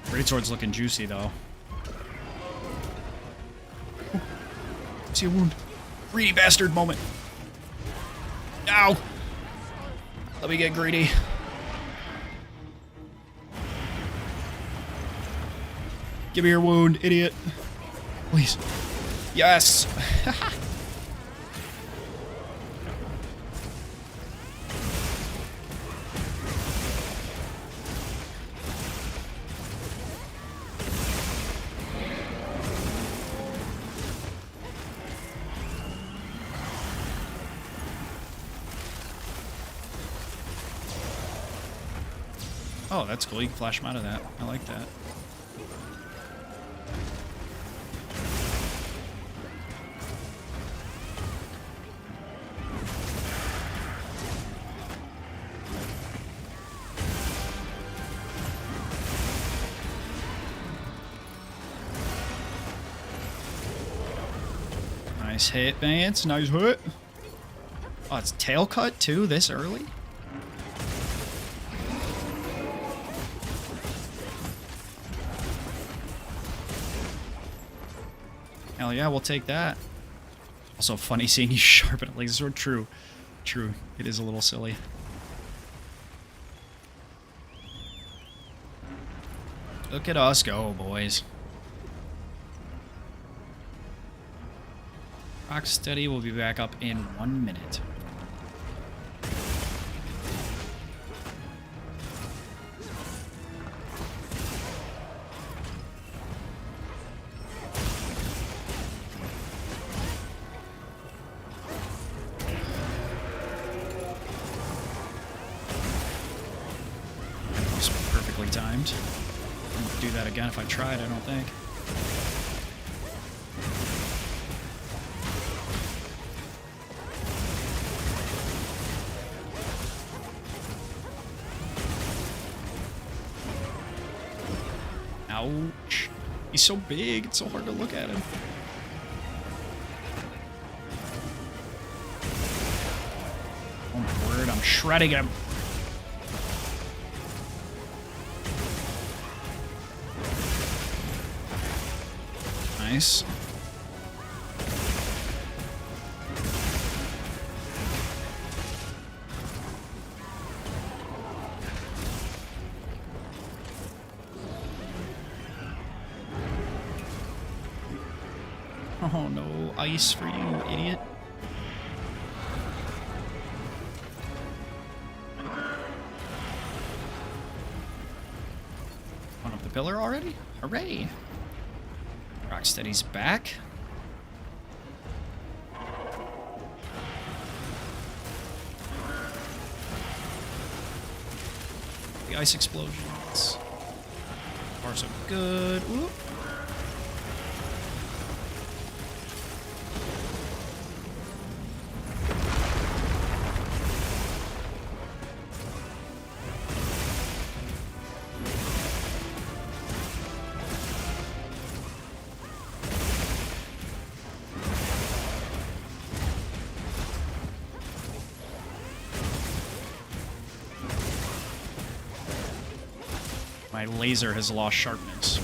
Greatsword's looking juicy though. See a wound. Greedy bastard moment. Ow! Let me get greedy. Give me your wound, idiot. Please. Yes! Oh, that's cool. You can flash him out of that. I like that. Nice hit, Vance. Nice hit. Oh, it's tail cut too this early? Hell yeah, we'll take that. Also funny seeing you sharpen a laser sword. True. True. It is a little silly. Look at us go, boys. Rocksteady will be back up in 1 minute. perfectly timed. Wouldn't do that again if I tried, I don't think. Ouch. He's so big, it's so hard to look at him. Oh my word, I'm shredding him. Nice. Oh no, ice for you, idiot. One up the pillar already? Hooray! Rocksteady's back. The ice explosions. Far so good. Whoop. My laser has lost sharpness.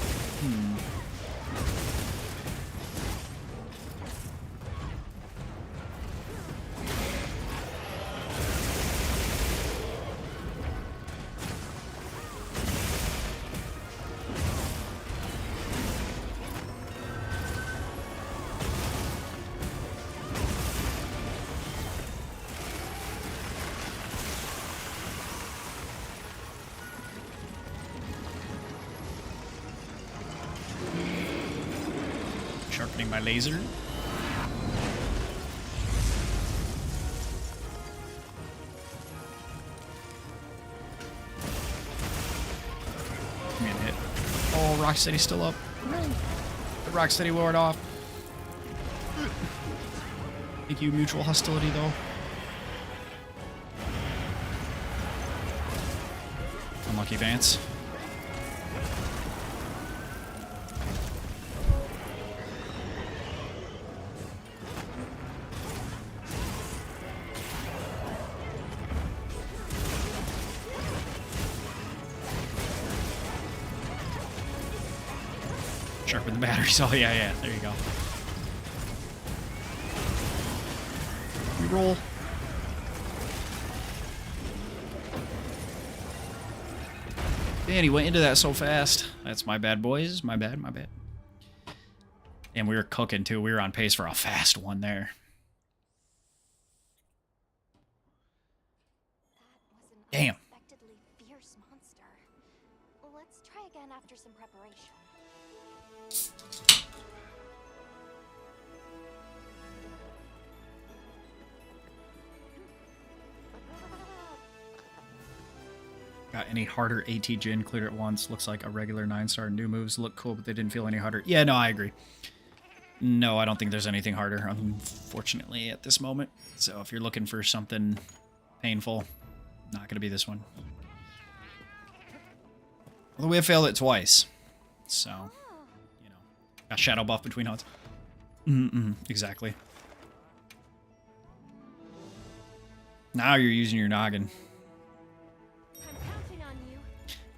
Sharpening my laser. Give me a hit. Oh, Rocksteady's still up. The Rocksteady ward off. Thank you, mutual hostility, though. Unlucky Vance. Sharpen the batteries. Oh, yeah, there you go. We roll. Man, he went into that so fast. That's my bad, boys. My bad. And we were cooking, too. We were on pace for a fast one there. That was an Damn. unexpectedly fierce monster. Let's try again after some preparation. Got any harder AT Jin cleared at once. Looks like a regular 9-star. New moves look cool, but they didn't feel any harder. Yeah, no, I agree. No, I don't think there's anything harder, unfortunately, at this moment. So if you're looking for something painful, not going to be this one. Although we have failed it twice. So, you know, got shadow buff between HUDs. Exactly. Now you're using your noggin.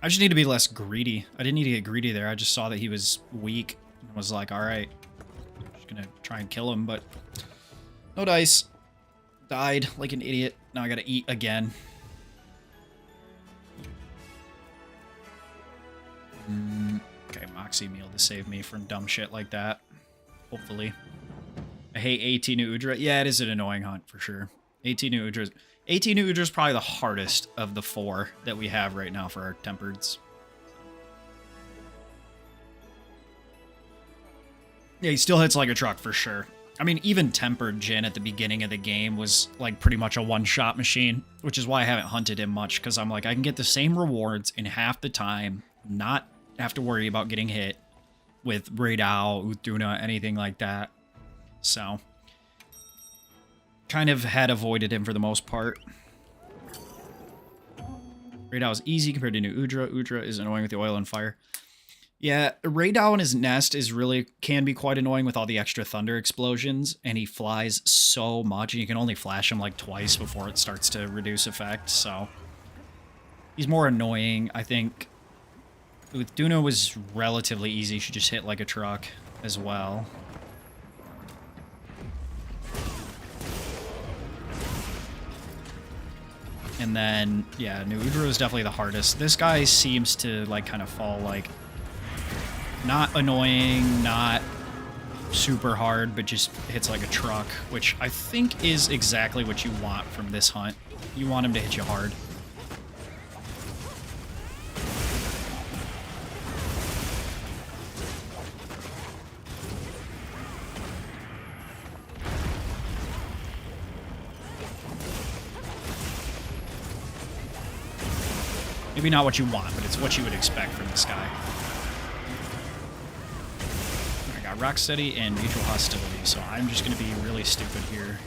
I just need to be less greedy. I didn't need to get greedy there. I just saw that he was weak and was like, alright, I'm just gonna try and kill him, but no dice. Died like an idiot. Now I gotta eat again. Okay, Moxie meal to save me from dumb shit like that. Hopefully. I hate AT New Udra. Yeah, it is an annoying hunt for sure. AT New Udra. AT New Udra is probably the hardest of the 4 that we have right now for our tempereds. Yeah, he still hits like a truck for sure. I mean, even Tempered Jin at the beginning of the game was like pretty much a one-shot machine, which is why I haven't hunted him much, because I'm like, I can get the same rewards in half the time, not have to worry about getting hit with Raidao, Utuna, anything like that. So, kind of had avoided him for the most part. Raidao is easy compared to new Udra. Udra is annoying with the oil and fire. Yeah, Raidao in his nest can be quite annoying with all the extra thunder explosions, and he flies so much, and you can only flash him like twice before it starts to reduce effect, so he's more annoying. I think with Duna was relatively easy. She just hit like a truck as well. And then, yeah, New Udra is definitely the hardest. This guy seems to like kind of fall like not annoying, not super hard, but just hits like a truck, which I think is exactly what you want from this hunt. You want him to hit you hard. Maybe not what you want, but it's what you would expect from this guy. I got Rocksteady and Mutual Hostility, so I'm just going to be really stupid here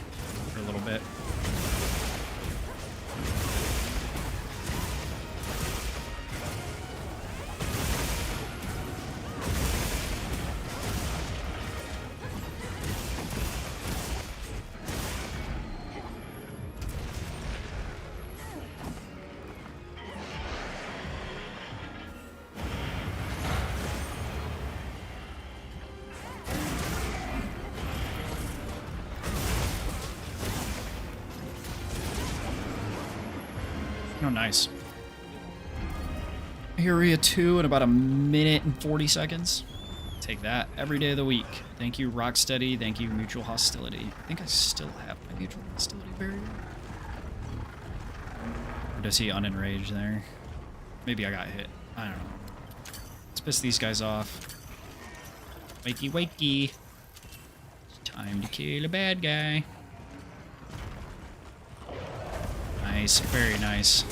for a little bit. Oh, nice. Area 2 in about 1 minute and 40 seconds. Take that every day of the week. Thank you, Rocksteady. Thank you, Mutual Hostility. I think I still have my Mutual Hostility barrier. Or does he unenrage there? Maybe I got hit. I don't know. Let's piss these guys off. Wakey, wakey. It's time to kill a bad guy. Nice, very nice.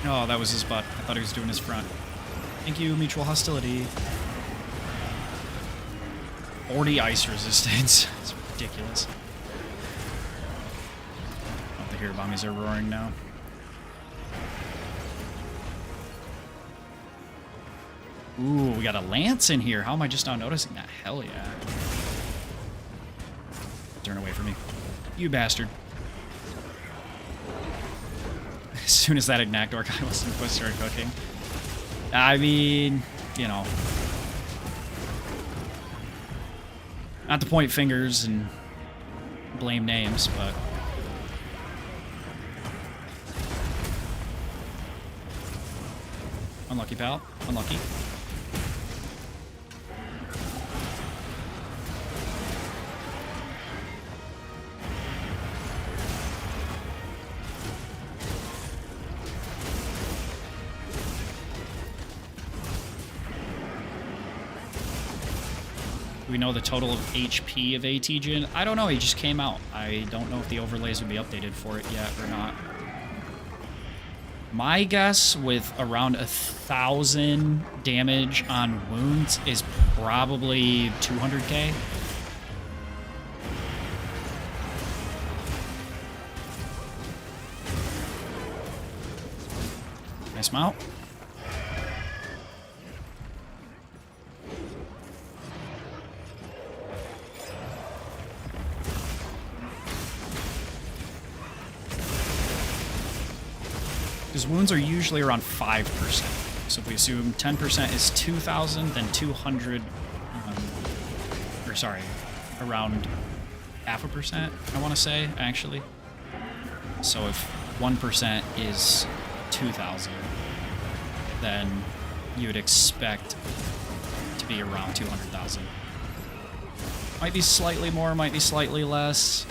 Oh, that was his butt. I thought he was doing his front. Thank you, Mutual Hostility. 40 ice resistance. It's ridiculous. Oh, the hero bombies are roaring now. Ooh, we got a lance in here. How am I just not noticing that? Hell yeah. Turn away from me. You bastard. As soon as that Ignactor guy was supposed to start cooking. I mean, you know. Not to point fingers and blame names, but... Unlucky, pal. Unlucky. We know the total of HP of AT Jin. I don't know, he just came out. I don't know if the overlays would be updated for it yet or not. My guess with around 1,000 damage on wounds is probably 200k. Nice mount. His wounds are usually around 5%. So if we assume 10% is 2,000, then 200, or sorry, around 0.5%, I want to say, actually. So if 1% is 2,000, then you would expect to be around 200,000. Might be slightly more, might be slightly less.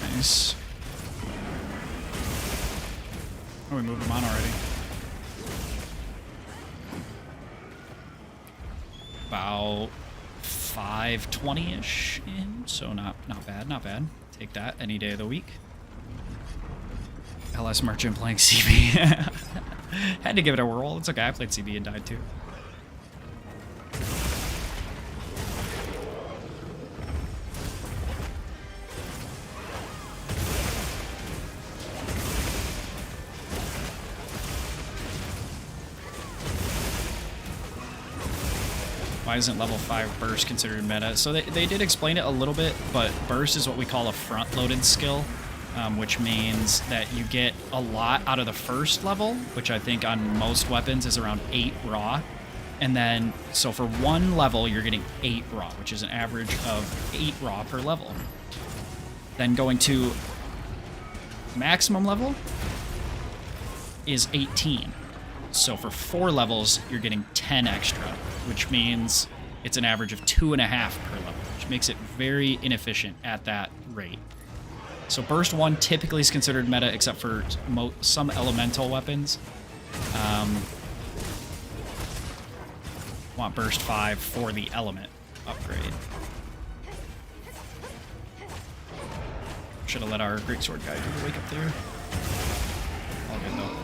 Nice. Oh, we moved him on already. About 520-ish in, so not bad, not bad. Take that any day of the week. LS Merchant playing CB. Had to give it a whirl. It's okay, I played CB and died too. Why isn't level 5 burst considered meta? So they did explain it a little bit, but burst is what we call a front-loaded skill, which means that you get a lot out of the first level, which I think on most weapons is around 8 raw. And then, so for one level, you're getting 8 raw, which is an average of 8 raw per level. Then going to maximum level is 18. So for 4 levels, you're getting 10 extra, which means it's an average of 2.5 per level, which makes it very inefficient at that rate. So Burst 1 typically is considered meta, except for some elemental weapons. Want Burst 5 for the element upgrade. Should have let our Greatsword guy do the wake up there. All good though.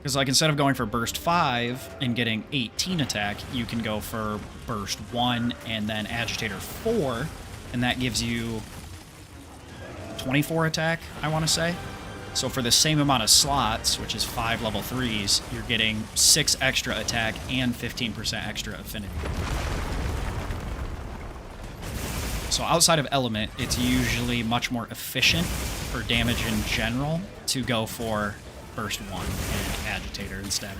Because, like, instead of going for Burst 5 and getting 18 attack, you can go for Burst 1 and then Agitator 4, and that gives you 24 attack, I want to say. So for the same amount of slots, which is 5 level 3s, you're getting 6 extra attack and 15% extra affinity. So outside of element, it's usually much more efficient for damage in general to go for Burst 1 and Agitator instead.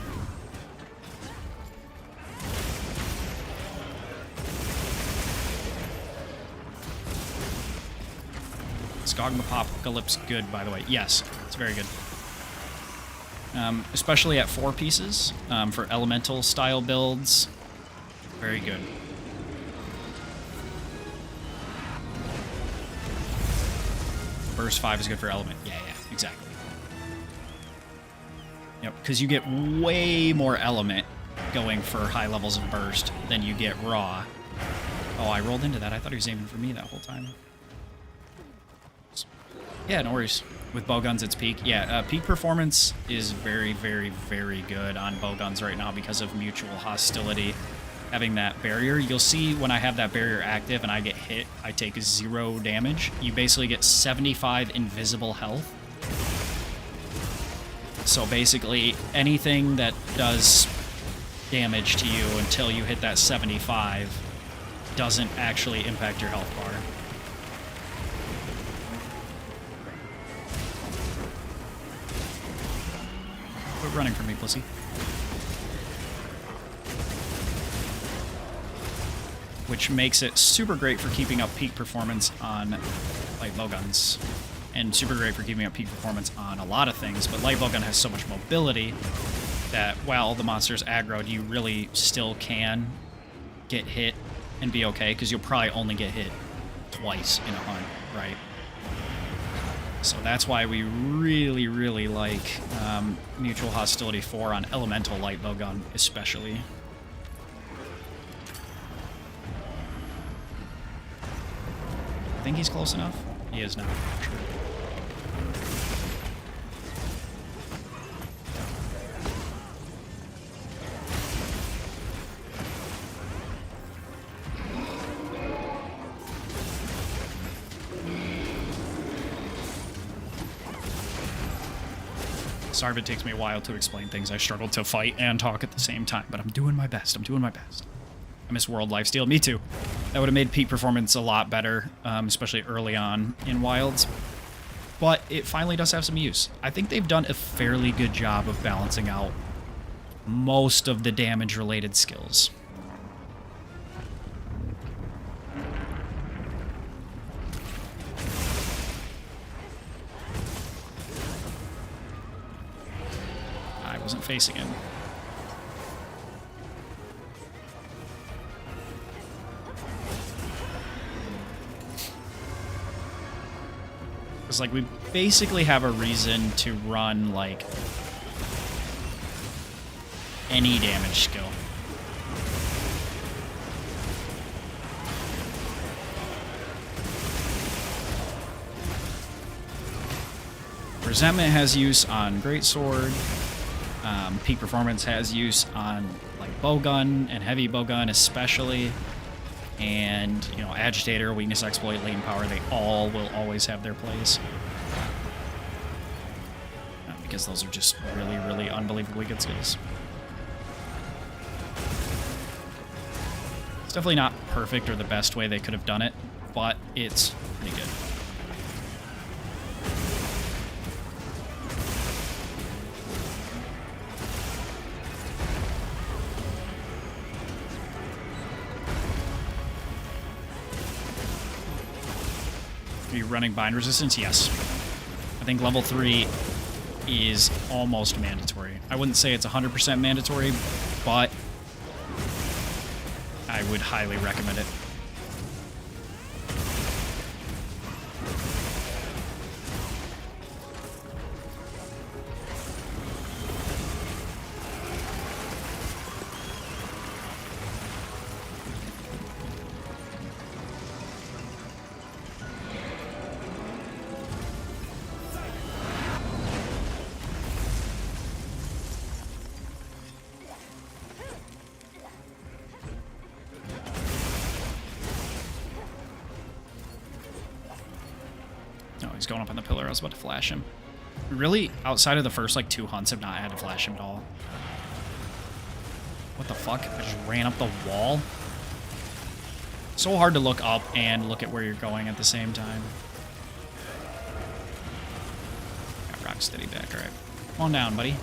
Skogmapocalypse good, by the way. Yes, it's very good. Especially at 4 pieces for elemental style builds. Very good. Burst 5 is good for element. Yeah, exactly. Yep, because you get way more element going for high levels of burst than you get raw. Oh, I rolled into that. I thought he was aiming for me that whole time. Yeah, no worries. With bowguns, it's peak. Yeah, peak performance is very, very, very good on bowguns right now because of mutual hostility. Having that barrier, you'll see when I have that barrier active and I get hit, I take 0 damage. You basically get 75 invisible health. So basically, anything that does damage to you until you hit that 75 doesn't actually impact your health bar. Quit running from me, pussy. Which makes it super great for keeping up peak performance on light bowguns. And super great for keeping up peak performance on a lot of things, but light bowgun has so much mobility that while the monster's aggroed, you really still can get hit and be okay, because you'll probably only get hit twice in a hunt, right? So that's why we really, really like Mutual Hostility 4 on Elemental Light Bowgun, especially. I think he's close enough. He is now, for sure. Sorry if it takes me a while to explain things. I struggle to fight and talk at the same time, but I'm doing my best. I'm doing my best. I miss World Lifesteal. Me too. That would have made peak performance a lot better, especially early on in Wilds. But it finally does have some use. I think they've done a fairly good job of balancing out most of the damage-related skills. I wasn't facing him. It's like we basically have a reason to run like any damage skill. Resentment has use on Greatsword. Peak Performance has use on like Bowgun and Heavy Bowgun especially. And, you know, Agitator, Weakness Exploit, Latent Power, they all will always have their plays. Because those are just really, really unbelievably good skills. It's definitely not perfect or the best way they could have done it, but it's pretty good. Are you running bind resistance? Yes. I think level 3 is almost mandatory. I wouldn't say it's 100% mandatory, but I would highly recommend it. He's going up on the pillar. I was about to flash him. Really, outside of the first, like, 2 hunts, have not had to flash him at all. What the fuck? I just ran up the wall? So hard to look up and look at where you're going at the same time. Got rock steady back. All right. Come on down, buddy.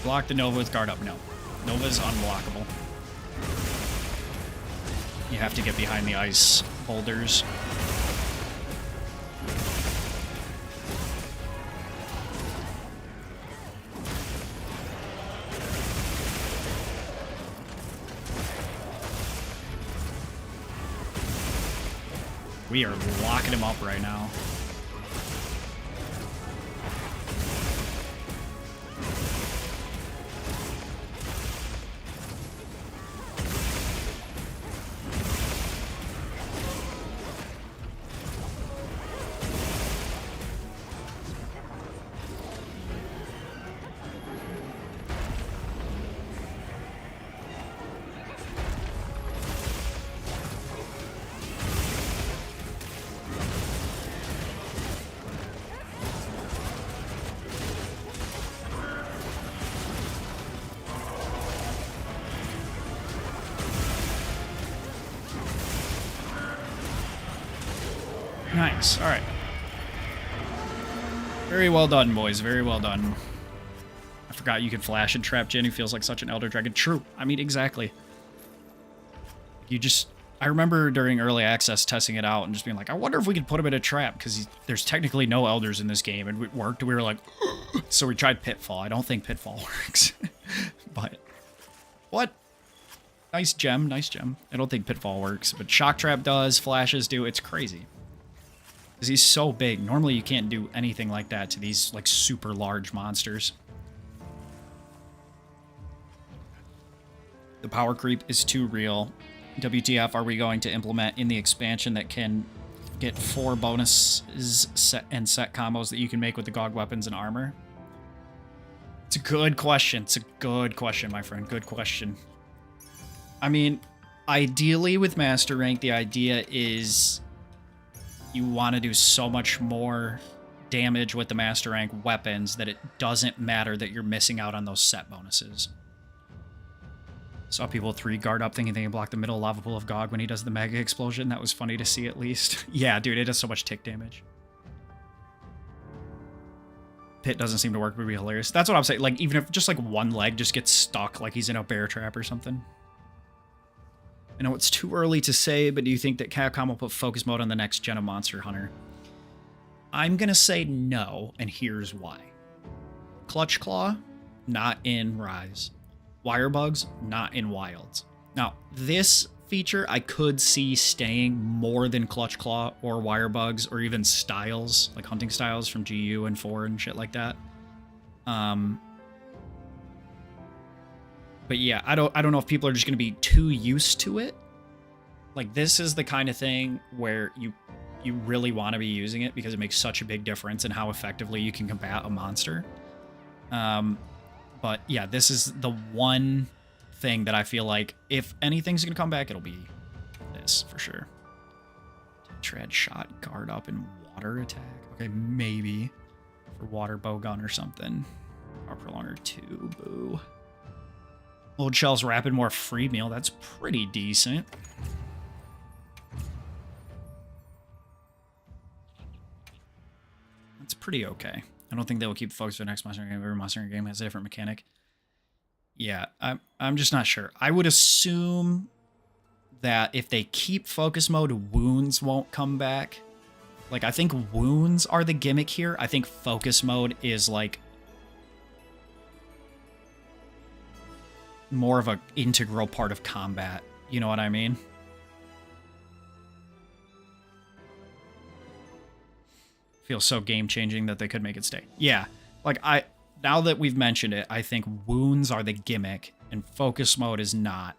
Block the Nova with guard up. No. Nova's unblockable. You have to get behind the ice boulders. We are locking him up right now. Nice. All right. Very well done, boys. Very well done. I forgot you could flash and trap Jin, who feels like such an Elder Dragon. True. I mean, exactly. You just... I remember during early access testing it out and just being like, I wonder if we could put him in a trap, because there's technically no Elders in this game, and it worked. We were like... So we tried Pitfall. I don't think Pitfall works. But... What? Nice gem. Nice gem. I don't think Pitfall works, but Shock Trap does. Flashes do. It's crazy. Because he's so big. Normally you can't do anything like that to these, like, super large monsters. The power creep is too real. WTF are we going to implement in the expansion that can get 4 bonuses set combos that you can make with the GOG weapons and armor? It's a good question. It's a good question, my friend. Good question. I mean, ideally with Master Rank, the idea is you want to do so much more damage with the Master Rank weapons that it doesn't matter that you're missing out on those set bonuses. Saw people 3 guard up thinking they can block the middle lava pool of GOG when he does the mega explosion. That was funny to see at least. Yeah, dude, it does so much tick damage. Pit doesn't seem to work, would be hilarious. That's what I'm saying. Like, even if just like one leg just gets stuck, like he's in a bear trap or something. I know it's too early to say, but do you think that Capcom will put focus mode on the next gen of Monster Hunter? I'm gonna say no, and here's why. Clutch Claw, not in Rise. Wire bugs, not in Wilds. Now, this feature I could see staying more than Clutch Claw or Wire bugs or even styles, like hunting styles from GU and 4 and shit like that. But yeah, I don't know if people are just going to be too used to it. Like, this is the kind of thing where you really want to be using it because it makes such a big difference in how effectively you can combat a monster. But yeah, this is the one thing that I feel like if anything's going to come back, it'll be this for sure. Tread shot, guard up, and water attack. Okay, maybe for water bow gun or something. Power prolonger 2, boo. Old Shell's rapid more free meal. That's pretty decent. That's pretty okay. I don't think they will keep focus for the next Monster Hunter game. Every Monster Hunter game has a different mechanic. Yeah, I'm just not sure. I would assume that if they keep focus mode, wounds won't come back. Like, I think wounds are the gimmick here. I think focus mode is like more of an integral part of combat. You know what I mean? Feels so game-changing that they could make it stay. Yeah, like now that we've mentioned it, I think wounds are the gimmick and focus mode is not.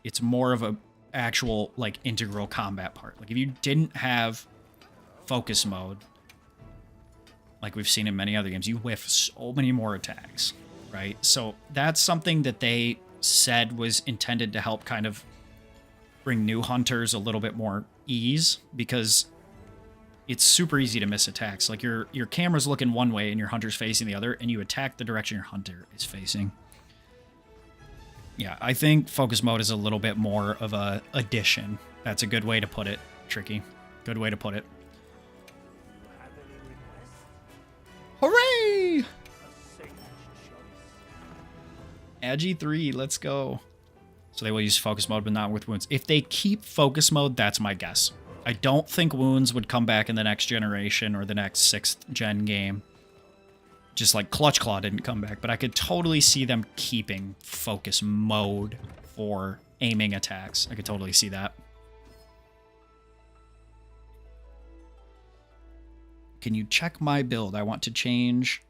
It's more of a actual like integral combat part. Like if you didn't have focus mode, like we've seen in many other games, you whiff so many more attacks, right? So that's something that they said was intended to help kind of bring new hunters a little bit more ease, because it's super easy to miss attacks. Like your camera's looking one way and your hunter's facing the other, and you attack the direction your hunter is facing. Yeah, I think focus mode is a little bit more of a addition. That's a good way to put it, Tricky. Good way to put it. Hooray! Agi 3, let's go. So they will use focus mode, but not with wounds. If they keep focus mode, that's my guess. I don't think wounds would come back in the next generation or the next 6th gen game. Just like Clutch Claw didn't come back, but I could totally see them keeping focus mode for aiming attacks. I could totally see that. Can you check my build? I want to change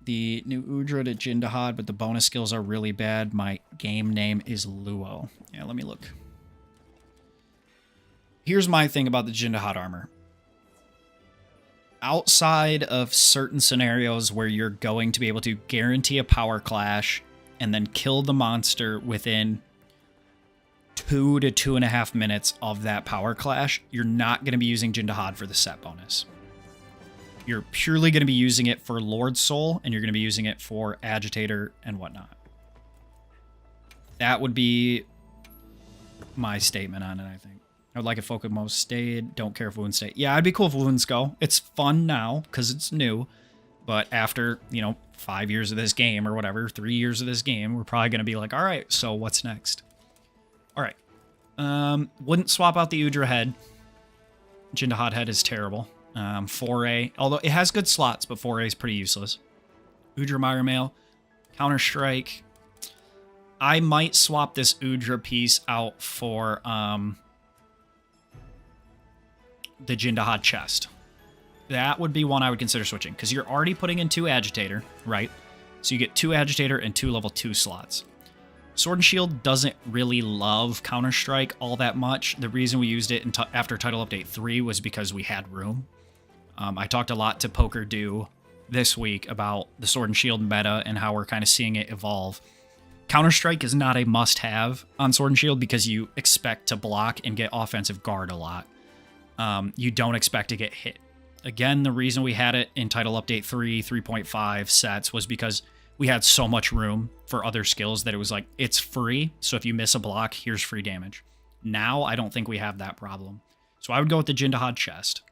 the new Udra to Jin Dahaad, but the bonus skills are really bad. My game name is Luo. Yeah, let me look. Here's my thing about the Jin Dahaad armor. Outside of certain scenarios where you're going to be able to guarantee a power clash and then kill the monster within 2 to 2.5 minutes of that power clash, you're not going to be using Jin Dahaad for the set bonus. You're purely going to be using it for Lord Soul, and you're going to be using it for Agitator and whatnot. That would be my statement on it, I think. I would like if focus mode stayed. Don't care if wounds stay. Yeah, I'd be cool if wounds go. It's fun now because it's new. But after, 5 years of this game or whatever, 3 years of this game, we're probably going to be like, all right, so what's next? All right. Wouldn't swap out the Udra head. Jin Dahaad head is terrible. 4A, although it has good slots, but 4A is pretty useless. Udra Mire Mail. Counter-Strike. I might swap this Udra piece out for the Jin Dahaad chest. That would be one I would consider switching, because you're already putting in 2 Agitator, right? So you get 2 Agitator and 2 level 2 slots. Sword and Shield doesn't really love Counter-Strike all that much. The reason we used it after Title Update 3 was because we had room. I talked a lot to Poker Do this week about the Sword and Shield meta and how we're kind of seeing it evolve. Counter-Strike is not a must-have on Sword and Shield because you expect to block and get offensive guard a lot. You don't expect to get hit. Again, the reason we had it in Title Update 3, 3.5 sets was because we had so much room for other skills that it was like, it's free, so if you miss a block, here's free damage. Now, I don't think we have that problem. So I would go with the Jin Dahaad chest.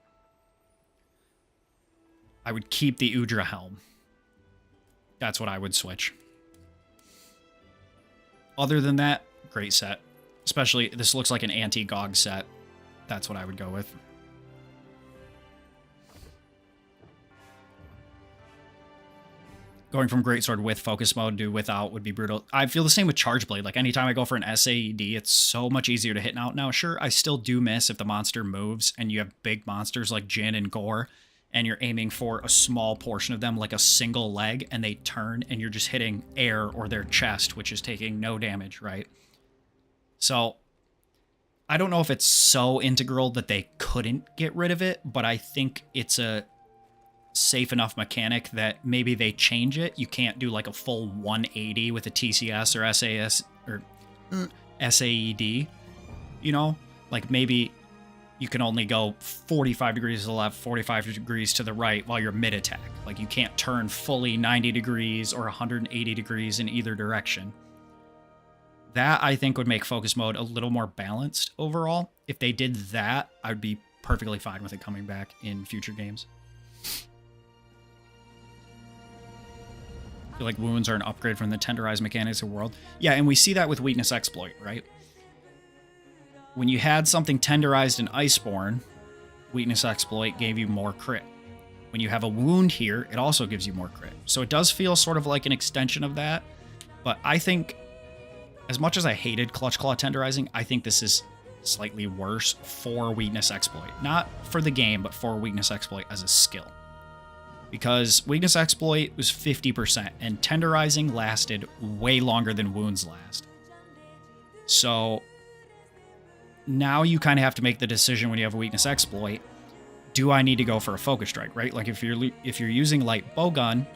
I would keep the Udra helm. That's what I would switch. Other than that, great set. Especially, this looks like an anti-GOG set. That's what I would go with. Going from Greatsword with focus mode to without would be brutal. I feel the same with Charge Blade. Like, anytime I go for an SAED, it's so much easier to hit out. Now, sure, I still do miss if the monster moves and you have big monsters like Jin and Gore, and you're aiming for a small portion of them, like a single leg, and they turn, and you're just hitting air or their chest, which is taking no damage, right? So, I don't know if it's so integral that they couldn't get rid of it, but I think it's a safe enough mechanic that maybe they change it. You can't do like a full 180 with a TCS or SAS or SAED, you know? Like maybe you can only go 45 degrees to the left, 45 degrees to the right while you're mid-attack. Like you can't turn fully 90 degrees or 180 degrees in either direction. That, I think, would make focus mode a little more balanced overall. If they did that, I would be perfectly fine with it coming back in future games. I feel like wounds are an upgrade from the tenderized mechanics of World. Yeah, and we see that with Weakness Exploit, right? When you had something tenderized in Iceborne, Weakness Exploit gave you more crit. When you have a wound here, it also gives you more crit. So it does feel sort of like an extension of that, but I think, as much as I hated Clutch Claw tenderizing, I think this is slightly worse for Weakness Exploit. Not for the game, but for Weakness Exploit as a skill. Because Weakness Exploit was 50%, and tenderizing lasted way longer than wounds last. So now you kind of have to make the decision when you have a Weakness Exploit, do I need to go for a Focus Strike, right? Like if you're using Light Bowgun,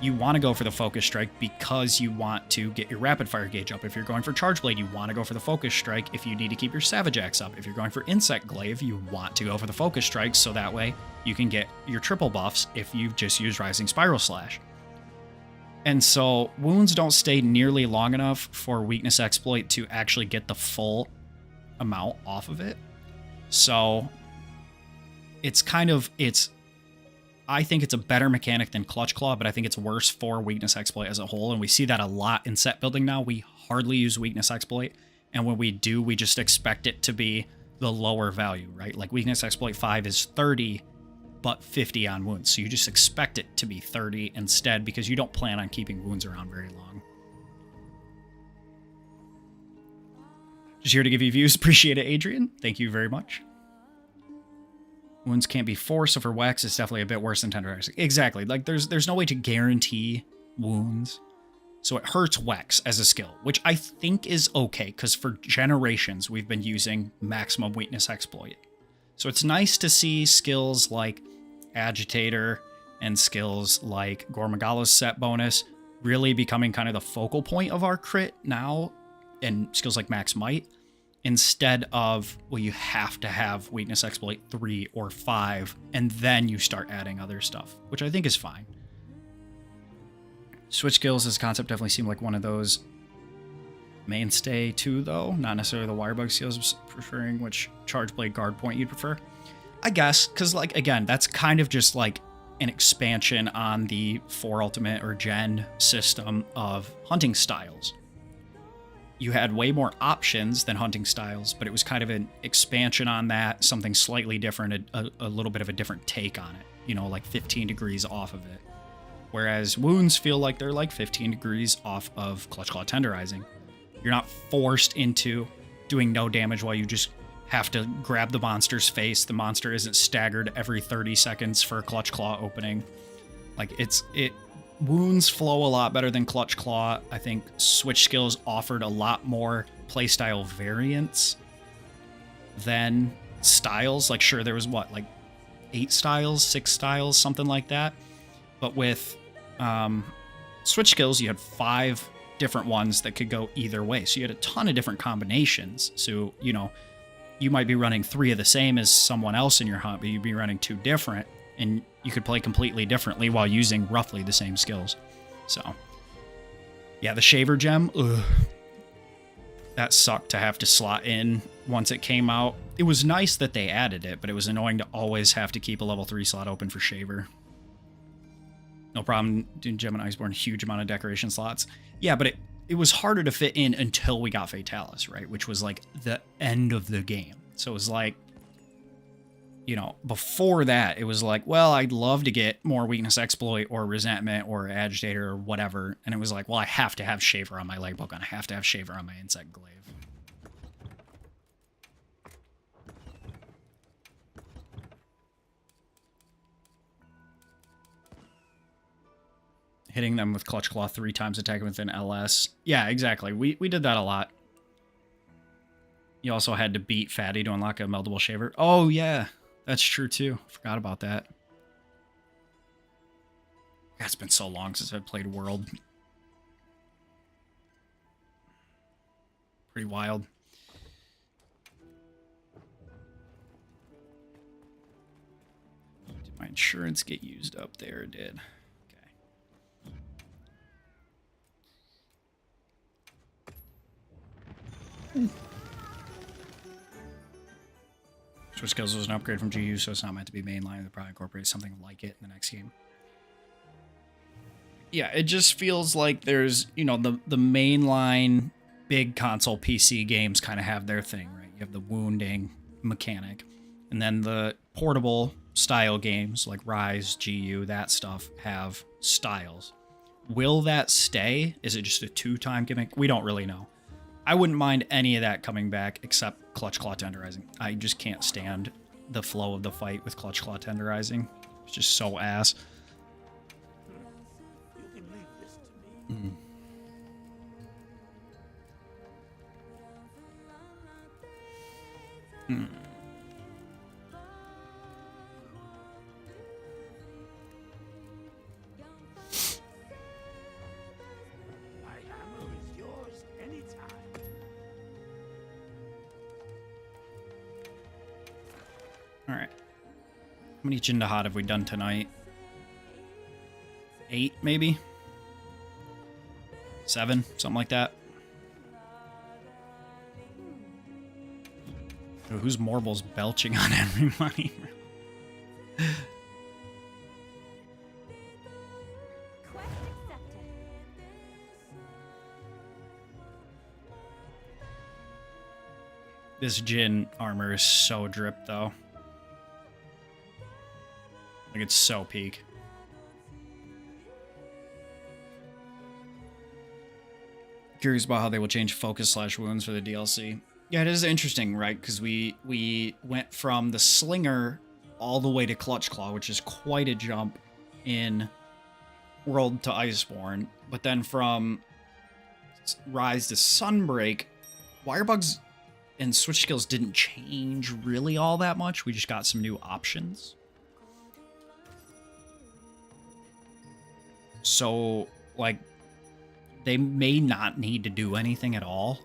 you want to go for the Focus Strike because you want to get your rapid fire gauge up. If you're going for Charge Blade, you want to go for the Focus Strike if you need to keep your Savage Axe up. If you're going for Insect Glaive, you want to go for the Focus Strike so that way you can get your triple buffs if you've just used Rising Spiral Slash. And so wounds don't stay nearly long enough for Weakness Exploit to actually get the full amount off of it. So I think it's a better mechanic than Clutch Claw, but I think it's worse for Weakness Exploit as a whole, and we see that a lot in set building now. We hardly use Weakness Exploit, and when we do, we just expect it to be the lower value, right? Like Weakness Exploit 5 is 30, but 50 on wounds, so you just expect it to be 30 instead because you don't plan on keeping wounds around very long. Just here to give you views. Appreciate it, Adrian. Thank you very much. Wounds can't be forced, so for Wax, it's definitely a bit worse than tenderizing. Exactly. Like, there's no way to guarantee wounds. So it hurts Wex as a skill, which I think is okay, because for generations, we've been using Maximum Weakness Exploit. So it's nice to see skills like Agitator and skills like Gormagala's set bonus really becoming kind of the focal point of our crit now, and skills like Max Might, instead of, well, you have to have Weakness Exploit 3 or 5, and then you start adding other stuff, which I think is fine. Switch skills as a concept definitely seem like one of those. Mainstay too, though. Not necessarily the Wirebug skills, preferring which Charge Blade guard point you'd prefer. I guess, because, like, again, that's kind of just like an expansion on the 4 Ultimate or Gen system of hunting styles. You had way more options than hunting styles, but it was kind of an expansion on that, something slightly different, a little bit of a different take on it, you know, like 15 degrees off of it. Whereas wounds feel like they're like 15 degrees off of Clutch Claw tenderizing. You're not forced into doing no damage while you just have to grab the monster's face. The monster isn't staggered every 30 seconds for a Clutch Claw opening. Like, wounds flow a lot better than Clutch Claw. I think switch skills offered a lot more playstyle variance than styles. Like, sure, there was what, like 8 styles, 6 styles, something like that. But with switch skills, you had 5 different ones that could go either way. So you had a ton of different combinations. So, you know, you might be running 3 of the same as someone else in your hunt, but you'd be running 2 different, and you could play completely differently while using roughly the same skills. So, yeah, the Shaver Gem, ugh, that sucked to have to slot in once it came out. It was nice that they added it, but it was annoying to always have to keep a level 3 slot open for Shaver. No problem, Gemini Iceborne, huge amount of decoration slots. Yeah, but it was harder to fit in until we got Fatalis, right? Which was like the end of the game. So it was like, you know, before that, it was like, well, I'd love to get more Weakness Exploit or Resentment or Agitator or whatever. And it was like, well, I have to have Shaver on my Legbook gun. I have to have Shaver on my Insect Glaive. Hitting them with Clutch Claw 3 times, attacking within LS. Yeah, exactly. We did that a lot. You also had to beat Fatty to unlock a meldable Shaver. Oh, yeah. That's true, too. Forgot about that. It's been so long since I've played World. Pretty wild. Did my insurance get used up there? It did. Switch skills was an upgrade from GU, so it's not meant to be mainline. They'll probably incorporate something like it in the next game. Yeah, it just feels like there's, you know, the mainline big console PC games kind of have their thing, right? You have the wounding mechanic, and then the portable style games like Rise, GU, that stuff have styles. Will that stay? Is it just a 2-time gimmick? We don't really know. I wouldn't mind any of that coming back except Clutch Claw Tenderizing. I just can't stand the flow of the fight with Clutch Claw Tenderizing. It's just so ass. You can leave this to me. My hammer is yours anytime. All right. How many Jin Dahaad have we done tonight? 8, maybe? 7, something like that. Ooh, who's Morble's belching on every money? Quest accepted. This Jin armor is so dripped, though. Like, it's so peak. Curious about how they will change focus / wounds for the DLC. Yeah, it is interesting, right? Because we went from the Slinger all the way to Clutch Claw, which is quite a jump in World to Iceborne. But then from Rise to Sunbreak, Wirebugs and switch skills didn't change really all that much. We just got some new options. So, like, they may not need to do anything at all.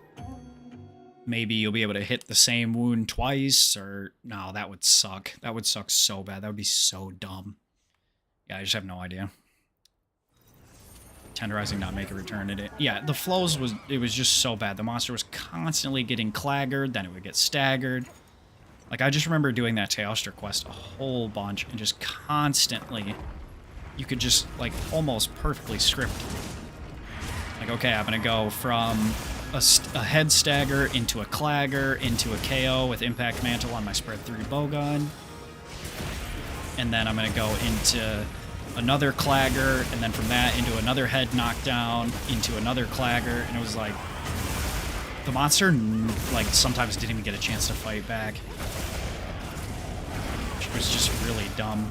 Maybe you'll be able to hit the same wound twice, or... No, that would suck. That would suck so bad. That would be so dumb. Yeah, I just have no idea. Tenderizing not make a return at it. Yeah, the flows was... It was just so bad. The monster was constantly getting claggered, then it would get staggered. Like, I just remember doing that Teostra quest a whole bunch, and just constantly... You could just, like, almost perfectly script. Like, okay, I'm gonna go from a head stagger into a clagger into a KO with impact mantle on my spread 3 bowgun. And then I'm gonna go into another clagger, and then from that into another head knockdown, into another clagger, and it was like... The monster, like, sometimes didn't even get a chance to fight back. Which was just really dumb.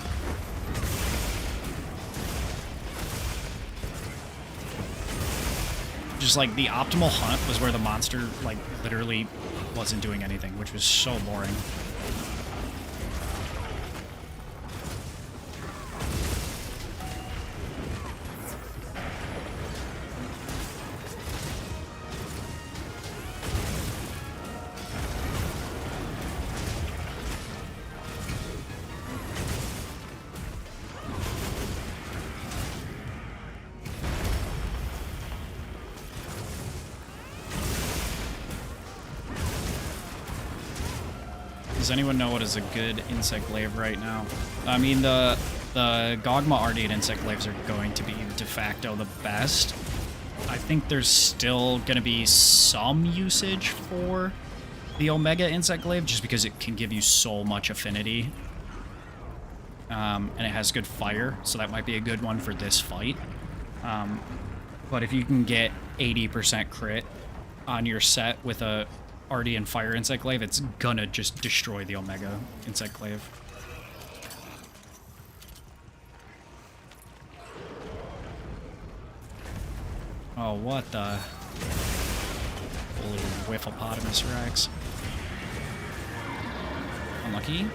Just like the optimal hunt was where the monster like literally wasn't doing anything, which was so boring. Does anyone know what is a good insect glaive right now? I mean, the Gogma Ardeate insect glaives are going to be de facto the best. I think there's still going to be some usage for the Omega insect glaive just because it can give you so much affinity. And it has good fire, so that might be a good one for this fight. But if you can get 80% crit on your set with a Ardeate fire insect glaive, it's gonna just destroy the Omega insect glaive. Oh, what the? Holy whiffopotamus Rex. Unlucky.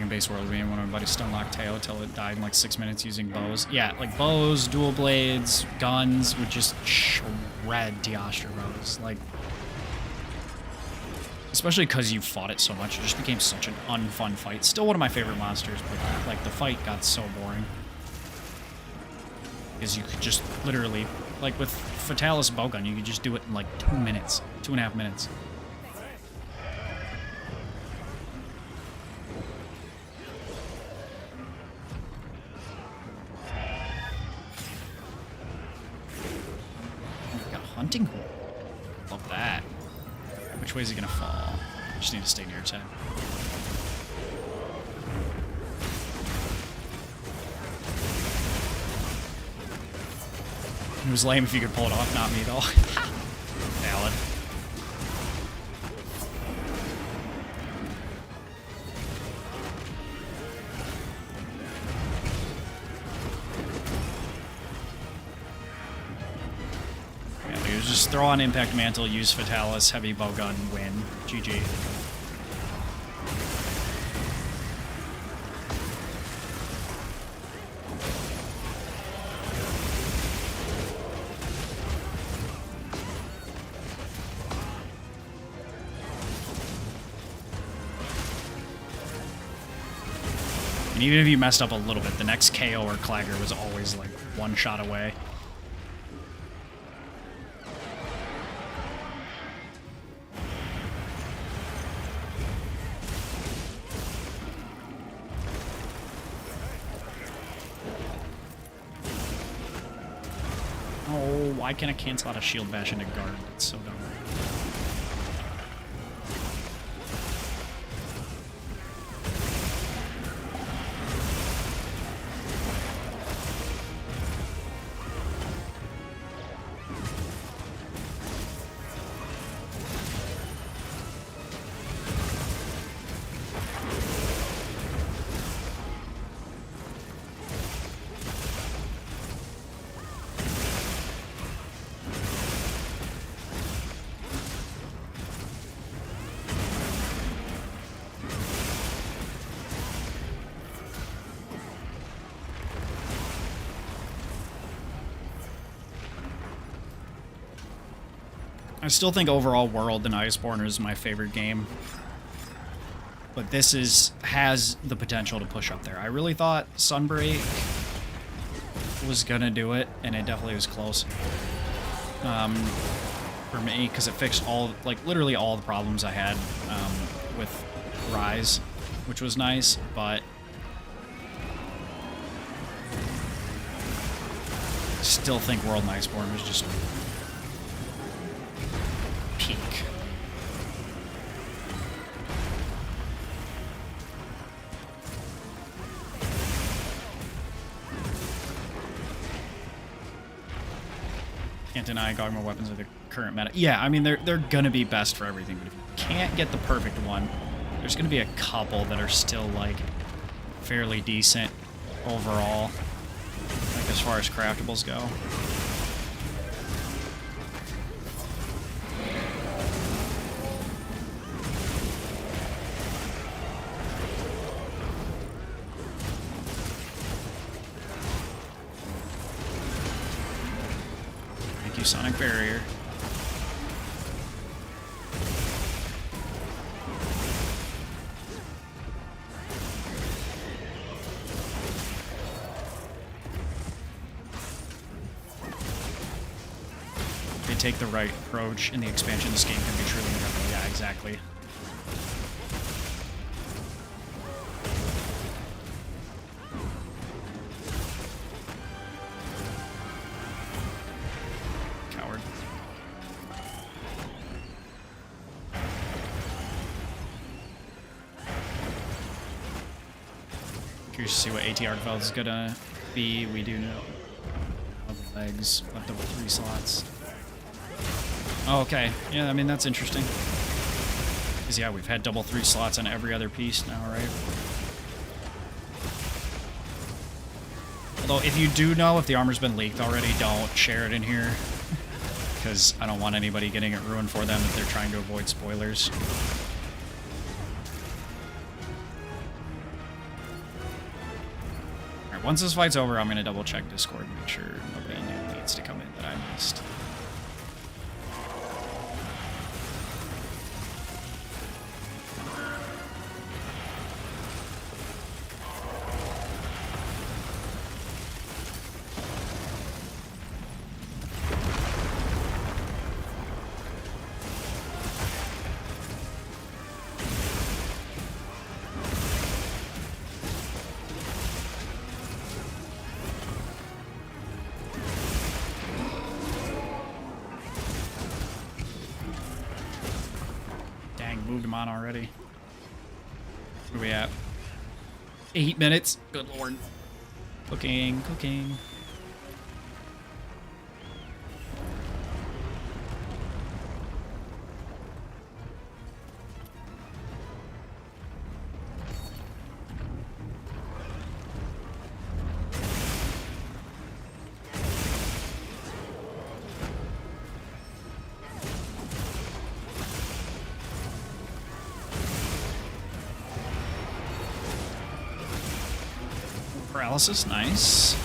Base world, me and one of my buddies stun locked Teo until it died in like 6 minutes using bows. Yeah, like bows, dual blades, guns would just shred Diastra Rose. Like, especially because you fought it so much, it just became such an unfun fight. Still one of my favorite monsters, but like the fight got so boring. Because you could just literally, like with Fatalis Bowgun, you could just do it in like 2 minutes, 2.5 minutes. Hunting hole. Love that. Which way is he gonna fall? Just need to stay near 10. It was lame if you could pull it off, not me though. Valid. Just throw on Impact Mantle, use Fatalis, Heavy Bowgun, win. GG. And even if you messed up a little bit, the next KO or Clagger was always like one shot away. Why can't I cancel out a shield bash into guard? That's so dumb. I still think overall World and Iceborne is my favorite game. But this has the potential to push up there. I really thought Sunbreak was gonna do it, and it definitely was close. For me, because it fixed literally all the problems I had with Rise, which was nice, but still think World and Iceborne was just peak. Can't deny Gogma weapons are the current meta. Yeah, I mean they're gonna be best for everything, but if you can't get the perfect one, There's going to be a couple that are still, like, fairly decent overall, like, as far as craftables go. Thank you, Sonic Barrier. Take the right approach in the expansion, this game can be truly incredible. Yeah, exactly. Coward. Curious to see what ATR development is gonna be. We do know the legs left over 3 slots. Oh, okay. Yeah, I mean, that's interesting. Because, yeah, we've had double 3 slots on every other piece now, right? Although, if you do know if the armor's been leaked already, don't share it in here. Because I don't want anybody getting it ruined for them if they're trying to avoid spoilers. Alright, once this fight's over, I'm going to double check Discord and make sure nobody new needs to come in that I missed. Moved him on already. Where are we at? 8 minutes. Good lord. Cooking, cooking. Paralysis, nice.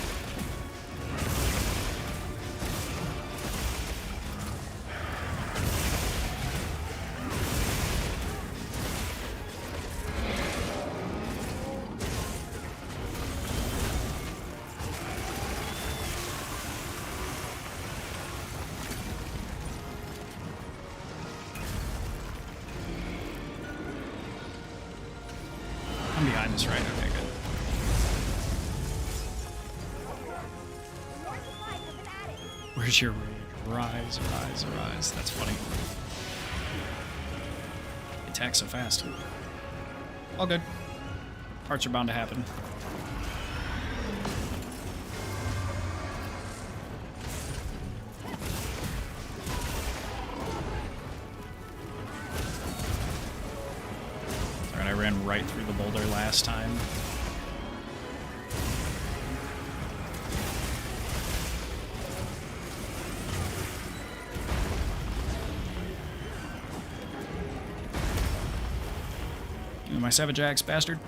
I'm behind this, right? Okay, good. Where's your rage? Rise, rise, rise. That's funny. Attack so fast. All good. Parts are bound to happen. Alright, I ran right through the boulder last time. My Savage Axe, bastard.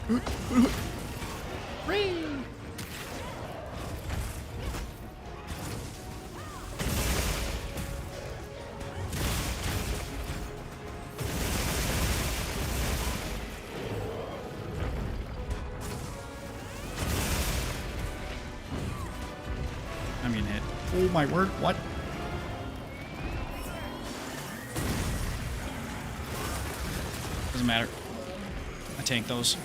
Ray! I'm getting hit. Oh my word, what? Doesn't matter. Tank those.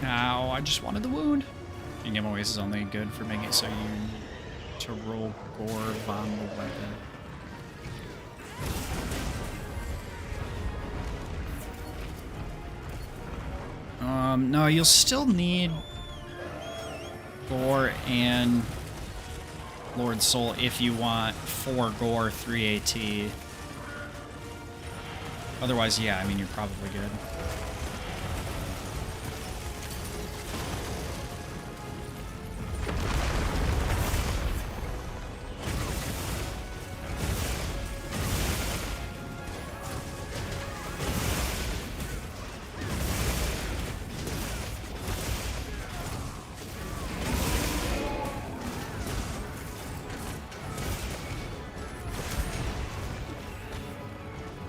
Now, I just wanted the wound. And giveaways is only good for making it so you to roll gore von the weapon. No, you'll still need gore and Lord Soul if you want 4 gore, 3 AT. Otherwise, yeah, I mean, you're probably good.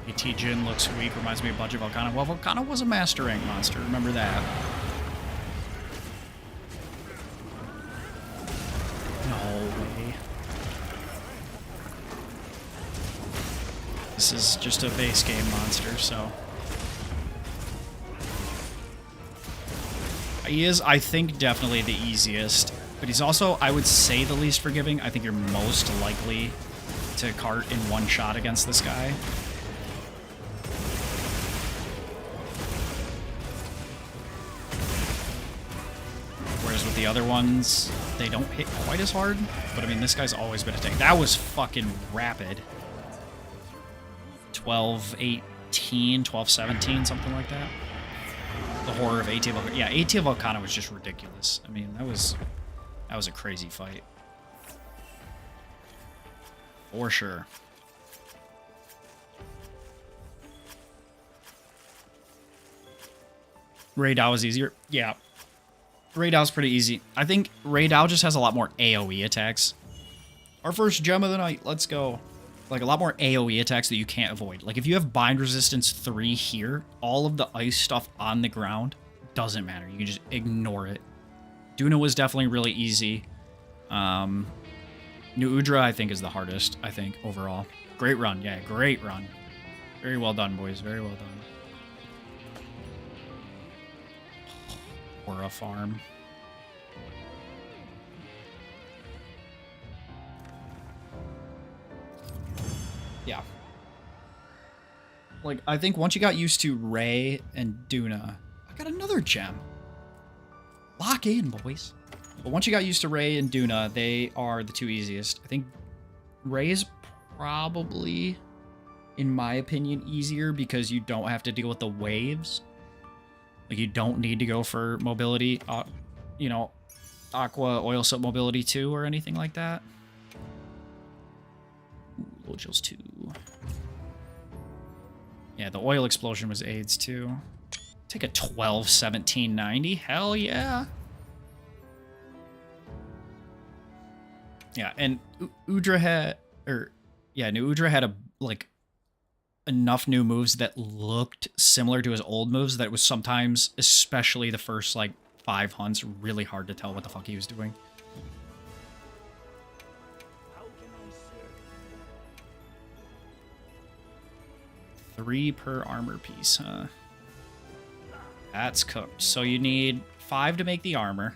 AT Jin looks weak, reminds me of Budget Volcano. Well, Volcano was a master rank monster, remember that. No way. This is just a base game monster, so. He is, I think, definitely the easiest, but he's also, I would say, the least forgiving. I think you're most likely to cart in one shot against this guy. Whereas with the other ones, they don't hit quite as hard, but I mean, this guy's always been a tank. That was fucking rapid. 12-18, 12-17, something like that. The horror of AT Volcano. Yeah, AT Volcano was just ridiculous. I mean, that was a crazy fight. For sure. Ray Dow was easier. Yeah. Ray Dow's pretty easy. I think Ray Dow just has a lot more AoE attacks. Our first gem of the night. Let's go. Like, a lot more AoE attacks that you can't avoid. Like, if you have Bind Resistance 3 here, all of the ice stuff on the ground doesn't matter. You can just ignore it. Duna was definitely really easy. New Udra, I think, is the hardest, I think, overall. Great run. Yeah, great run. Very well done, boys. Very well done. Or a farm. Yeah. Like, I think once you got used to Ray and Duna, I got another gem. Lock in, boys. But once you got used to Ray and Duna, they are the two easiest. I think Ray is probably, in my opinion, easier because you don't have to deal with the waves. Like, you don't need to go for mobility, you know, Aqua Oil Soap Mobility 2 or anything like that. Low chills 2. Yeah, the oil explosion was AIDS too. Take a 12, 17, 90. Hell yeah. Yeah, and Udra had, New Udra had enough new moves that looked similar to his old moves that it was sometimes, especially the first, 5 hunts, really hard to tell what the fuck he was doing. How can I serve? 3 per armor piece, huh? That's cooked. So you need 5 to make the armor,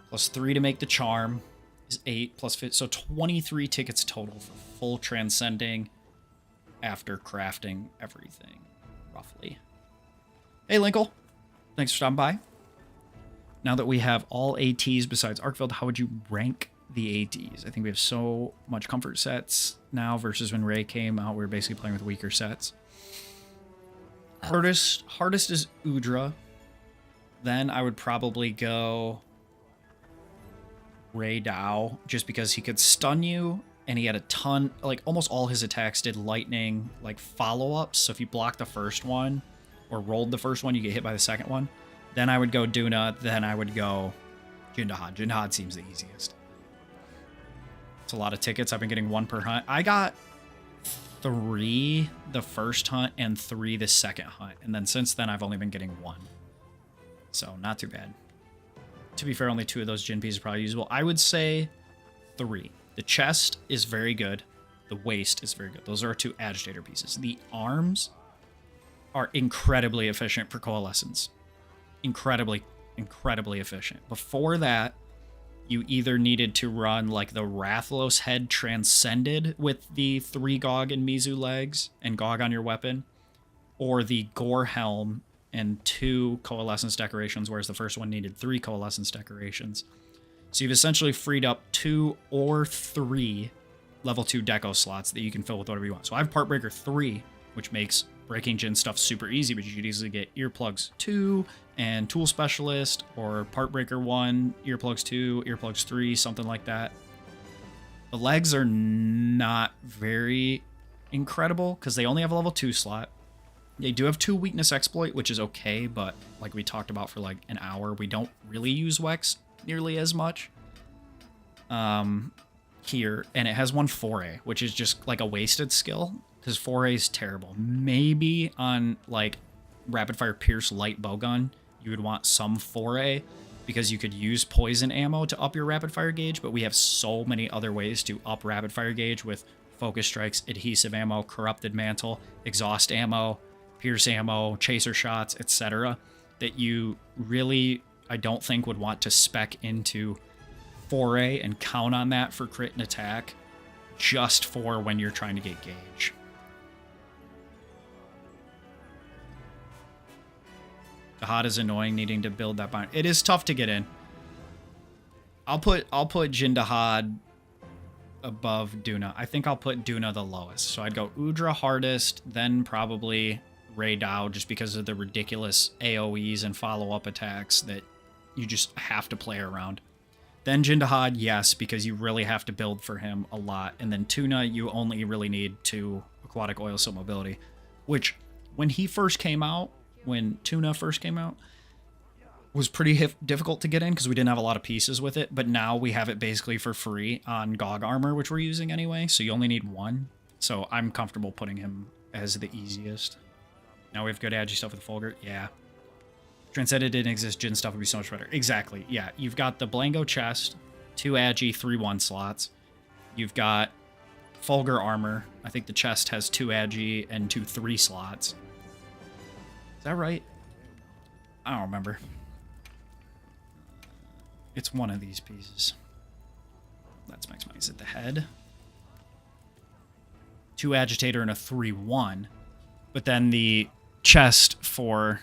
plus 3 to make the charm, is 8, plus 5, so 23 tickets total for full transcending after crafting everything, roughly. Hey, Linkle. Thanks for stopping by. Now that we have all ATs besides Arkfeld, how would you rank the ATs? I think we have so much comfort sets now versus when Ray came out. We were basically playing with weaker sets. Hardest is Udra. Then I would probably go Ray Dow, just because he could stun you, and he had a ton, almost all his attacks did lightning, follow-ups. So if you blocked the first one, or rolled the first one, you get hit by the second one. Then I would go Duna, then I would go Jin Dahaad. Jin Dahaad seems the easiest. It's a lot of tickets. I've been getting 1 per hunt. I got 3 the first hunt and 3 the second hunt. And then since then, I've only been getting 1. So, not too bad. To be fair, only 2 of those Jin pieces are probably usable. I would say 3. The chest is very good. The waist is very good. Those are our 2 agitator pieces. The arms are incredibly efficient for coalescence. Incredibly Incredibly efficient. Before that, you either needed to run like the Rathlos head transcended with the 3 Gog and Mizu legs and Gog on your weapon, or the Gore helm and 2 coalescence decorations, whereas the first one needed 3 coalescence decorations. So you've essentially freed up 2 or 3 level 2 deco slots that you can fill with whatever you want. So I have Part Breaker 3, which makes breaking Jin stuff super easy, but you could easily get Earplugs 2 and Tool Specialist, or Part Breaker 1, Earplugs 2, Earplugs 3, something like that. The legs are not very incredible because they only have a level 2 slot. They do have 2 weakness exploit, which is okay, but like we talked about for like an hour, we don't really use Wex nearly as much here. And it has 1 foray, which is just like a wasted skill because foray is terrible. Maybe on like rapid fire pierce light bowgun, you would want some foray because you could use poison ammo to up your rapid fire gauge, but we have so many other ways to up rapid fire gauge with focus strikes, adhesive ammo, corrupted mantle, exhaust ammo, pierce ammo, chaser shots, etc., that you really, I don't think, would want to spec into foray and count on that for crit and attack just for when you're trying to get gauge. Dahaad is annoying needing to build that bind. It is tough to get in. I'll put Jin Dahaad above Duna. I think I'll put Duna the lowest. So I'd go Udra hardest, then probably Ray Dow, just because of the ridiculous AoEs and follow-up attacks that you just have to play around. Then Jin Dahaad, yes, because you really have to build for him a lot. And then Tuna, you only really need 2 aquatic oil silt mobility, which when he first came out, when Tuna first came out, was pretty difficult to get in because we didn't have a lot of pieces with it. But now we have it basically for free on GOG armor, which we're using anyway. So you only need 1. So I'm comfortable putting him as the easiest. Now we have good agi stuff with Fulgur. Yeah. Transcended didn't exist, Jin stuff would be so much better. Exactly. Yeah. You've got the Blango chest, 2 agi, 3 1 slots. You've got Fulgur armor. I think the chest has 2 agi and 2 3 slots. Is that right? I don't remember. It's one of these pieces. That's max money. Is it the head? 2 agitator and a 3-1. But then the chest for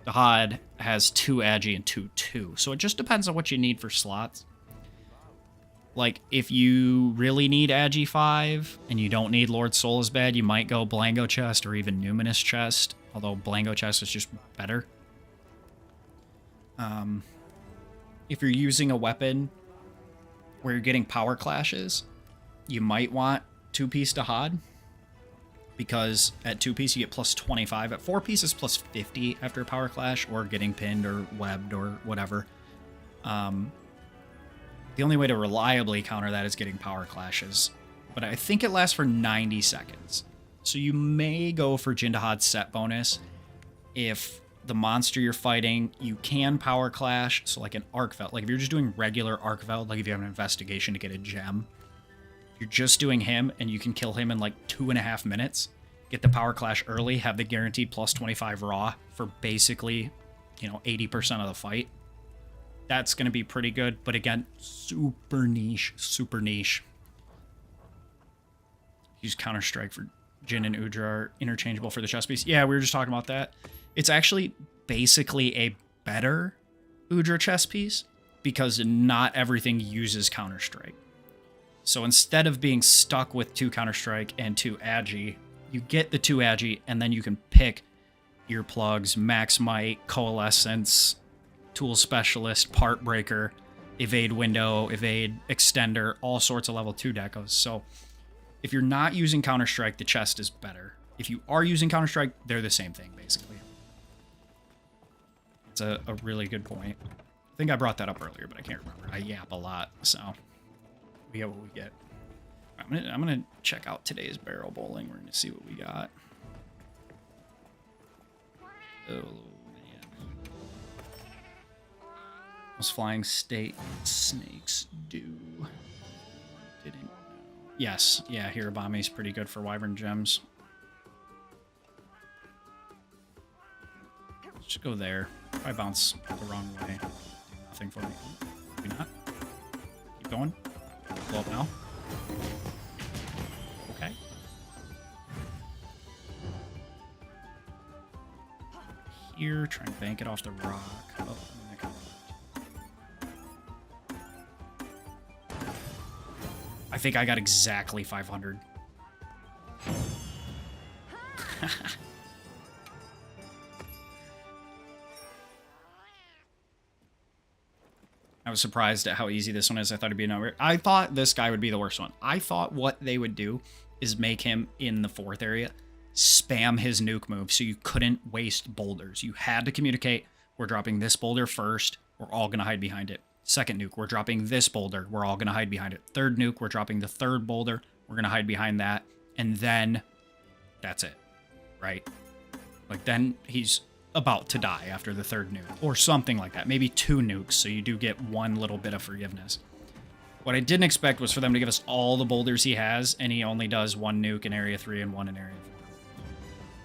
Dahaad has 2 agi and 2-2. So it just depends on what you need for slots. Like, if you really need agi 5 and you don't need Lord Soul as bad, you might go Blango chest or even Numinous chest. Although Blango chest is just better. If you're using a weapon where you're getting power clashes, you might want 2-piece Dahaad. Because at 2-piece you get plus 25. At 4-piece is plus 50 after a power clash or getting pinned or webbed or whatever. The only way to reliably counter that is getting power clashes. But I think it lasts for 90 seconds. So you may go for Jin Dahaad's set bonus if the monster you're fighting, you can power clash. So like an Arc Veld. Like if you're just doing regular Arc Veld, like if you have an investigation to get a gem, you're just doing him and you can kill him in like 2.5 minutes. Get the power clash early, have the guaranteed plus 25 raw for basically, 80% of the fight. That's going to be pretty good. But again, super niche, super niche. Use Counter-Strike for Jin and Udra are interchangeable for the chest piece. Yeah, we were just talking about that. It's actually basically a better Udra chest piece because not everything uses Counter-Strike. So instead of being stuck with 2 Counter-Strike and 2 agi, you get the 2 agi and then you can pick earplugs, max might, coalescence, tool specialist, part breaker, evade window, evade extender, all sorts of level 2 decos. So if you're not using Counter-Strike, the chest is better. If you are using Counter-Strike, they're the same thing, basically. It's a really good point. I think I brought that up earlier, but I can't remember. I yap a lot, so we get what we get. I'm gonna check out today's barrel bowling. We're gonna see what we got. Oh, man. Those flying state snakes do. Didn't know. Yes, yeah, Hirobami's pretty good for Wyvern Gems. Just go there. If I bounce the wrong way, do nothing for me. Maybe not. Keep going. Blow up now. Okay. Here, try and bank it off the rock. Oh, and then I can- I think I got exactly 500. I was surprised at how easy this one is. I thought it'd be another. I thought this guy would be the worst one. I thought what they would do is make him in the 4th area spam his nuke move so you couldn't waste boulders. You had to communicate, we're dropping this boulder first, we're all going to hide behind it. Second nuke, we're dropping this boulder, we're all going to hide behind it. Third nuke, we're dropping the 3rd boulder, we're going to hide behind that. And then that's it, right? Like then he's about to die after the 3rd nuke or something like that. Maybe 2 nukes, so you do get one little bit of forgiveness. What I didn't expect was for them to give us all the boulders he has, and he only does 1 nuke in area 3 and 1 in area 4.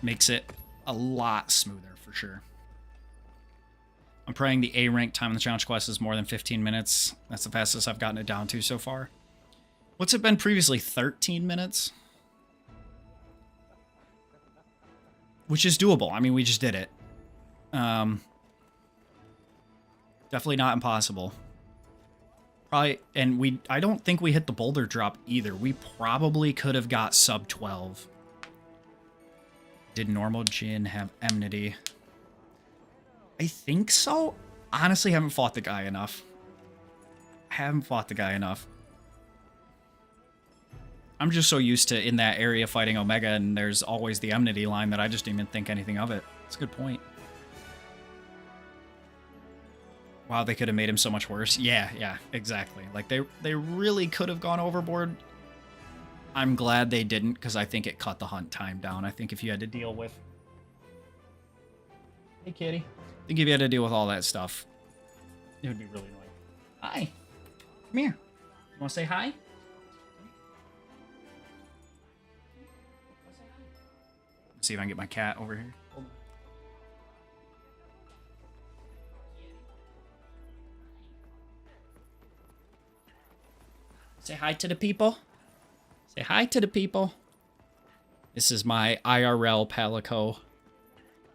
Makes it a lot smoother for sure. I'm praying the A rank time on the challenge quest is more than 15 minutes. That's the fastest I've gotten it down to so far. What's it been previously? 13 minutes? Which is doable. I mean, we just did it. Definitely not impossible. Probably, and I don't think we hit the boulder drop either. We probably could have got sub 12. Did normal Jin have enmity? I think so. Honestly, haven't fought the guy enough. I'm just so used to in that area fighting Omega, and there's always the enmity line that I just didn't even think anything of it. That's a good point. Wow, they could have made him so much worse. Yeah, exactly. Like, they really could have gone overboard. I'm glad they didn't, because I think it cut the hunt time down. I think if you had to deal with... Hey, kitty. I think if you had to deal with all that stuff, it would be really annoying. Hi. Come here. You want to say hi? Let's see if I can get my cat over here. Hold on. Say hi to the people. Say hi to the people. This is my IRL Palico,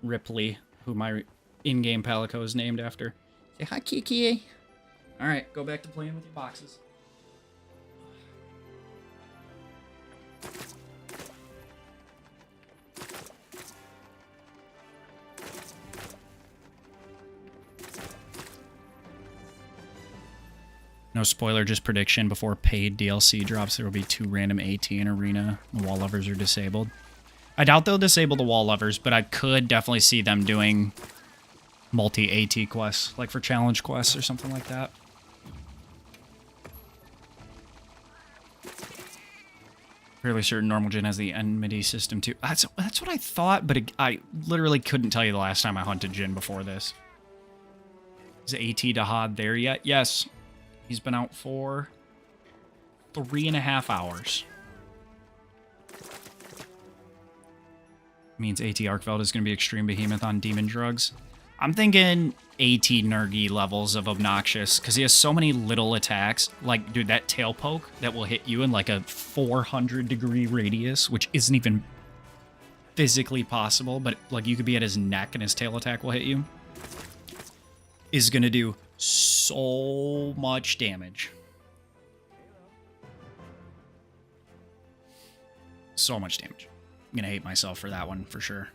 Ripley, who my in-game Palico is named after. Say hi, Kiki. All right, go back to playing with your boxes. No spoiler, just prediction. Before paid DLC drops, there will be 2 random AT in Arena. The wall lovers are disabled. I doubt they'll disable the wall lovers, but I could definitely see them doing multi-AT quests, like for challenge quests or something like that. Fairly certain normal Jin has the enmity system too. That's what I thought, but I literally couldn't tell you the last time I hunted Jin before this. Is AT Dahaad there yet? Yes. He's been out for 3.5 hours. Means AT Arkveld is going to be extreme behemoth on demon drugs. I'm thinking AT Nergi levels of obnoxious, because he has so many little attacks. Like, dude, that tail poke that will hit you in like a 400-degree radius, which isn't even physically possible, but like you could be at his neck and his tail attack will hit you, is going to do so much damage. So much damage. I'm going to hate myself for that one, for sure.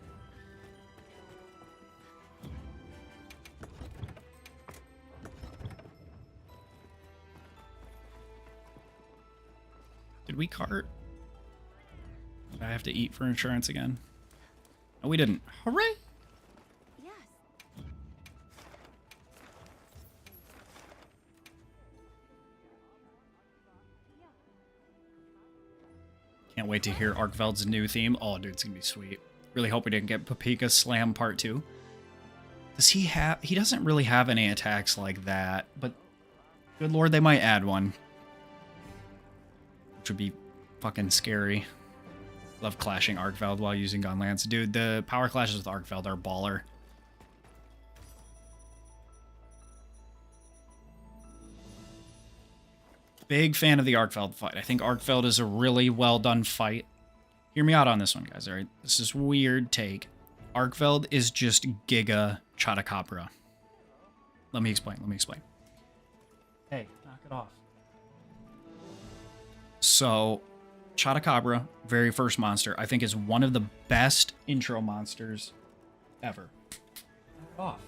Did we cart? Did I have to eat for insurance again? No, we didn't. Hooray! Yes. Can't wait to hear Arkveld's new theme. Oh, dude, it's gonna be sweet. Really hope we didn't get Papika Slam Part 2. Does he have... He doesn't really have any attacks like that, but good lord, they might add one. Which would be fucking scary. Love clashing Arkveld while using Gunlance. Dude, the power clashes with Arkveld are baller. Big fan of the Arkfeld fight. I think Arkfeld is a really well done fight. Hear me out on this one, guys, all right? This is weird take. Arkfeld is just Giga Chotacabra. Let me explain. Hey, knock it off. So, Chotacabra, very first monster, I think is one of the best intro monsters ever. Knock it off.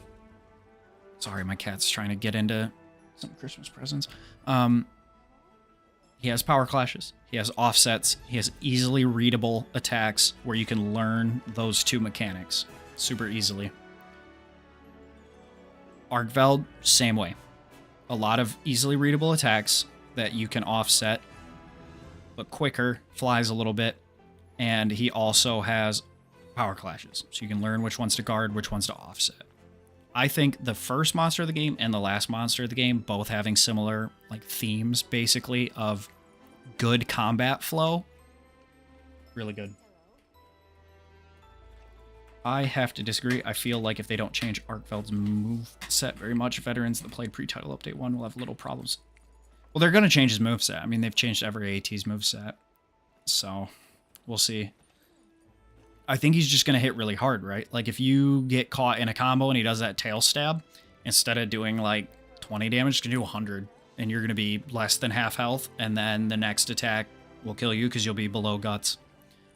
Sorry, my cat's trying to get into some Christmas presents. He has power clashes. He has offsets. He has easily readable attacks where you can learn those two mechanics super easily. Arkfeld, same way. A lot of easily readable attacks that you can offset, but quicker, flies a little bit, and he also has power clashes. So you can learn which ones to guard, which ones to offset. I think the first monster of the game and the last monster of the game, both having similar like themes, basically, of good combat flow. Really good. I have to disagree. I feel like if they don't change Arkfeld's move set very much, veterans that played pre-title update 1 will have little problems. Well, they're going to change his moveset. I mean, they've changed every AT's moveset. So, we'll see. I think he's just going to hit really hard, right? Like, if you get caught in a combo and he does that tail stab, instead of doing, like, 20 damage, you can do 100. And you're going to be less than half health. And then the next attack will kill you because you'll be below guts.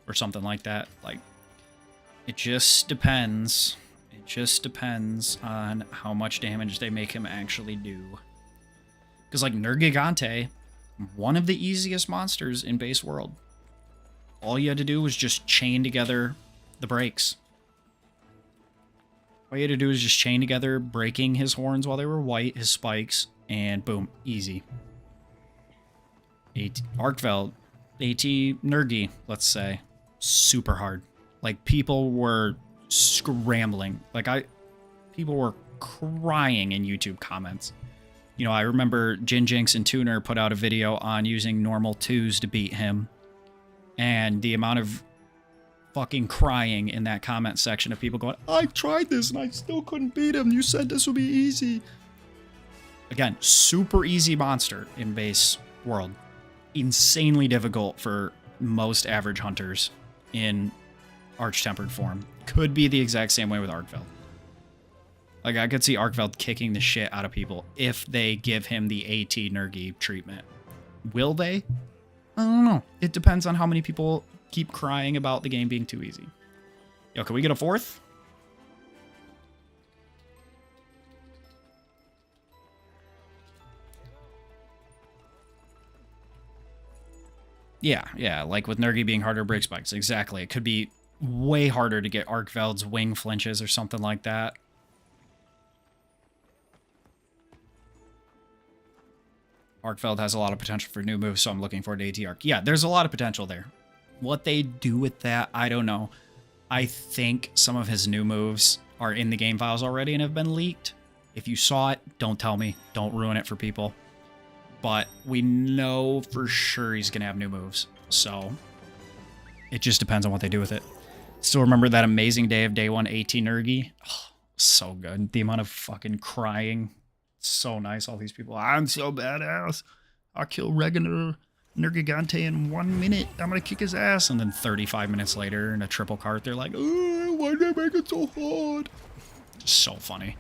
Or something like that. Like, it just depends. It just depends on how much damage they make him actually do. Because, like, Nergigante, one of the easiest monsters in base world. All you had to do was just chain together the breaks. All you had to do was just chain together breaking his horns while they were white, his spikes, and boom, easy. Arkfeld, AT Nergi, let's say, super hard. Like, people were scrambling. Like, people were crying in YouTube comments. You know, I remember Jin Jinx and Tuner put out a video on using normal 2s to beat him. And the amount of fucking crying in that comment section of people going, I tried this and I still couldn't beat him. You said this would be easy. Again, super easy monster in base world. Insanely difficult for most average hunters in Arch-Tempered form. Could be the exact same way with Arkfeld. Like, I could see Arkfeld kicking the shit out of people if they give him the AT Nergi treatment. Will they? I don't know. It depends on how many people keep crying about the game being too easy. Yo, can we get a fourth? Yeah, like with Nergi being harder to break spikes. Exactly. It could be way harder to get Arkfeld's wing flinches or something like that. Arkfeld has a lot of potential for new moves, so I'm looking forward to AT Arc. Yeah, there's a lot of potential there. What they do with that, I don't know. I think some of his new moves are in the game files already and have been leaked. If you saw it, don't tell me. Don't ruin it for people. But we know for sure he's going to have new moves. So it just depends on what they do with it. Still remember that amazing day of day 1 AT Nergi? Oh, so good. The amount of fucking crying. So nice, all these people. I'm so badass. I'll kill regular Nergigante in 1 minute. I'm going to kick his ass. And then 35 minutes later in a triple cart, they're like, oh, why did I make it so hard? So funny.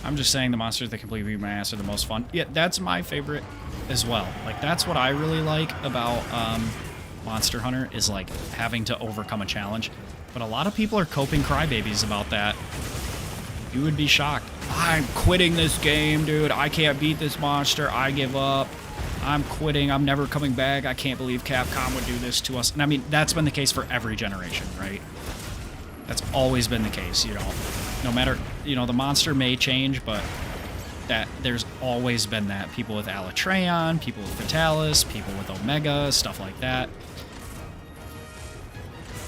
I'm just saying the monsters that completely beat my ass are the most fun. Yeah, that's my favorite as well. Like, that's what I really like about Monster Hunter is, like, having to overcome a challenge. But a lot of people are coping crybabies about that. You would be shocked. I'm quitting this game, dude. I can't beat this monster. I give up. I'm quitting. I'm never coming back. I can't believe Capcom would do this to us. And I mean, that's been the case for every generation, right? That's always been the case, you know. No matter, you know, the monster may change, but that there's always been that. People with Alatreon, people with Vitalis, people with Omega, stuff like that.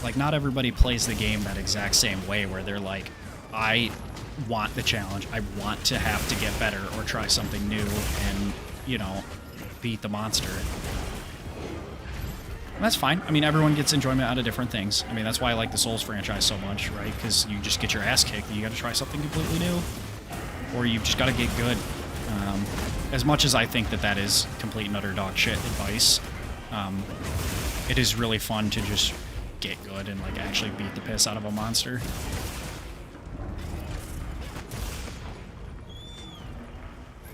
Like, not everybody plays the game that exact same way where they're like, I want the challenge. I want to have to get better or try something new and, you know, beat the monster. And that's fine. I mean, everyone gets enjoyment out of different things. I mean, that's why I like the Souls franchise so much, right? Because you just get your ass kicked and you got to try something completely new. Or you've just got to get good. As much as I think that that is complete and utter dog shit advice, it is really fun to just get good and, like, actually beat the piss out of a monster.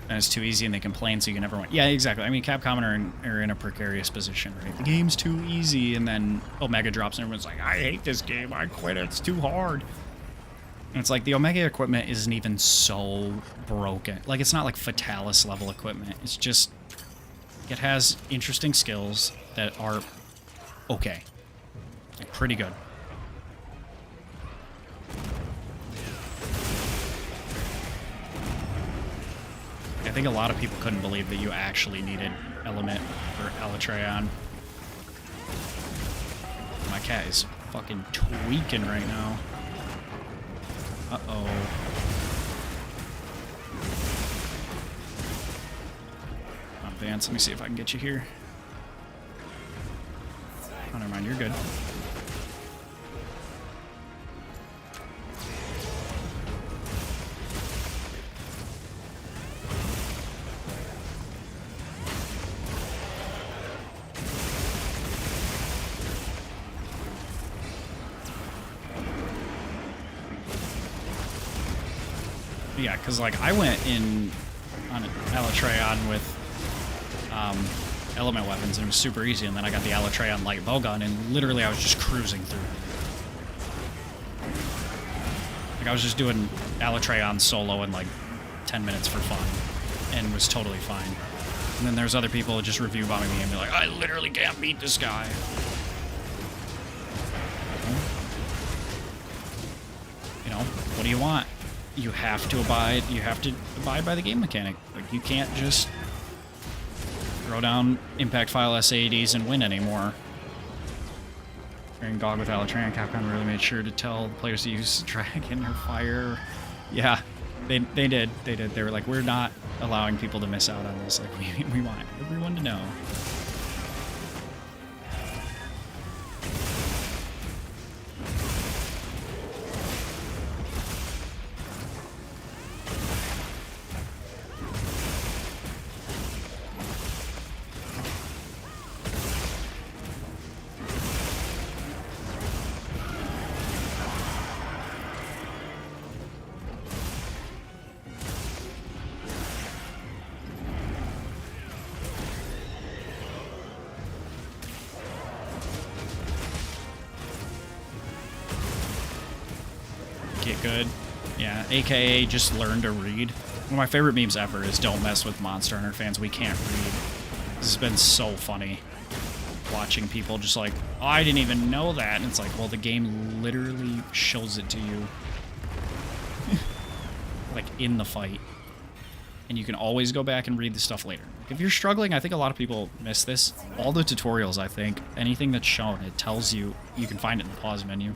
And it's too easy and they complain, so you can never win. Yeah, exactly. I mean, Capcom are in a precarious position, right? The game's too easy, and then Omega drops and everyone's like, I hate this game, I quit it, it's too hard. And it's like, the Omega equipment isn't even so broken. Like, it's not like Fatalis level equipment. It's just, it has interesting skills that are okay. Like, pretty good. I think a lot of people couldn't believe that you actually needed Element for Alatreon. My cat is fucking tweaking right now. Uh-oh. Advance, let me see if I can get you here. Oh, never mind, you're good. Yeah, because, like, I went in on an Alatreon with element weapons, and it was super easy, and then I got the Alatreon light bowgun, and literally I was just cruising through. Like, I was just doing Alatreon solo in, like, 10 minutes for fun, and was totally fine. And then there's other people just review bombing me and be like, I literally can't beat this guy. You know, what do you want? You have to abide by the game mechanic. Like, you can't just throw down impact file SAEDs and win anymore. During GOG with Alatreon, Capcom really made sure to tell the players to use Dragon or Fire. Yeah, they did. They were like, we're not allowing people to miss out on this. Like, we want everyone to know. Get good. Yeah, AKA just learn to read. One of my favorite memes ever is don't mess with Monster Hunter fans. We can't read. This has been so funny. Watching people just like, oh, I didn't even know that. And it's like, well, the game literally shows it to you. Like, in the fight. And you can always go back and read the stuff later. If you're struggling, I think a lot of people miss this. All the tutorials, I think, anything that's shown, it tells you, you can find it in the pause menu.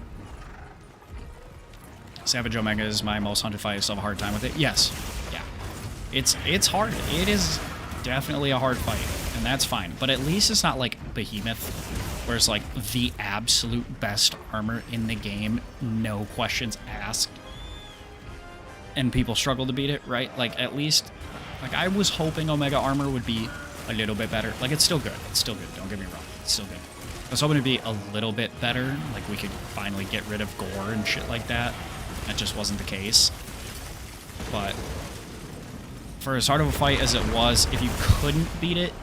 Savage Omega is my most hunted fight. I still have a hard time with it. Yes. Yeah. It's hard. It is definitely a hard fight, and that's fine. But at least it's not like Behemoth, where it's like the absolute best armor in the game, no questions asked, and people struggle to beat it, right? Like, at least, like, I was hoping Omega armor would be a little bit better. Like, it's still good. It's still good. Don't get me wrong. It's still good. I was hoping to be a little bit better. Like, we could finally get rid of gore and shit like that. That just wasn't the case. But for as hard of a fight as it was, if you couldn't beat it,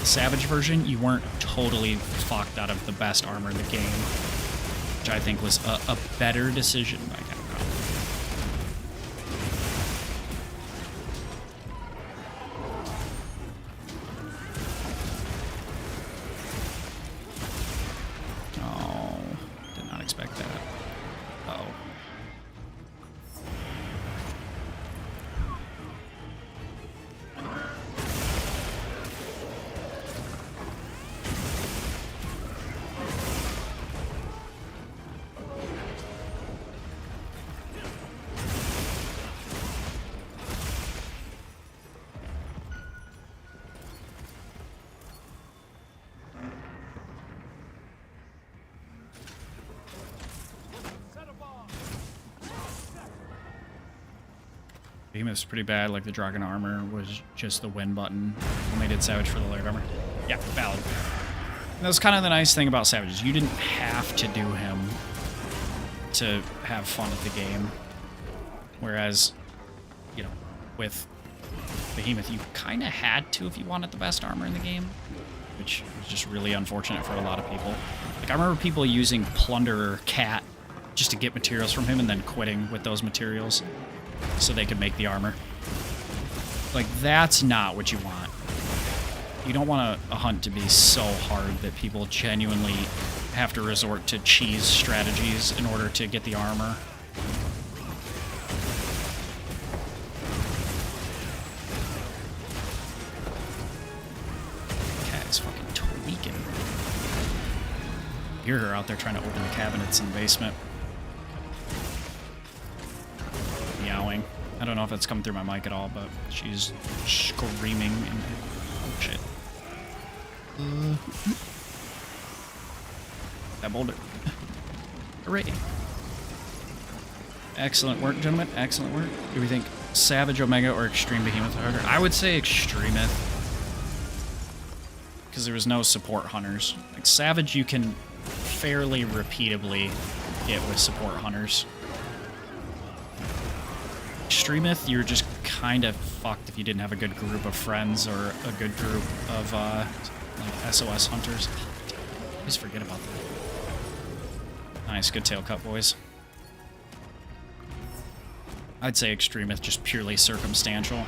the Savage version, you weren't totally fucked out of the best armor in the game, which I think was a better decision by Capcom. Oh, did not expect that. Uh-oh. Behemoth's pretty bad, like the Dragon Armor was just the win button when they did Savage for the Layered Armor. Yeah, valid. And that was kind of the nice thing about Savages. You didn't have to do him to have fun at the game. Whereas, you know, with Behemoth, you kind of had to if you wanted the best armor in the game, which was just really unfortunate for a lot of people. Like, I remember people using Plunderer Cat just to get materials from him and then quitting with those materials so they could make the armor. Like, that's not what you want. You don't want a hunt to be so hard that people genuinely have to resort to cheese strategies in order to get the armor. Cat is fucking tweaking. You hear her out there trying to open the cabinets in the basement. Meowing. I don't know if that's coming through my mic at all, but she's screaming. Oh shit. That boulder. Hooray. Excellent work, gentlemen. Excellent work. Do we think Savage, Omega, or Extreme Behemoth harder? I would say Extremeth. Because there was no support hunters. Like, Savage you can fairly repeatably get with support hunters. Extremeth, you're just kind of fucked if you didn't have a good group of friends or a good group of like SOS hunters. I always forget about that. Nice, good tail cut, boys. I'd say Extremeth, just purely circumstantial.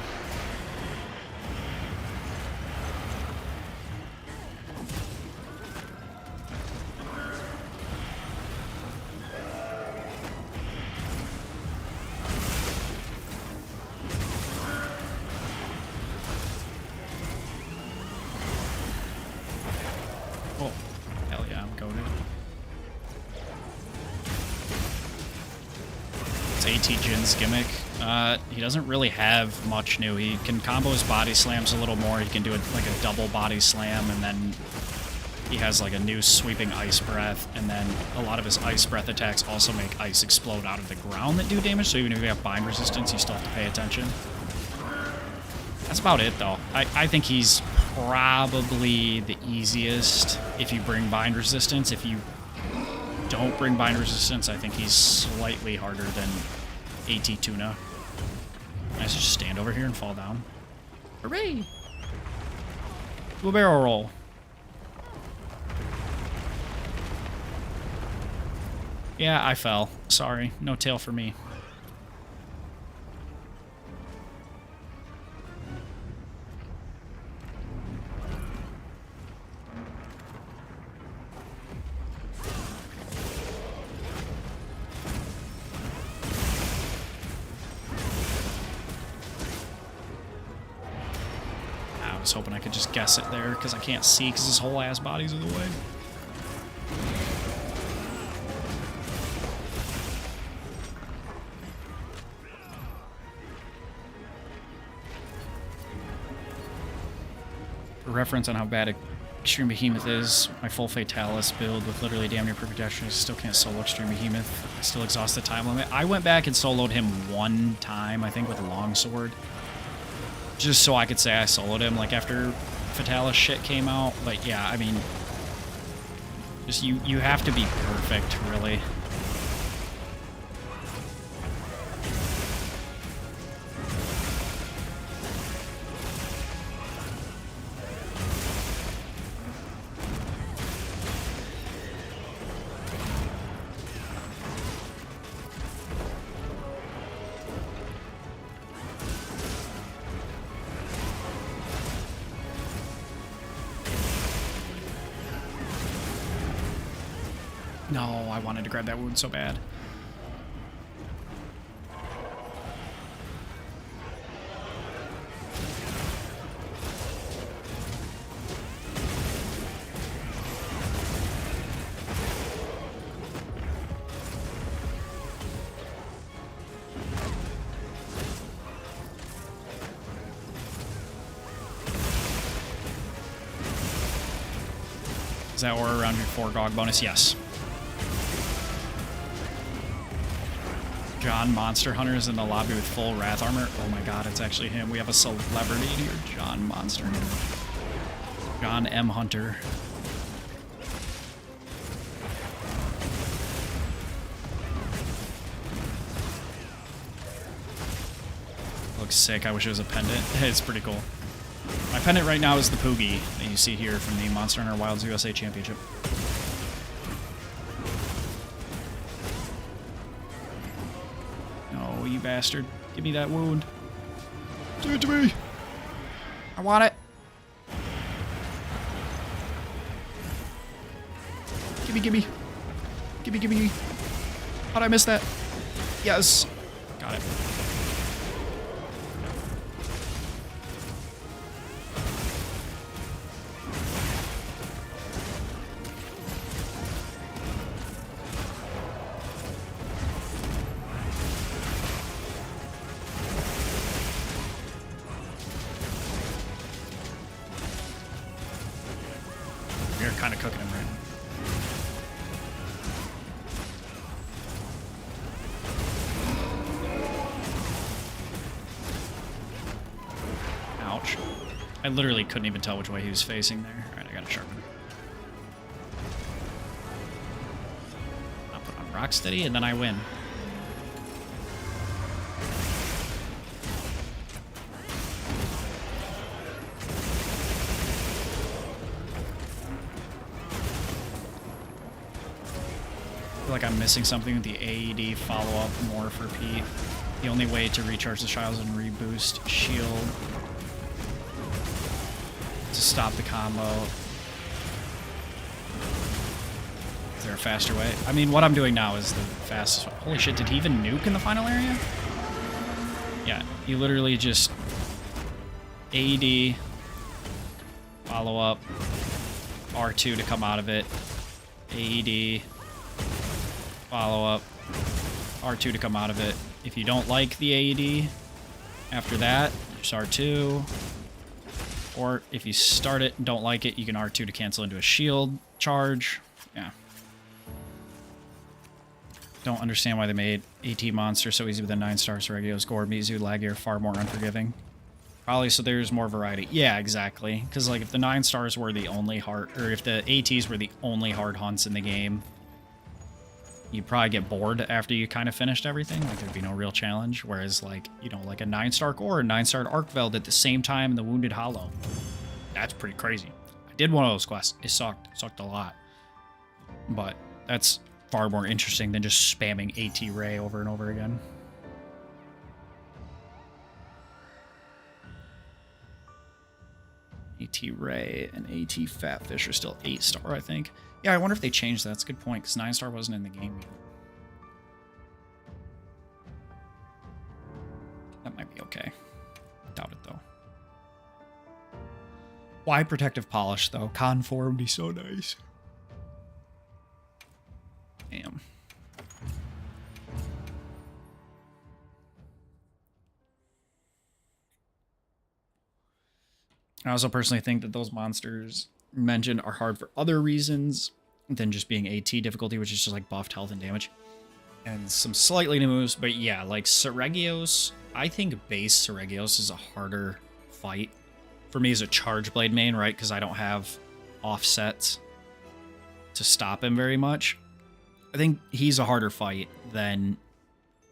Oh, hell yeah, I'm goated. It's AT Jin's gimmick. He doesn't really have much new. He can combo his body slams a little more. He can do like a double body slam, and then he has like a new sweeping ice breath, and then a lot of his ice breath attacks also make ice explode out of the ground that do damage, so even if you have bind resistance, you still have to pay attention. That's about it, though. I think he's probably the easiest if you bring bind resistance. If you don't bring bind resistance, I think he's slightly harder than AT Tuna. Nice to just stand over here and fall down. Hooray! Do a barrel roll. Yeah, I fell. Sorry. No tail for me. I was hoping I could just guess it there because I can't see because his whole ass body's in the way. For reference on how bad Extreme Behemoth is, my full Fatalis build with literally damn near perfect action, I still can't solo Extreme Behemoth. I still exhaust the time limit. I went back and soloed him one time, I think, with a longsword. Just so I could say I soloed him, like, after Fatalis shit came out. But yeah, I mean, just you have to be perfect, really. No, I wanted to grab that wound so bad. Is that aura around your 4 GOG bonus? Yes. John Monster Hunter is in the lobby with full Wrath armor. Oh my god, it's actually him. We have a celebrity here. John Monster Hunter. John M. Hunter. Looks sick. I wish it was a pendant. It's pretty cool. My pendant right now is the Poogie that you see here from the Monster Hunter Wilds USA Championship. Oh, you bastard. Give me that wound. Give it to me. I want it. Gimme, gimme. Gimme, gimme. How'd I miss that? Yes. Got it. We're kind of cooking him right now. Ouch. I literally couldn't even tell which way he was facing there. Alright, I gotta sharpen. I'll put on Rocksteady and then I win. I feel like I'm missing something with the AED follow-up more for Pete. The only way to recharge the Shiles and reboost shield to stop the combo. Is there a faster way? I mean, what I'm doing now is the fastest one. Holy shit, did he even nuke in the final area? Yeah, you literally just AED, follow-up, R2 to come out of it, AED, follow-up, R2 to come out of it. If you don't like the AED, after that, just R2. Or if you start it and don't like it, you can R2 to cancel into a shield charge. Yeah. Don't understand why they made AT Monster so easy with the 9-star Seregios, Gore, Mizu, Lagir, far more unforgiving. Probably so there's more variety. Yeah, exactly. Because like if the 9-stars were the only hard, or if the ATs were the only hard hunts in the game, you'd probably get bored after you kind of finished everything. Like, there'd be no real challenge. Whereas, like, you know, like a 9-star Core and 9-star Arkveld at the same time in the Wounded Hollow. That's pretty crazy. I did one of those quests. It sucked. It sucked a lot. But that's far more interesting than just spamming AT Ray over and over again. AT Ray and AT Fatfish are still 8-star, I think. Yeah, I wonder if they changed that. That's a good point, because 9-star wasn't in the game yet. That might be okay. Doubt it, though. Why Protective Polish, though? Con 4 would be so nice. Damn. I also personally think that those monsters mentioned are hard for other reasons than just being AT difficulty, which is just like buffed health and damage. And some slightly new moves, but yeah, like Seregios, I think base Seregios is a harder fight for me as a Charge Blade main, right? Because I don't have offsets to stop him very much. I think he's a harder fight than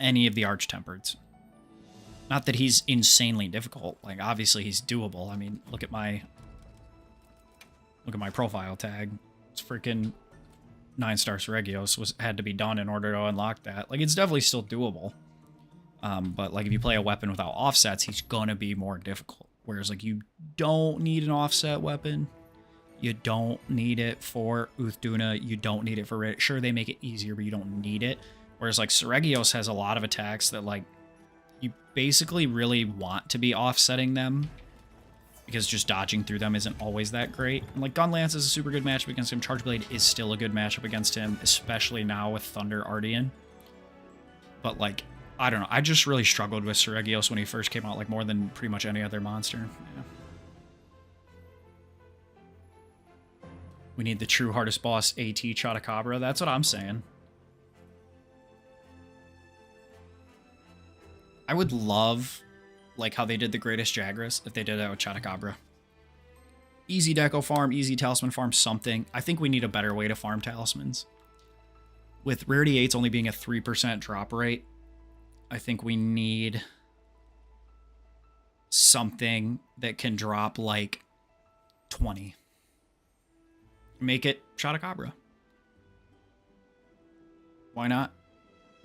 any of the Arch-Tempereds. Not that he's insanely difficult. Like, obviously he's doable. I mean, look at my profile tag. It's freaking 9-star Seregios had to be done in order to unlock that. Like, it's definitely still doable. But like if you play a weapon without offsets, he's gonna be more difficult. Whereas like you don't need an offset weapon. You don't need it for Uthduna. You don't need it for... Sure, they make it easier, but you don't need it. Whereas like Seregios has a lot of attacks that like you basically really want to be offsetting them, because just dodging through them isn't always that great. And like Gunlance is a super good matchup against him. Charge Blade is still a good matchup against him, especially now with Thunder Ardian. But like, I don't know. I just really struggled with Seregios when he first came out, like more than pretty much any other monster. Yeah. We need the true hardest boss, AT Chotacabra. That's what I'm saying. I would love, like how they did the Greatest Jagras, if they did that with Chatacabra. Easy deco farm, easy talisman farm, something. I think we need a better way to farm talismans. With Rarity 8's only being a 3% drop rate, I think we need something that can drop like 20. Make it Chatacabra. Why not?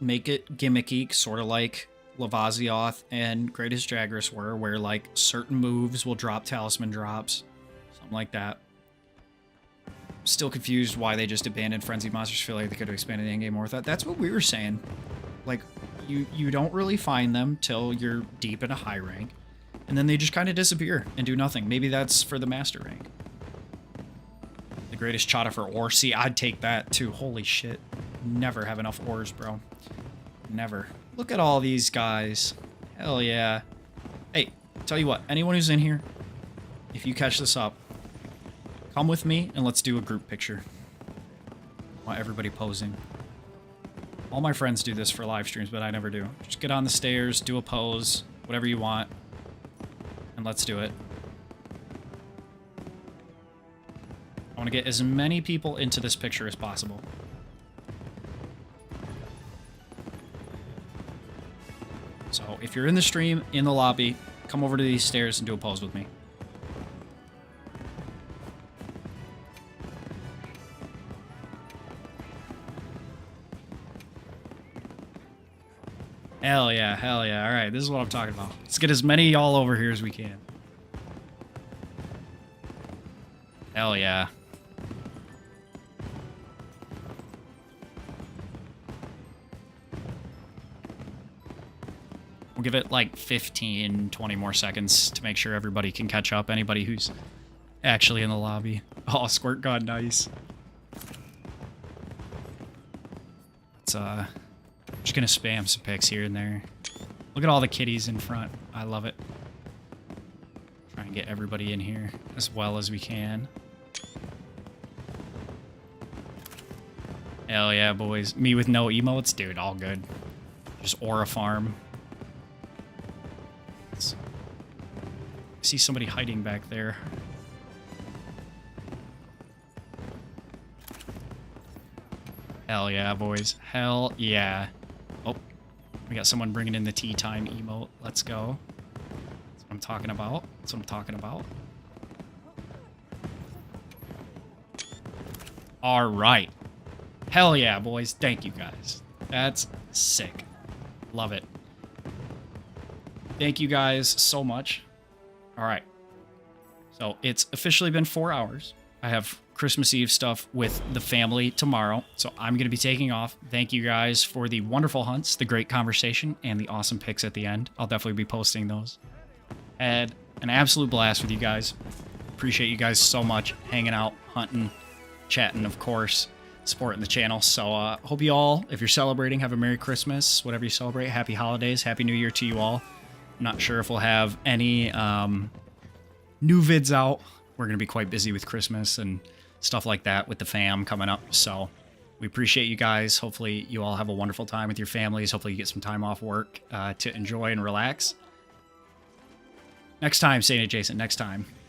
Make it gimmicky, sort of like Lavazioth and Greatest Jagras were, where like certain moves will drop talisman drops. Something like that. Still confused why they just abandoned Frenzied Monsters. Feel like they could have expanded the endgame more with that. That's what we were saying. Like, you don't really find them till you're deep in a high rank. And then they just kind of disappear and do nothing. Maybe that's for the master rank. The Greatest Chata for ore. See, I'd take that too. Holy shit. Never have enough ores, bro. Never. Look at all these guys. Hell yeah. Hey, tell you what. Anyone who's in here, if you catch this up, come with me and let's do a group picture. I want everybody posing. All my friends do this for live streams, but I never do. Just get on the stairs, do a pose, whatever you want, and let's do it. I want to get as many people into this picture as possible. So if you're in the stream, in the lobby, come over to these stairs and do a pose with me. Hell yeah, hell yeah. All right, this is what I'm talking about. Let's get as many y'all over here as we can. Hell yeah. We'll give it like 15, 20 more seconds to make sure everybody can catch up. Anybody who's actually in the lobby. Oh, Squirt God, nice. Let's, just gonna spam some pics here and there. Look at all the kitties in front. I love it. Try and get everybody in here as well as we can. Hell yeah, boys. Me with no emotes? Dude, all good. Just aura farm. I see somebody hiding back there. Hell yeah, boys. Hell yeah. Oh, we got someone bringing in the tea time emote. Let's go. That's what I'm talking about. That's what I'm talking about. All right. Hell yeah, boys. Thank you, guys. That's sick. Love it. Thank you guys so much. All right. So it's officially been 4 hours. I have Christmas Eve stuff with the family tomorrow, so I'm going to be taking off. Thank you guys for the wonderful hunts, the great conversation, and the awesome picks at the end. I'll definitely be posting those. Had an absolute blast with you guys. Appreciate you guys so much hanging out, hunting, chatting, of course, supporting the channel. So hope you all, if you're celebrating, have a Merry Christmas, whatever you celebrate. Happy holidays, Happy New Year to you all. I'm not sure if we'll have any new vids out. We're going to be quite busy with Christmas and stuff like that with the fam coming up. So we appreciate you guys. Hopefully you all have a wonderful time with your families. Hopefully you get some time off work to enjoy and relax. Next time, Saint Adjacent, next time.